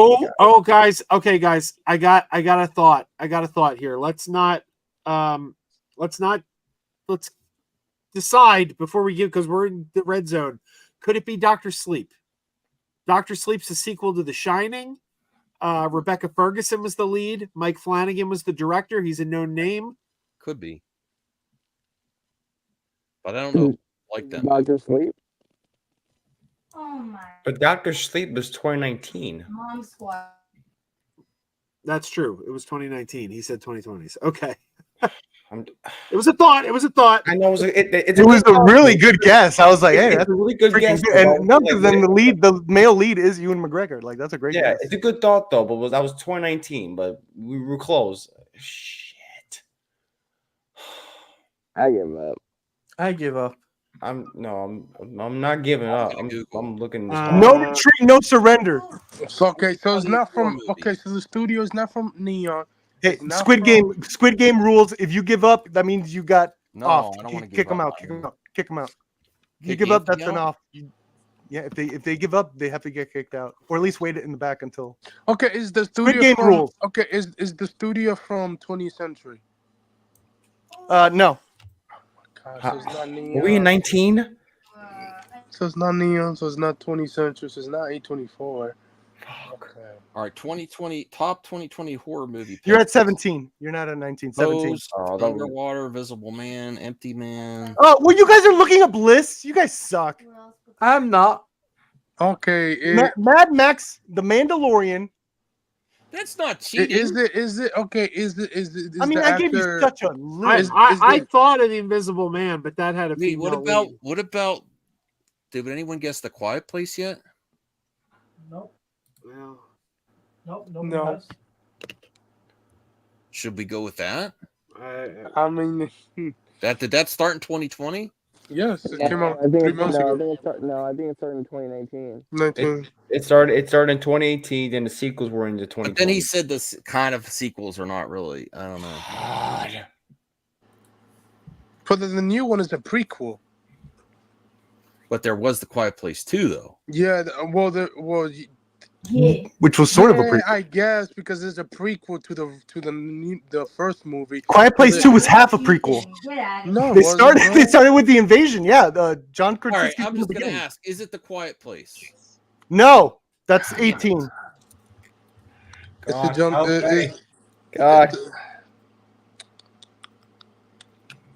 S6: Guys. Okay, guys. I got a thought. I got a thought here. Let's decide before we give, because we're in the red zone. Could it be Dr. Sleep? Dr. Sleep's a sequel to The Shining. Rebecca Ferguson was the lead. Mike Flanagan was the director. He's a known name.
S1: Could be. But I don't know. Like that.
S7: Dr. Sleep.
S9: Oh my.
S2: But Dr. Sleep was 2019.
S9: Mom squad.
S6: That's true. It was 2019. He said 2020s. Okay. It was a thought. I know
S8: it was a really good guess. I was like, hey, that's
S2: a really good guess.
S8: And no, because then the male lead is Ewan McGregor. Like, that's a great guess.
S2: It's a good thought though, but that was 2019, but we were close. Shit.
S7: I give up.
S3: I give up.
S2: I'm not giving up. I'm looking.
S8: No retreat, no surrender.
S5: So it's not from. Okay, so the studio is not from Neon.
S8: Hey, Squid Game rules. If you give up, that means you got off.
S1: I don't want to
S8: kick them out. Kick them out. You give up, that's an off. If they give up, they have to get kicked out, or at least wait it in the back until.
S5: Okay, is the studio
S8: Squid Game rules?
S5: Okay, is the studio from 20th Century?
S8: No.
S5: Gosh, so it's not Neon.
S2: Were we in 19?
S5: So it's not Neon. So it's not 20th Century. So it's not A24. Okay.
S1: All right, 2020 top 2020 horror movie.
S8: You're at 17. You're not at 19. 17.
S1: Pose, Underwater, Visible Man, Empty Man.
S8: Oh, well, you guys are looking up lists. You guys suck.
S3: I'm not.
S5: Okay.
S8: Mad Max, The Mandalorian.
S1: That's not cheating.
S5: Is it okay? Is
S8: I mean, I gave you such a list.
S6: I thought of The Invisible Man, but that had a female lead.
S1: What about? Did anyone guess The Quiet Place yet?
S3: Nope.
S6: Well,
S3: Nope.
S5: No.
S1: Should we go with that?
S5: I mean,
S1: Did that start in 2020?
S5: yes, it came out
S7: I think
S5: 3 months ago.
S7: I think it started in 2019.
S5: 19.
S2: It started in 2018. Then the sequels were into 2020.
S1: But then he said this kind of sequels are not really. I don't know.
S2: God.
S5: But the new one is a prequel.
S1: But there was The Quiet Place 2, though.
S5: Yeah.
S8: Which was sort of a prequel.
S5: I guess because it's a prequel to the first movie.
S8: Quiet Place 2 was half a prequel.
S5: No,
S8: They started with the invasion. Yeah, John Krasinski.
S1: All right, I'm just gonna ask: is it The Quiet Place?
S8: No, that's 18.
S2: God.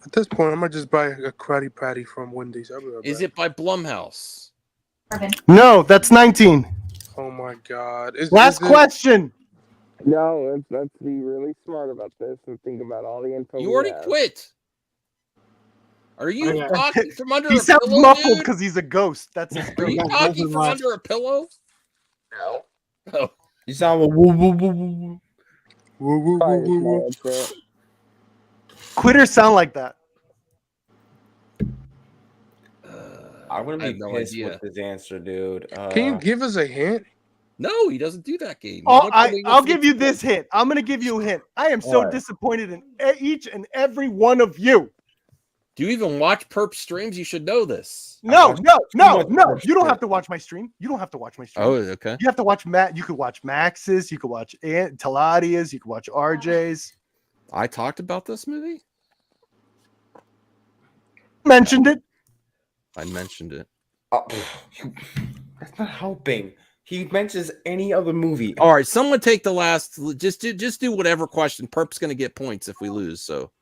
S5: At this point, I might just buy a Krabby Patty from Wendy's.
S1: Is it by Blumhouse?
S8: No, that's 19.
S5: Oh my God!
S8: Last question.
S7: No, let's be really smart about this and think about all the info.
S1: You already quit. Are you talking from under
S8: He
S1: a
S8: sounds
S1: pillow?
S8: muffled
S1: Dude?
S8: because he's a ghost. That's his
S1: Are you talking from under a pillow?
S7: No.
S1: Oh.
S2: You sound woo woo woo woo.
S8: Quitters sound like that.
S2: I'm gonna be
S1: no
S2: pissed
S1: idea.
S2: with this answer, dude.
S5: Can you give us a hint?
S1: No, he doesn't do that game.
S8: I'll give you this hint. I'm going to give you a hint. I am so disappointed in each and every one of you.
S1: Do you even watch Perp streams? You should know this.
S8: No. You don't have to watch my stream.
S1: Oh, okay.
S8: You have to watch Matt. You could watch Max's. You could watch Taladia's. You could watch RJ's.
S1: I talked about this movie?
S8: Mentioned it.
S1: I mentioned it.
S2: That's not helping. He mentions any other movie.
S1: All right, someone take the last. Just do whatever question. Perp's going to get points if we lose. So,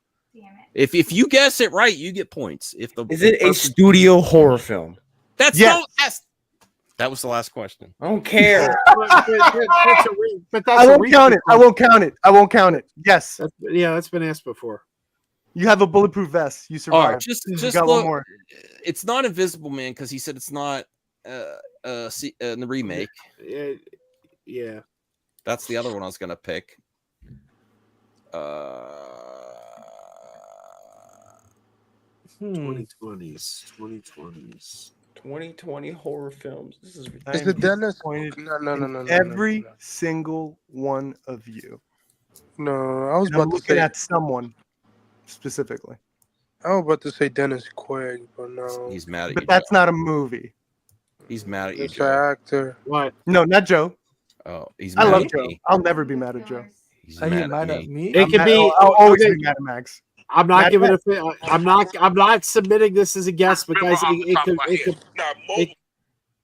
S1: if you guess it right, you get points.
S2: Is it a studio horror film?
S1: That was the last question.
S2: I don't care.
S6: but
S8: I won't count it. I won't count it. Yes.
S6: That's been asked before.
S8: You have a bulletproof vest. You survived.
S1: All right, just
S8: got
S1: look,
S8: one more.
S1: It's not Invisible Man because he said it's not in the remake.
S6: Yeah.
S1: That's the other one I was gonna pick.
S2: 2020 horror films. This is
S5: Is
S8: I'm
S5: it Dennis?
S8: disappointed
S5: No.
S8: in every single one of you.
S5: No, I was
S8: And I'm
S5: about to
S8: looking
S5: say.
S8: at someone specifically,
S5: I was about to say Dennis Quaid, but no.
S1: He's mad at you.
S8: but that's not a movie.
S1: He's mad at you,
S5: It's an
S1: Joe.
S5: actor.
S6: What?
S8: No, not Joe.
S1: Oh, he's
S8: I
S1: mad
S8: love
S1: at
S8: Joe.
S1: me.
S8: I'll never be mad at Joe.
S1: He's
S3: Are you
S1: mad
S3: mad
S1: at
S3: at
S1: me.
S3: me?
S6: It could be.
S8: I'll always
S6: okay,
S8: be mad at Max.
S6: I'm not
S8: Matt-
S6: giving it. I'm not submitting this as a guess, but guys, it could.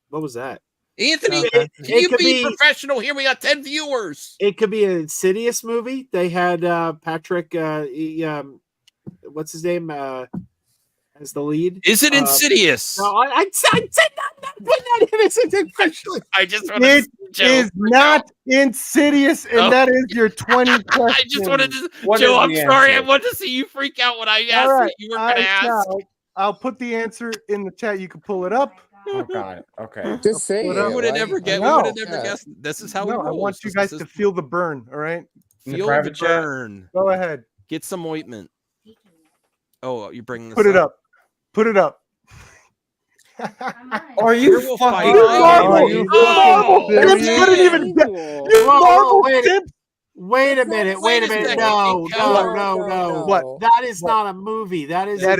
S6: What was that?
S1: Anthony,
S3: Okay.
S1: can
S6: It
S1: you
S6: could
S1: be
S6: be-
S1: professional here? We got 10 viewers.
S6: It could be an Insidious movie. They had Patrick. What's his name? As the lead.
S1: Is it Insidious?
S6: No, I said not put that in as a question.
S1: I just wanted
S8: It
S1: to Joe,
S8: is not Insidious, and
S1: Oh.
S8: that is your 20 question.
S1: I just wanted to
S2: What
S1: Joe,
S2: is
S1: I'm
S2: the
S1: sorry. I
S2: answer?
S1: wanted to see you freak out when I asked
S8: All right,
S1: what you were going to ask.
S8: I'll put the answer in the chat. You can pull it up.
S2: Oh God. Okay.
S7: Just say
S8: What
S7: it.
S8: up?
S1: We would have
S7: why-
S1: never
S7: why
S1: get. We
S8: No.
S1: would have never
S7: Yeah.
S1: guessed. This is how
S8: No,
S1: it
S8: I
S1: rolls.
S8: want you
S1: This
S8: guys
S1: is-
S8: to feel the burn. All right,
S2: In the
S1: feel the
S2: private chat?
S1: burn.
S8: go ahead.
S1: Get some ointment. Oh, you're bringing this
S8: Put it up. Put it up.
S2: Are
S1: Here
S2: you
S1: we'll
S2: fucking?
S1: fight.
S8: You
S1: Oh,
S8: Marvel.
S5: you
S8: You
S5: fucking
S8: Marvel.
S5: serious?
S8: Tips couldn't even get. You
S6: Whoa,
S8: Marvel
S6: wait.
S8: tips.
S6: Wait a
S9: That's
S6: minute.
S9: not-
S6: Wait a
S1: wait a
S6: minute.
S1: second.
S6: No,
S7: No.
S8: What?
S6: That is not a movie. That is
S8: That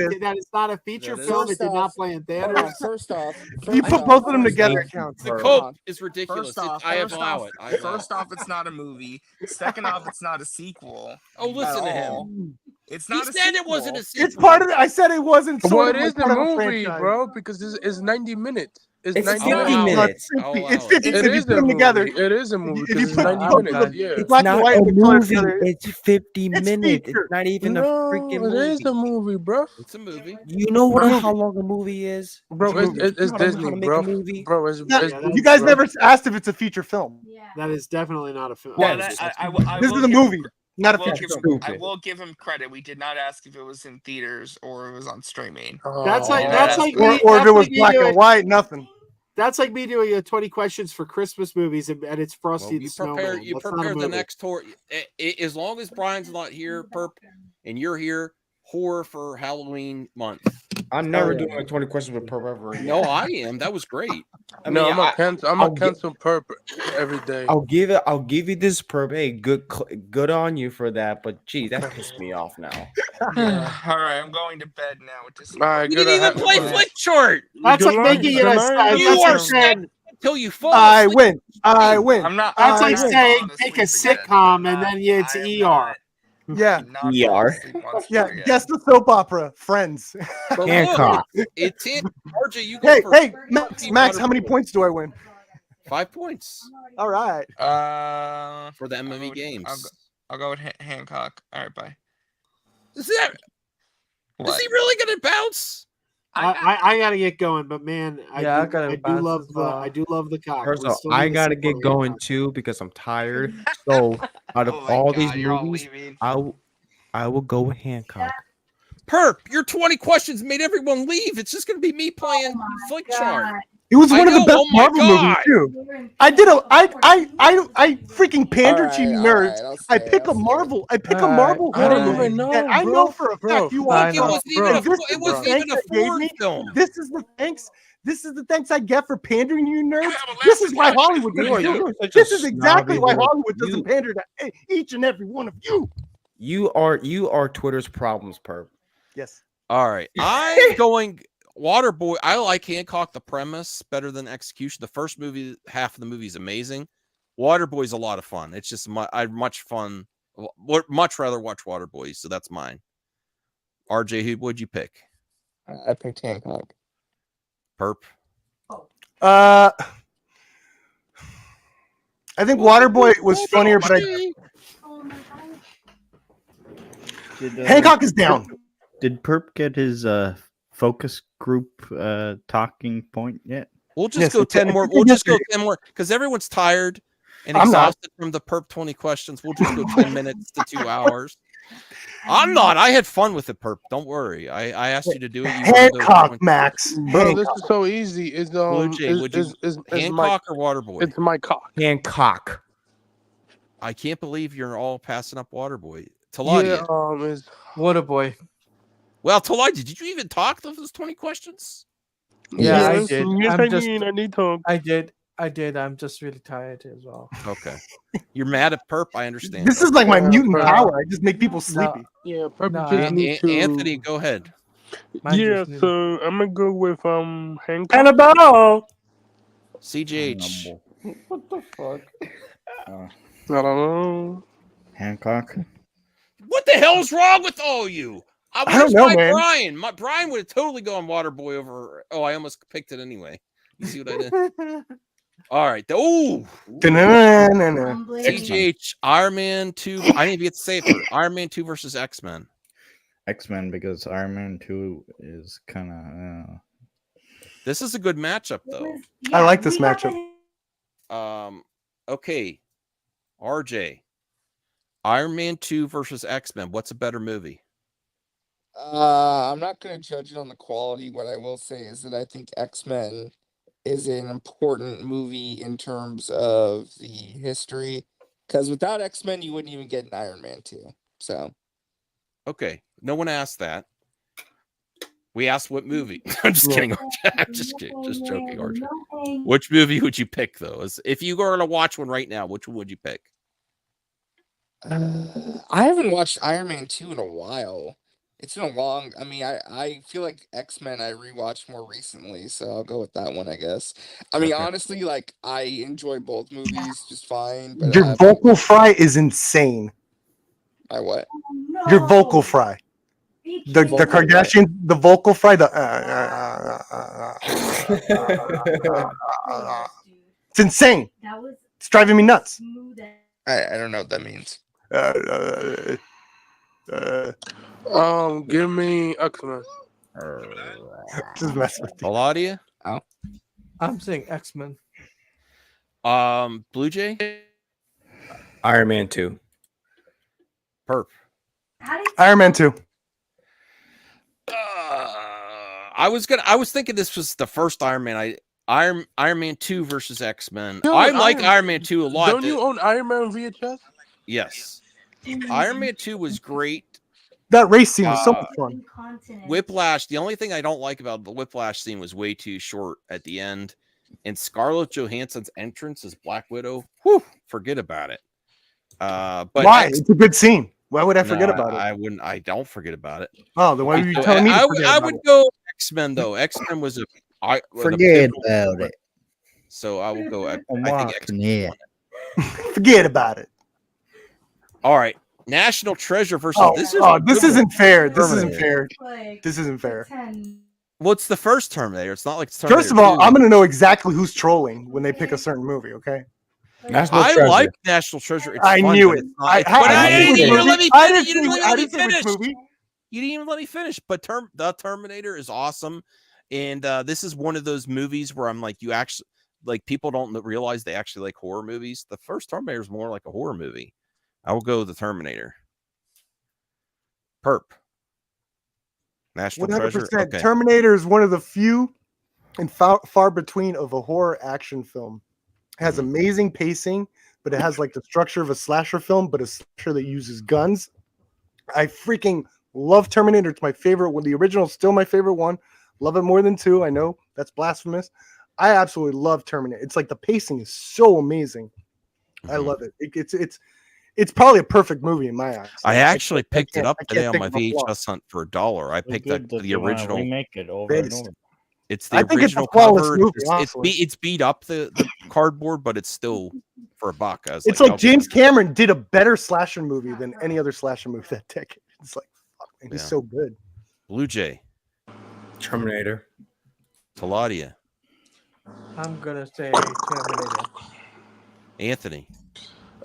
S6: not a feature
S1: That is-
S6: film. It did not
S7: First
S6: play in
S7: Hold on,
S6: theaters.
S7: first off,
S8: If you put both of them together, it counts.
S1: The
S2: Bro.
S1: cope is ridiculous.
S7: First off,
S1: I
S7: first
S1: allow
S7: off,
S1: it. I allow
S7: first
S1: it.
S7: off, it's not a movie. Second off, it's not a sequel.
S1: Oh, listen to him.
S7: all. It's
S1: He
S7: not a
S1: said it wasn't a
S7: sequel.
S1: sequel.
S8: It's part of it. I said it wasn't.
S5: Well,
S8: Sort
S5: it
S8: of
S5: is
S8: like
S5: a
S8: part of
S5: movie,
S8: franchise.
S5: bro, because it's 90 minutes. It's
S2: It's
S5: 90
S2: 50
S5: minutes.
S2: minutes.
S1: I'll allow
S8: It's
S1: it.
S8: 50
S5: It
S8: if you
S5: is
S8: put
S5: a
S8: them
S5: movie.
S8: together.
S5: It is a movie
S8: If
S5: because
S8: you
S5: it's
S8: put
S5: 90
S8: both of
S5: minutes.
S8: them,
S5: Yeah.
S2: It's
S8: black
S2: not
S8: and white
S2: a
S8: and color
S2: movie.
S8: together.
S2: It's 50
S8: It's
S2: minutes.
S8: feature.
S2: It's not even
S5: No,
S2: a freaking
S5: it
S2: movie.
S5: is a movie, bro.
S1: It's a movie.
S2: You know what?
S8: Movie.
S2: How long a movie is?
S5: Bro,
S8: It's a movie.
S5: it's
S2: You know how to
S5: Disney,
S2: make
S5: bro.
S2: a movie?
S5: Bro, it's
S8: Yeah,
S5: Disney,
S8: you guys
S5: bro.
S8: never asked if it's a feature film.
S9: Yeah.
S6: That is definitely not a film.
S7: Well,
S2: Yes.
S7: I
S8: This
S7: will
S8: is a
S7: give him
S8: movie, not a
S7: I will
S8: feature
S7: give
S8: film.
S7: him- I will give him credit. We did not ask if it was in theaters or it was on streaming.
S6: That's like
S7: Oh.
S6: that's like
S8: Or
S6: me,
S8: if
S6: that's
S8: it was
S6: like me
S8: black
S6: doing,
S8: and white, nothing.
S6: that's like me doing 20 questions for Christmas movies and it's Frosty
S1: Well,
S6: the
S1: you
S6: Snowman.
S1: prepare. You
S6: That's not a
S1: prepare the
S6: movie.
S1: next tour. As long as Brian's not here, Perp, and you're here, horror for Halloween month.
S2: I'm never
S8: yeah.
S2: doing like 20 questions with Perp ever again.
S1: No, I am. That was great.
S2: I
S5: No,
S2: mean,
S5: I'm a
S2: I'll
S5: cancel perp every day.
S2: I'll give you this Perp. Hey, good on you for that. But gee, that pissed me off now.
S7: All right, I'm going to bed now. With this.
S5: All right,
S1: We
S5: good.
S1: didn't even play Flick Chart
S6: That's
S5: Good
S6: like
S5: line,
S6: making it
S5: good
S6: a
S5: line.
S1: You are
S6: that's like saying,
S1: until you fall.
S8: I
S1: asleep.
S8: win. I win.
S7: I'm not.
S6: That's
S7: I'm
S6: like
S7: not
S6: saying
S7: falling
S6: take a
S7: asleep again.
S6: sitcom
S7: I'm
S6: and
S7: not-
S6: then it's
S7: I am
S6: ER.
S7: not-
S8: Yeah,
S7: not falling
S2: ER.
S7: asleep on
S8: yeah.
S7: screen again.
S8: Guess the soap opera, Friends.
S1: But look,
S2: Hancock.
S1: it's in. RJ, you go
S8: Hey,
S1: first.
S8: hey, Max, how many points do I win?
S1: 5 points
S8: All right.
S1: for the
S7: I'll
S1: MMA
S7: go with-
S1: games.
S7: I'll go with Hancock. All right, bye.
S1: Is that?
S7: What?
S1: Is he really going to bounce?
S6: I gotta get going, but man, I do love
S3: as
S6: the
S3: well.
S6: I do love the cock.
S2: First
S6: We
S2: off,
S6: still
S2: I
S6: need to
S2: gotta
S6: see
S2: get
S6: more
S2: going
S6: Hancock.
S2: too because I'm tired. So out of
S7: Oh my
S2: all
S7: God,
S2: these
S7: you're all
S2: movies,
S7: leaving.
S2: I will go with Hancock.
S1: Perp, your 20 questions made everyone leave. It's just going to be me playing
S9: Oh my
S1: Flick
S9: God.
S1: Chart.
S8: It was
S1: I
S8: one of the
S1: know,
S8: best
S1: oh my
S8: Marvel
S1: God.
S8: movies too.
S9: You're in
S8: I did a I
S9: theaters.
S8: freaking pander to you
S7: All
S8: nerds.
S7: right, I'll
S8: I
S7: stay,
S8: pick
S7: I'll
S8: a
S7: stay.
S8: Marvel. I pick a
S3: Alright,
S8: Marvel
S5: I
S8: horror
S5: don't
S8: movie
S5: even know,
S8: that I
S5: bro.
S8: know for a
S5: Bro,
S8: fact you
S3: I
S8: all
S1: It
S3: know.
S1: wasn't even
S8: And
S1: a,
S8: this
S1: it
S8: is the
S1: wasn't
S8: thanks
S1: even a
S8: I gave
S1: Ford
S8: me.
S1: film.
S8: This is the thanks. This is the thanks I get for pandering to you nerds. This is why Hollywood doesn't do it. This is exactly why Hollywood doesn't pander to each and every one of you.
S2: You are Twitter's problems, Perp.
S8: Yes.
S1: All right. I'm going Waterboy. I like Hancock, the premise, better than execution. The first movie, half of the movie is amazing. Waterboy's a lot of fun. It's just I'd much rather watch Waterboy, so that's mine. RJ, who would you pick?
S7: I picked Hancock.
S1: Perp.
S8: I think Waterboy was funnier, but
S9: Oh my God.
S8: Hancock is down.
S4: Did Perp get his focus group talking point yet?
S1: We'll just
S8: Yes,
S1: go
S8: it's-
S1: 10 more.
S8: it's
S1: We'll just go
S8: yesterday.
S1: 10 more because everyone's tired and
S8: I'm not.
S1: exhausted from the Perp 20 questions. We'll just go 10 minutes to 2 hours. I'm not. I had fun with it, Perp. Don't worry. I asked you to do it. You won those
S8: Hancock,
S1: points.
S8: Max.
S5: Bro, this is so easy. It's
S1: Blue Jay, would you
S5: is my
S1: Hancock or Waterboy?
S5: it's my cock.
S2: Hancock.
S1: I can't believe you're all passing up Waterboy.
S5: Yeah,
S1: Taladia.
S5: it's
S3: Waterboy.
S1: Well, Taladia, did you even talk those 20 questions?
S3: Yeah, I
S5: yes,
S3: did.
S5: yes,
S3: I'm
S5: I
S3: just.
S5: did. I need to.
S3: I did. I'm just really tired as well.
S1: Okay. You're mad at Perp, I understand.
S8: This is like my
S5: Yeah,
S8: mutant
S5: but-
S8: power. I just make people sleepy.
S5: Yeah, probably
S3: No,
S5: just need to.
S1: Anthony, go ahead.
S3: Mine
S5: Yeah,
S3: just needed-
S5: so I'm gonna go with Hancock.
S8: Annabelle.
S1: CJH.
S6: What the fuck?
S5: I don't know.
S4: Hancock.
S1: What the hell's wrong with all of you?
S8: I don't know, man.
S1: Brian. Brian would have totally gone Waterboy over. Oh, I almost picked it anyway. You see what I did? All right. Oh,
S8: Da-na-na-na-na.
S1: CGH Iron Man 2. I didn't even get to say it for Iron Man 2 versus X-Men.
S4: X-Men, because Iron Man 2 is kind of
S1: This is a good matchup, though.
S8: I like this matchup.
S1: Okay. RJ. Iron Man 2 versus X-Men. What's a better movie?
S7: I'm not going to judge it on the quality. What I will say is that I think X-Men is an important movie in terms of the history. Because without X-Men, you wouldn't even get an Iron Man 2. So.
S1: Okay. No one asked that. We asked what movie. I'm just kidding, RJ. I'm just kidding. Just joking, RJ. Which movie would you pick, though? If you were to watch one right now, which one would you pick?
S7: I haven't watched Iron Man 2 in a while. It's been a long. I mean, I feel like X-Men I rewatched more recently, so I'll go with that one, I guess. I mean,
S1: Okay.
S7: honestly, like I enjoy both movies just fine. But
S8: Your vocal fry is insane.
S7: My what?
S8: Your vocal fry. The
S7: Vocal
S8: Kardashian, the vocal fry, it's insane. It's driving me nuts.
S7: I don't know what that means.
S5: Give me X-Men.
S8: Just mess with you.
S1: Claudia?
S7: Oh.
S3: I'm saying X-Men.
S1: Blue Jay?
S2: Iron Man 2.
S1: Perp.
S8: Iron Man 2.
S1: I was thinking this was the first Iron Man. Iron Man 2 versus X-Men.
S5: Dude,
S1: I like Iron Man 2 a lot.
S5: Don't you own Iron Man VHS?
S1: Yes. Iron Man 2 was great.
S8: That race scene was so much fun.
S1: Whiplash. The only thing I don't like about the Whiplash scene was way too short at the end. And Scarlett Johansson's entrance as Black Widow. Whew, forget about it. But
S8: Why? It's a good scene. Why would I forget about it?
S1: I wouldn't. I don't forget about it.
S8: Oh, then why were you telling me?
S1: I would go X-Men though. X-Men was
S4: forget about it.
S1: So I will go. I think
S4: X-Men.
S8: Forget about it.
S1: All right. National Treasure versus
S8: this isn't fair. This isn't fair. This isn't fair.
S1: Well, it's the first Terminator. It's not like it's Terminator
S8: First of all,
S1: 2.
S8: I'm gonna know exactly who's trolling when they pick a certain movie. Okay.
S1: I like National Treasure. It's
S8: I
S1: fun,
S8: knew
S1: but
S8: it.
S1: it's not- but I didn't even let me finish. You didn't even let me finish. You didn't even let me finish. But the Terminator is awesome, and this is one of those movies where I'm like, you actually like people don't realize they actually like horror movies. The first Terminator is more like a horror movie. I will go with the Terminator. Perp. National
S8: 100%.
S1: Treasure. Okay.
S8: Terminator is one of the few and far between of a horror action film. It has amazing pacing, but it has like the structure of a slasher film, but a slasher that uses guns. I freaking love Terminator. It's my favorite one. The original is still my favorite one. Love it more than 2. I know that's blasphemous. I absolutely love Terminator. It's like the pacing is so amazing. I love it. It's probably a perfect movie in my eyes.
S1: I actually picked it up today on
S8: pick
S1: my
S8: up a flaw.
S1: VHS hunt for $1. I picked up the original.
S4: Remake it over and over.
S1: It's the
S8: I think
S1: original
S8: it's a flawless
S1: cover.
S8: movie,
S1: It's beat up the cardboard, but it's still for $1.
S8: It's like James Cameron did a better slasher movie than any other slasher movie that decade. It's like, fuck, man, he's so good.
S1: Blue Jay.
S2: Terminator.
S1: Taladia.
S3: I'm gonna say Terminator.
S1: Anthony.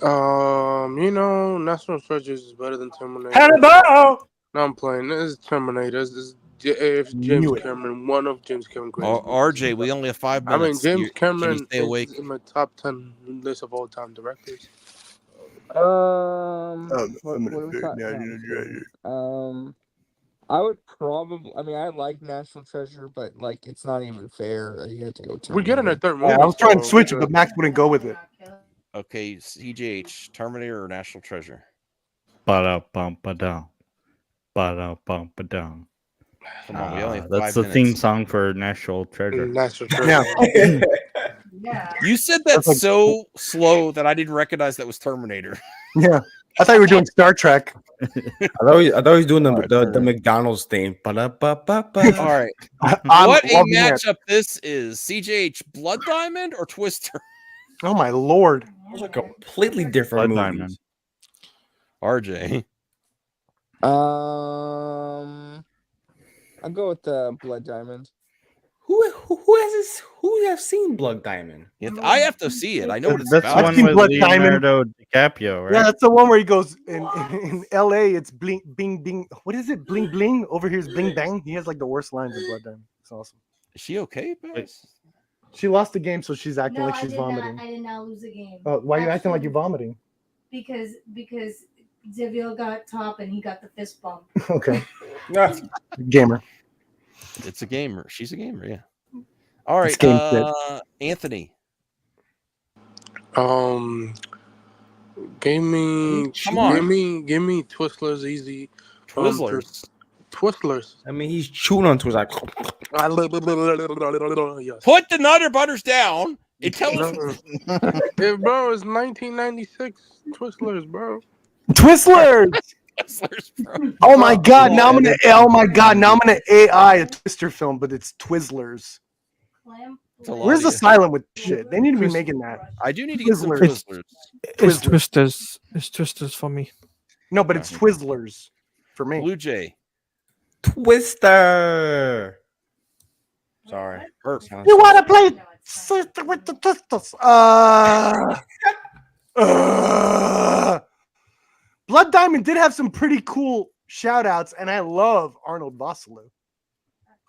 S5: National Treasure is better than Terminator.
S8: Hannibal!
S5: No, I'm playing. This is Terminator. This is James Cameron, one of James Cameron's greatest movies.
S1: RJ, we only have 5 minutes.
S5: I mean, James Cameron
S1: can you stay awake?
S5: is in my top 10 list of all-time directors.
S7: What are we talking? I would probably. I mean, I like National Treasure, but like, it's not even fair. You have to go.
S5: We're getting a third movie.
S8: Yeah, I was trying to switch it, but Max wouldn't go with it.
S1: Okay, CJH, Terminator or National Treasure?
S4: Ba-da-bum-ba-dum. Ba-da-bum-ba-dum.
S1: Come on, we only have
S4: That's
S1: 5
S4: the
S1: minutes.
S4: theme song for National Treasure.
S5: National Treasure.
S6: Yeah.
S1: You said that
S8: That's like-
S1: so slow that I didn't recognize that was Terminator.
S8: Yeah. I thought you were doing Star Trek.
S2: I thought he was doing
S1: All right,
S2: the McDonald's thing.
S1: All
S2: Ba-da-ba-ba-ba.
S1: right.
S8: I'm
S1: What a
S8: loving it.
S1: matchup this is. CJH, Blood Diamond or Twister?
S8: Oh my lord.
S2: Those are completely different
S4: Blood
S2: movies.
S4: Diamond.
S1: RJ.
S7: I'll go with the Blood Diamond.
S2: Who have seen Blood Diamond?
S1: I have to see it. I know what it's
S4: That's the
S1: about.
S8: I've
S4: one
S8: seen
S4: with
S8: Blood Diamond.
S4: Leonardo DiCaprio, right?
S8: Yeah, that's the one where he goes in LA. It's bling, bing, bing. What is it? Bling, bling. Over here is bling, bang. He has like the worst lines in Blood Diamond. It's awesome.
S1: Is she okay, guys?
S8: She lost the game, so she's acting like
S9: I
S8: she's
S9: did
S8: vomiting.
S9: Not, I did not lose a game.
S8: Oh, why are you acting like
S9: Actually,
S8: you're vomiting?
S9: Because Xavier got top and he got the fist bump.
S8: Okay. Gamer.
S1: It's a gamer. She's a gamer, yeah. All right,
S8: It's game fit.
S1: Anthony.
S5: Give me
S1: Come on.
S5: give me Twizzlers easy.
S1: Twizzlers.
S5: Twizzlers.
S2: I mean, he's chewing on Twizzlers.
S5: Yes.
S1: Put the Nutter Butters down and tell us.
S5: Yeah, bro, it's 1996 Twizzlers, bro.
S8: Twizzlers.
S1: Twizzlers, bro.
S8: Oh my god! Now I'm gonna. Oh my god! Now I'm gonna AI a Twister film, but it's Twizzlers.
S1: It's a lot
S8: Where's
S1: of
S8: the
S1: you.
S8: silent with shit? They need to be making that.
S1: I do need to get some
S8: Twizzlers.
S1: Twizzlers.
S3: It's Twisters. It's Twisters for me.
S8: No, but it's Twizzlers for me.
S1: Blue Jay.
S2: Twister. Sorry.
S1: Burp.
S8: You want to play Sister with the Twisters? Blood Diamond did have some pretty cool shout outs, and I love Arnold Vosloo.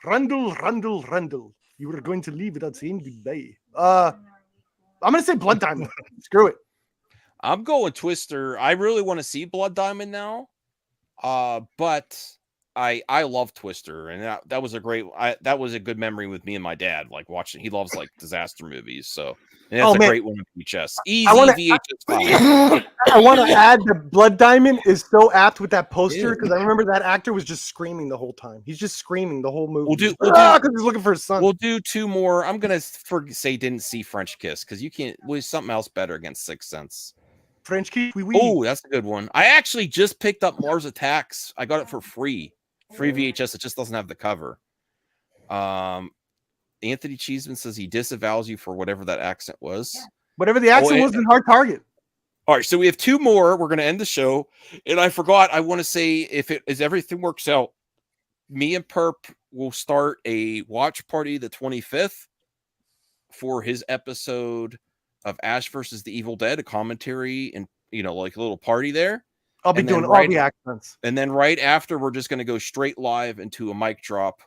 S8: Rundle, Rundle, Rundle. You were going to leave without saying goodbye. I'm gonna say Blood Diamond. Screw it.
S1: I'm going Twister. I really want to see Blood Diamond now. But I love Twister, and that was a great that was a good memory with me and my dad, like watching. He loves like disaster movies, so and that's a great one with VHS. Easy VHS file.
S8: I want to add that Blood Diamond is so apt with that poster because I remember that actor was just screaming the whole time. He's just screaming the whole movie. Because he's looking for his son.
S1: We'll do 2 more. I'm gonna say didn't see French Kiss because you can't. Was something else better against Sixth Sense?
S8: French Kiss.
S1: Oh, that's a good one. I actually just picked up Mars Attacks. I got it for free VHS. It just doesn't have the cover. Anthony Cheeseman says he disavows you for whatever that accent was.
S8: Whatever the accent was in Hard Target.
S1: All right, so we have 2 more. We're going to end the show, and I forgot. I want to say as everything works out, me and Perp will start a watch party the 25th for his episode of Ash versus the Evil Dead, a commentary and like a little party there.
S8: I'll be doing all the accents. And
S1: then right after, we're just going to go straight live into a mic drop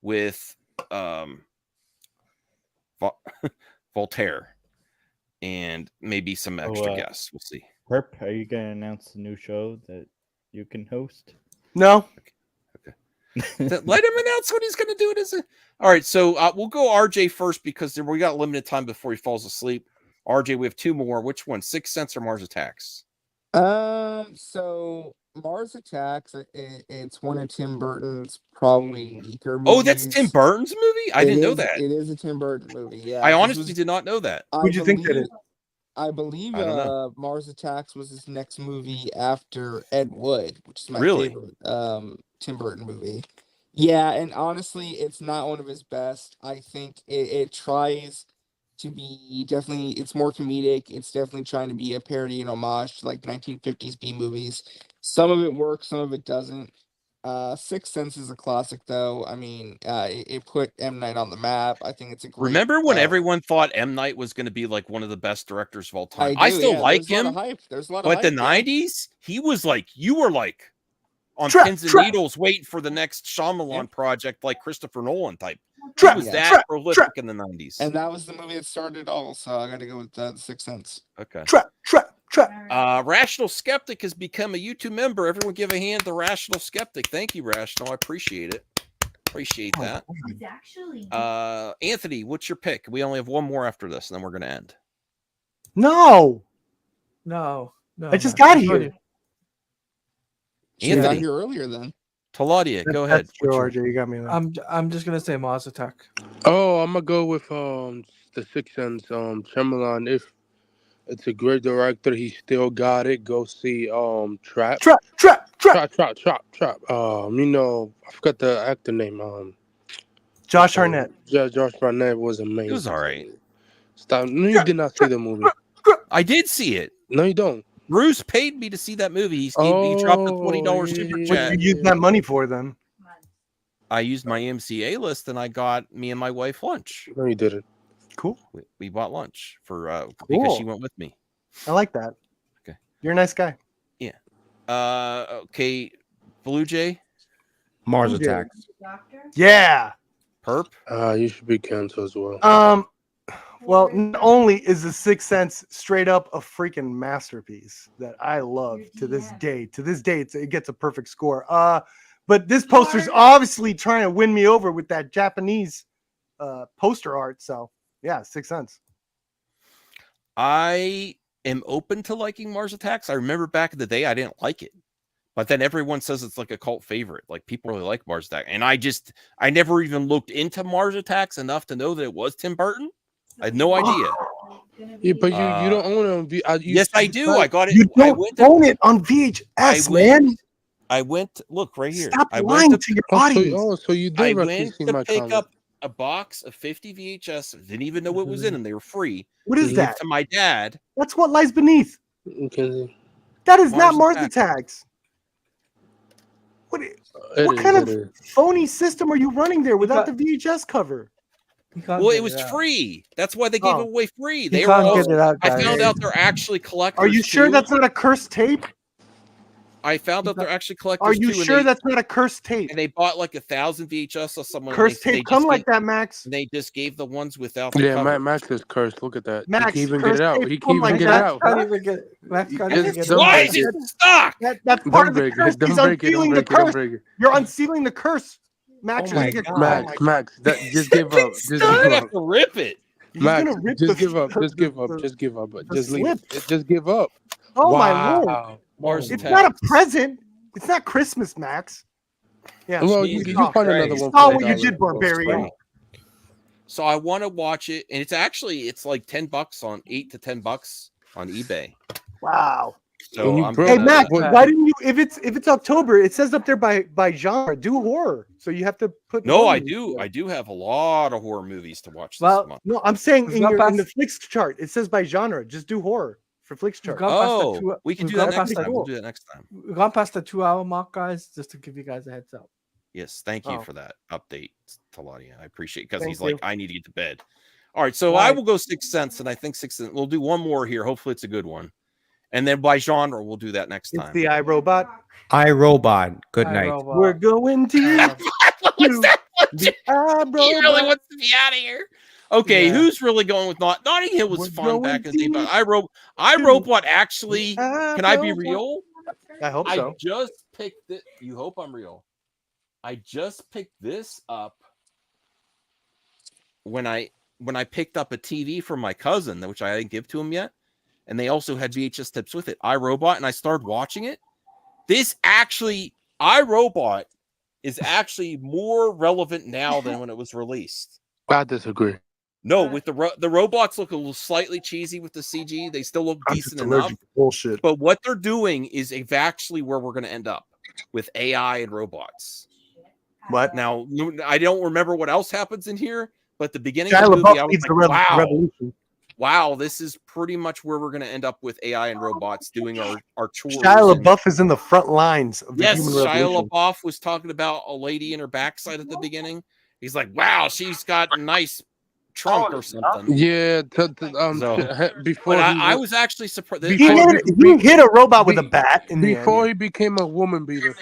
S1: with Voltaire and maybe some extra guests. We'll see.
S4: Herp, are you going to announce the new show that you can host?
S8: No.
S1: Okay. Let him announce what he's going to do. All right, so we'll go RJ first because we got limited time before he falls asleep. RJ, we have 2 more. Which one? Sixth Sense or Mars Attacks?
S7: So Mars Attacks, it's one of Tim Burton's probably weaker movies.
S1: Oh, that's Tim Burton's movie? I didn't know that.
S7: It is a Tim Burton movie, yeah.
S1: I honestly did not know that.
S8: Who'd you think that is?
S7: I believe Mars Attacks was his next movie after Ed Wood, which is my favorite Tim Burton movie. Yeah, and honestly, it's not one of his best. I think it tries to be it's more comedic. It's definitely trying to be a parody and homage to like 1950s B movies. Some of it works, some of it doesn't. Sixth Sense is a classic, though. I mean, it put M. Night on the map. I think it's a great.
S1: Remember when everyone thought M. Night was going to be like one of the best directors of all time? I still like him.
S7: There's a lot of
S1: hype. But the 90s, he was like, you were like on pins and needles waiting for the next Shyamalan project, like Christopher Nolan type. He was that prolific in the 90s.
S7: And that was the movie that started it all, so I got to go with The Sixth Sense.
S1: Okay. Rational Skeptic has become a YouTube member. Everyone give a hand to Rational Skeptic. Thank you, Rational. I appreciate it. Appreciate that. Anthony, what's your pick? We only have 1 more after this, and then we're going to end.
S8: No.
S3: No.
S8: I just
S3: man.
S8: got
S3: I told
S8: here.
S7: You got
S1: Anthony,
S7: here earlier then.
S1: Taladia, go ahead.
S8: That's true,
S1: What's your-
S8: RJ. You got me there.
S3: I'm just gonna say Mars Attack.
S5: Oh, I'm gonna go with the Sixth Sense. Shyamalan. If it's a great director, he still got it. Go see Trap.
S8: Trap.
S5: Trap. You know, I forgot the actor name.
S8: Josh Hartnett.
S5: Yeah, Josh Barnett was amazing.
S1: It was all right.
S5: Stop. No, you did not see the movie.
S1: I did see it.
S5: No, you don't.
S1: Bruce paid me to see that movie. He dropped a $20 super
S5: yeah,
S1: chat.
S8: What you use that money for then?
S1: I used my MCA list and I got me and my wife lunch.
S5: No, you didn't.
S8: Cool.
S1: We bought lunch for because she
S8: Cool.
S1: went with me.
S8: I like that.
S1: Okay.
S8: You're a nice guy.
S1: Okay, Blue Jay,
S2: Mars
S8: Who did?
S2: Attacks.
S9: Doctor?
S8: Yeah.
S1: Perp.
S5: You should be canceled as well.
S8: Well, not only is The Sixth Sense straight up a freaking masterpiece that I love to this day. To this day, it gets a perfect score. But this poster's obviously trying to win me over with that Japanese poster art. So yeah, Sixth Sense.
S1: I am open to liking Mars Attacks. I remember back in the day I didn't like it, but then everyone says it's like a cult favorite. Like people really like Mars Attacks, and I never even looked into Mars Attacks enough to know that it was Tim Burton. I had no idea.
S5: Yeah, but you don't own it on
S1: Yes, I do. I got it.
S8: You
S1: I
S8: don't
S1: went
S8: own it on VHS, man.
S1: I went. Look right here.
S8: Stop
S1: I
S8: lying
S1: went
S8: to your audience.
S5: So you
S1: I
S5: did
S1: went
S5: actually see
S1: to
S5: my
S1: pick
S5: comment.
S1: up a box of 50 VHS. Didn't even know what was in them. They were free.
S8: What is
S1: Gave
S8: that?
S1: to my dad.
S8: That's what lies beneath.
S5: Okay.
S8: That is not
S1: Mars
S8: Mars Attacks. What
S5: It
S8: kind of
S5: is.
S8: phony system are you running there without the VHS cover?
S1: Well, it was free. That's why they gave it away free. They
S3: You
S1: were.
S3: can't get it out,
S1: I
S3: guys.
S1: found out they're actually collectors.
S8: Are you sure
S1: too.
S8: that's not a cursed tape?
S1: I found out they're actually collectors.
S8: Are you
S1: too, and
S8: sure
S1: they-
S8: that's not a cursed tape?
S1: And they bought like 1,000 VHS or someone.
S8: Cursed
S1: they
S8: tape come
S1: just
S8: like
S1: gave-
S8: that, Max.
S1: They just gave the ones without. The
S5: Yeah,
S1: cover.
S5: Max is cursed. Look at that.
S8: Max,
S5: he can't even get
S8: cursed
S5: it out.
S8: tape
S5: He
S8: come
S5: can't even
S8: like
S5: get it
S8: that.
S5: out.
S3: Can't even get Max can't even get it.
S1: Why is it stuck?
S8: That's part of the
S5: break it.
S8: curse.
S5: Don't
S8: He's
S5: break it. Don't
S8: unsealing the
S5: break it. Don't
S8: curse.
S5: break it.
S8: You're unsealing the curse. Max,
S2: Oh
S8: you're
S2: my
S8: gonna get
S2: God.
S5: Max, that just give up. Just
S1: You
S5: give
S1: have
S5: up.
S1: to rip it.
S8: He's
S5: Max,
S8: gonna rip
S5: just
S8: the-
S5: give up. Just give up.
S8: the-
S5: Just give up.
S8: the
S5: Just leave it.
S8: slip.
S5: Just give up.
S8: Oh my lord!
S5: Wow.
S1: Mars
S8: It's
S1: Attacks.
S8: not a present. It's not Christmas, Max. Yeah.
S5: Well, you
S1: Jesus
S5: find another
S1: Christ.
S5: one.
S8: Oh,
S5: for
S8: what you
S5: $8.
S8: did, Barbarian.
S1: So I want to watch it, and it's like $10 on $8 to $10 on eBay.
S8: Wow.
S1: So
S5: And you
S1: I'm
S5: broke-
S8: Hey
S1: gonna-
S8: Max,
S5: What-
S8: why didn't you? If it's October, it says up there by genre. Do horror, so you have to put.
S1: No,
S8: horror
S1: I
S8: movies
S1: do.
S8: there.
S1: I do have a lot of horror movies to watch this
S3: Well,
S1: month.
S8: No, I'm saying
S3: It's
S8: in,
S3: not
S8: in the
S3: past-
S8: Flicks chart, it says by genre. Just do horror for Flicks chart.
S3: Gone past the
S1: Oh,
S3: two-
S1: we can
S3: we've
S1: do that
S3: gone
S1: next
S3: past
S1: time.
S3: the-
S1: We'll do that next time.
S3: We've gone past the 2-hour mark, guys, just to give you guys a heads up.
S1: Yes, thank you
S8: Oh.
S1: for that update, Taladia. I appreciate it because
S8: Thank
S1: he's
S8: you.
S1: like, I need to get to bed. All right, so
S8: Why?
S1: I will go 6 cents, and I think 6 cents. We'll do one more here. Hopefully, it's a good one, and then by genre, we'll do that next
S8: It's
S1: time.
S8: the iRobot.
S2: iRobot. Good night.
S3: iRobot.
S8: We're going to
S1: What's that?
S8: the
S1: He really
S8: iRobot.
S1: wants to be out of here. Okay,
S8: Yeah.
S1: who's really going with Notting Hill was
S8: We're
S1: fun back in the day,
S8: going
S1: but iRobot actually. Can I be
S8: iRobot.
S1: real?
S8: I hope
S1: I
S8: so.
S1: just picked it. You hope I'm real. I just picked this up when I picked up a TV from my cousin, which I didn't give to him yet, and they also had VHS tips with it. iRobot, and I started watching it. This actually, iRobot is actually more relevant now than when it was released.
S5: I disagree.
S1: No, with the robots look a little slightly cheesy with the CG. They still look
S8: I'm
S1: decent
S8: just
S1: enough.
S8: allergic to bullshit.
S1: But what they're doing is actually where we're going to end up with AI and robots.
S8: What?
S1: Now, I don't remember what else happens in here, but the beginning
S8: Shia
S1: of the movie,
S8: LaBeouf
S1: I was
S8: leads the
S1: like,
S8: revolution.
S1: wow, this is pretty much where we're going to end up with AI and robots doing our chores.
S8: Shia
S1: and-
S8: LaBeouf is in the front lines of the
S1: Yes,
S8: human
S1: Shia
S8: revolution.
S1: LaBeouf was talking about a lady in her backside at the beginning. He's like, wow, she's got a nice trunk or something.
S5: Yeah.
S1: So-
S5: Before
S1: But
S5: he
S1: I
S5: was-
S1: was actually surprised.
S8: He hit a robot with a bat in the
S5: before
S8: end.
S5: he became a woman beater.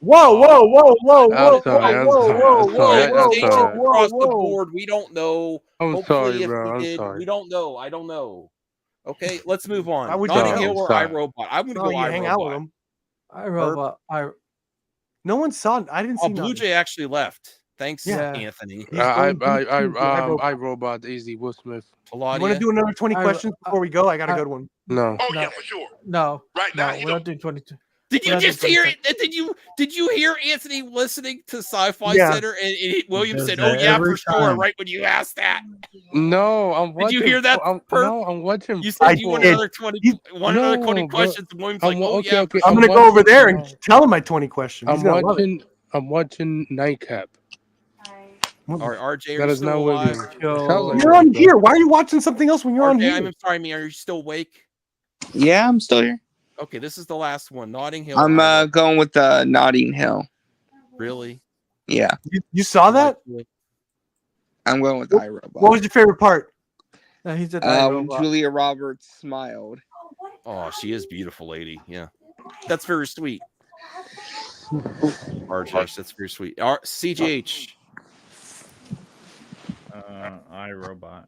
S8: Whoa, whoa, whoa, whoa, whoa,
S5: I'm sorry, I'm
S8: whoa,
S5: sorry,
S8: whoa,
S5: I'm
S8: whoa,
S5: sorry,
S8: whoa,
S5: I'm sorry.
S8: whoa,
S1: Across the
S8: whoa.
S1: board, we don't know.
S5: I'm
S1: Hopefully,
S5: sorry,
S1: if
S5: bro.
S1: we
S5: I'm
S1: did,
S5: sorry.
S1: we don't know. I don't know. Okay, let's move on.
S8: Why would you
S1: Notting
S5: hang
S1: Hill
S5: out?
S1: or
S5: Sorry.
S1: iRobot? I'm going to
S8: No,
S1: go
S8: you hang out with
S1: iRobot.
S8: him.
S3: iRobot.
S8: No one saw. I didn't see.
S1: Oh, Blue
S8: nothing.
S1: Jay actually left. Thanks,
S3: Yeah.
S1: Anthony.
S8: He's going to the
S5: I robot easy Will Smith.
S8: You want to
S1: Claudia.
S8: do another 20
S3: I-
S8: questions before we go? I got a good one.
S5: No.
S3: Oh yeah, for sure. No, right now we're not doing 22.
S1: Did you just hear it? Did you hear Anthony listening to Sci-Fi Center and William said, "Oh yeah, for sure," right when you asked that?
S5: No, I'm watching.
S1: Did you hear that?
S5: No, I'm watching.
S1: You said you want another 20. Another 20 questions. And William's like, "Oh yeah."
S5: Okay.
S8: I'm gonna go over there and tell him my 20 questions.
S5: I'm watching Nightcap.
S1: RJ,
S5: that is not what
S8: you're on here. Why are you watching something else when you're on here?
S1: I'm sorry, man. Are you still awake?
S7: Yeah, I'm still here.
S1: Okay, this is the last one. Notting Hill.
S7: I'm going with Notting Hill.
S1: Really?
S7: Yeah.
S8: You saw that?
S7: I'm going with iRobot.
S8: What was your favorite part?
S3: No, he said
S7: when Julia Roberts smiled.
S1: Oh, she is beautiful, lady. Yeah, that's very sweet. RJ, that's very sweet. CGH.
S4: iRobot.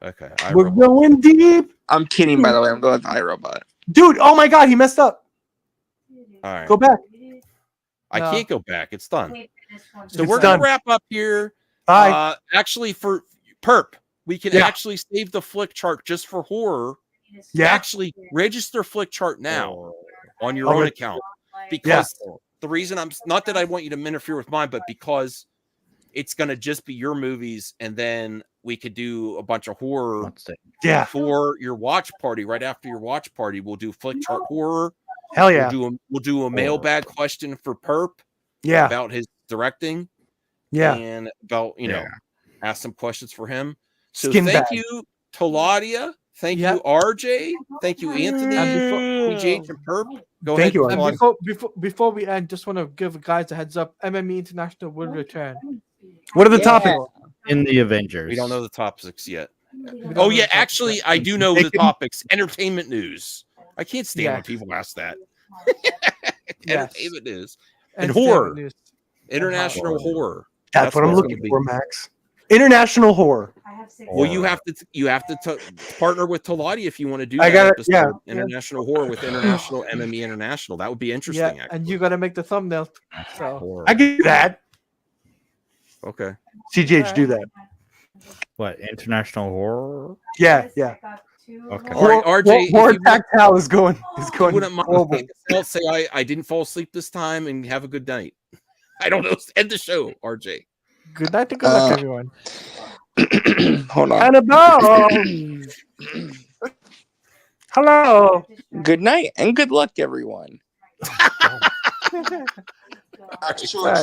S1: Okay.
S8: We're going deep.
S7: I'm kidding, by the way. I'm going with iRobot.
S8: Dude, oh my God, he messed up.
S1: All right.
S8: Go back.
S1: I can't go back. It's done. So
S8: It's
S1: we're
S8: done.
S1: going to wrap up here.
S8: Bye.
S1: Actually, for Perp, we can actually save the flick chart just for horror.
S8: Yeah.
S1: Actually, register flick chart now on your own account. Because the reason I'm not that I want you to interfere with mine, but because it's going to just be your movies, and then we could do a bunch of horror for your watch party. Right after your watch party, we'll do flick chart horror.
S8: Hell yeah.
S1: We'll do a mailbag question for Perp.
S8: Yeah.
S1: About his directing.
S8: Yeah.
S1: And about, ask some questions for him. So
S8: Skin
S1: thank
S8: bag.
S1: you, Taladia. Thank you, RJ. Thank you, Anthony. PJ and Perp. Go ahead.
S3: And before we end, just want to give guys a heads up. MME International will return.
S8: What are the topics?
S4: In the Avengers.
S1: We don't know the topics yet. Oh, yeah. Actually, I do know the topics. Entertainment news. I can't stand when people ask that. Entertainment news. And horror. International horror.
S8: That's what I'm looking for, Max. International horror.
S1: Well, you have to partner with Talati if you want to do that. International horror with International MME International. That would be interesting.
S3: Yeah, and you got to make the thumbnail. So
S8: I can do that.
S1: Okay.
S8: CGH, do that.
S4: What, international horror?
S8: Yeah.
S4: Okay.
S1: All right, RJ.
S8: Horror Tactile is going.
S1: Wouldn't mind I'll say I didn't fall asleep this time, and have a good night. I don't know. End the show, RJ.
S3: Good night and good luck, everyone.
S7: Hold on.
S8: Annabelle. Hello.
S7: Good night and good luck, everyone.
S3: Sure.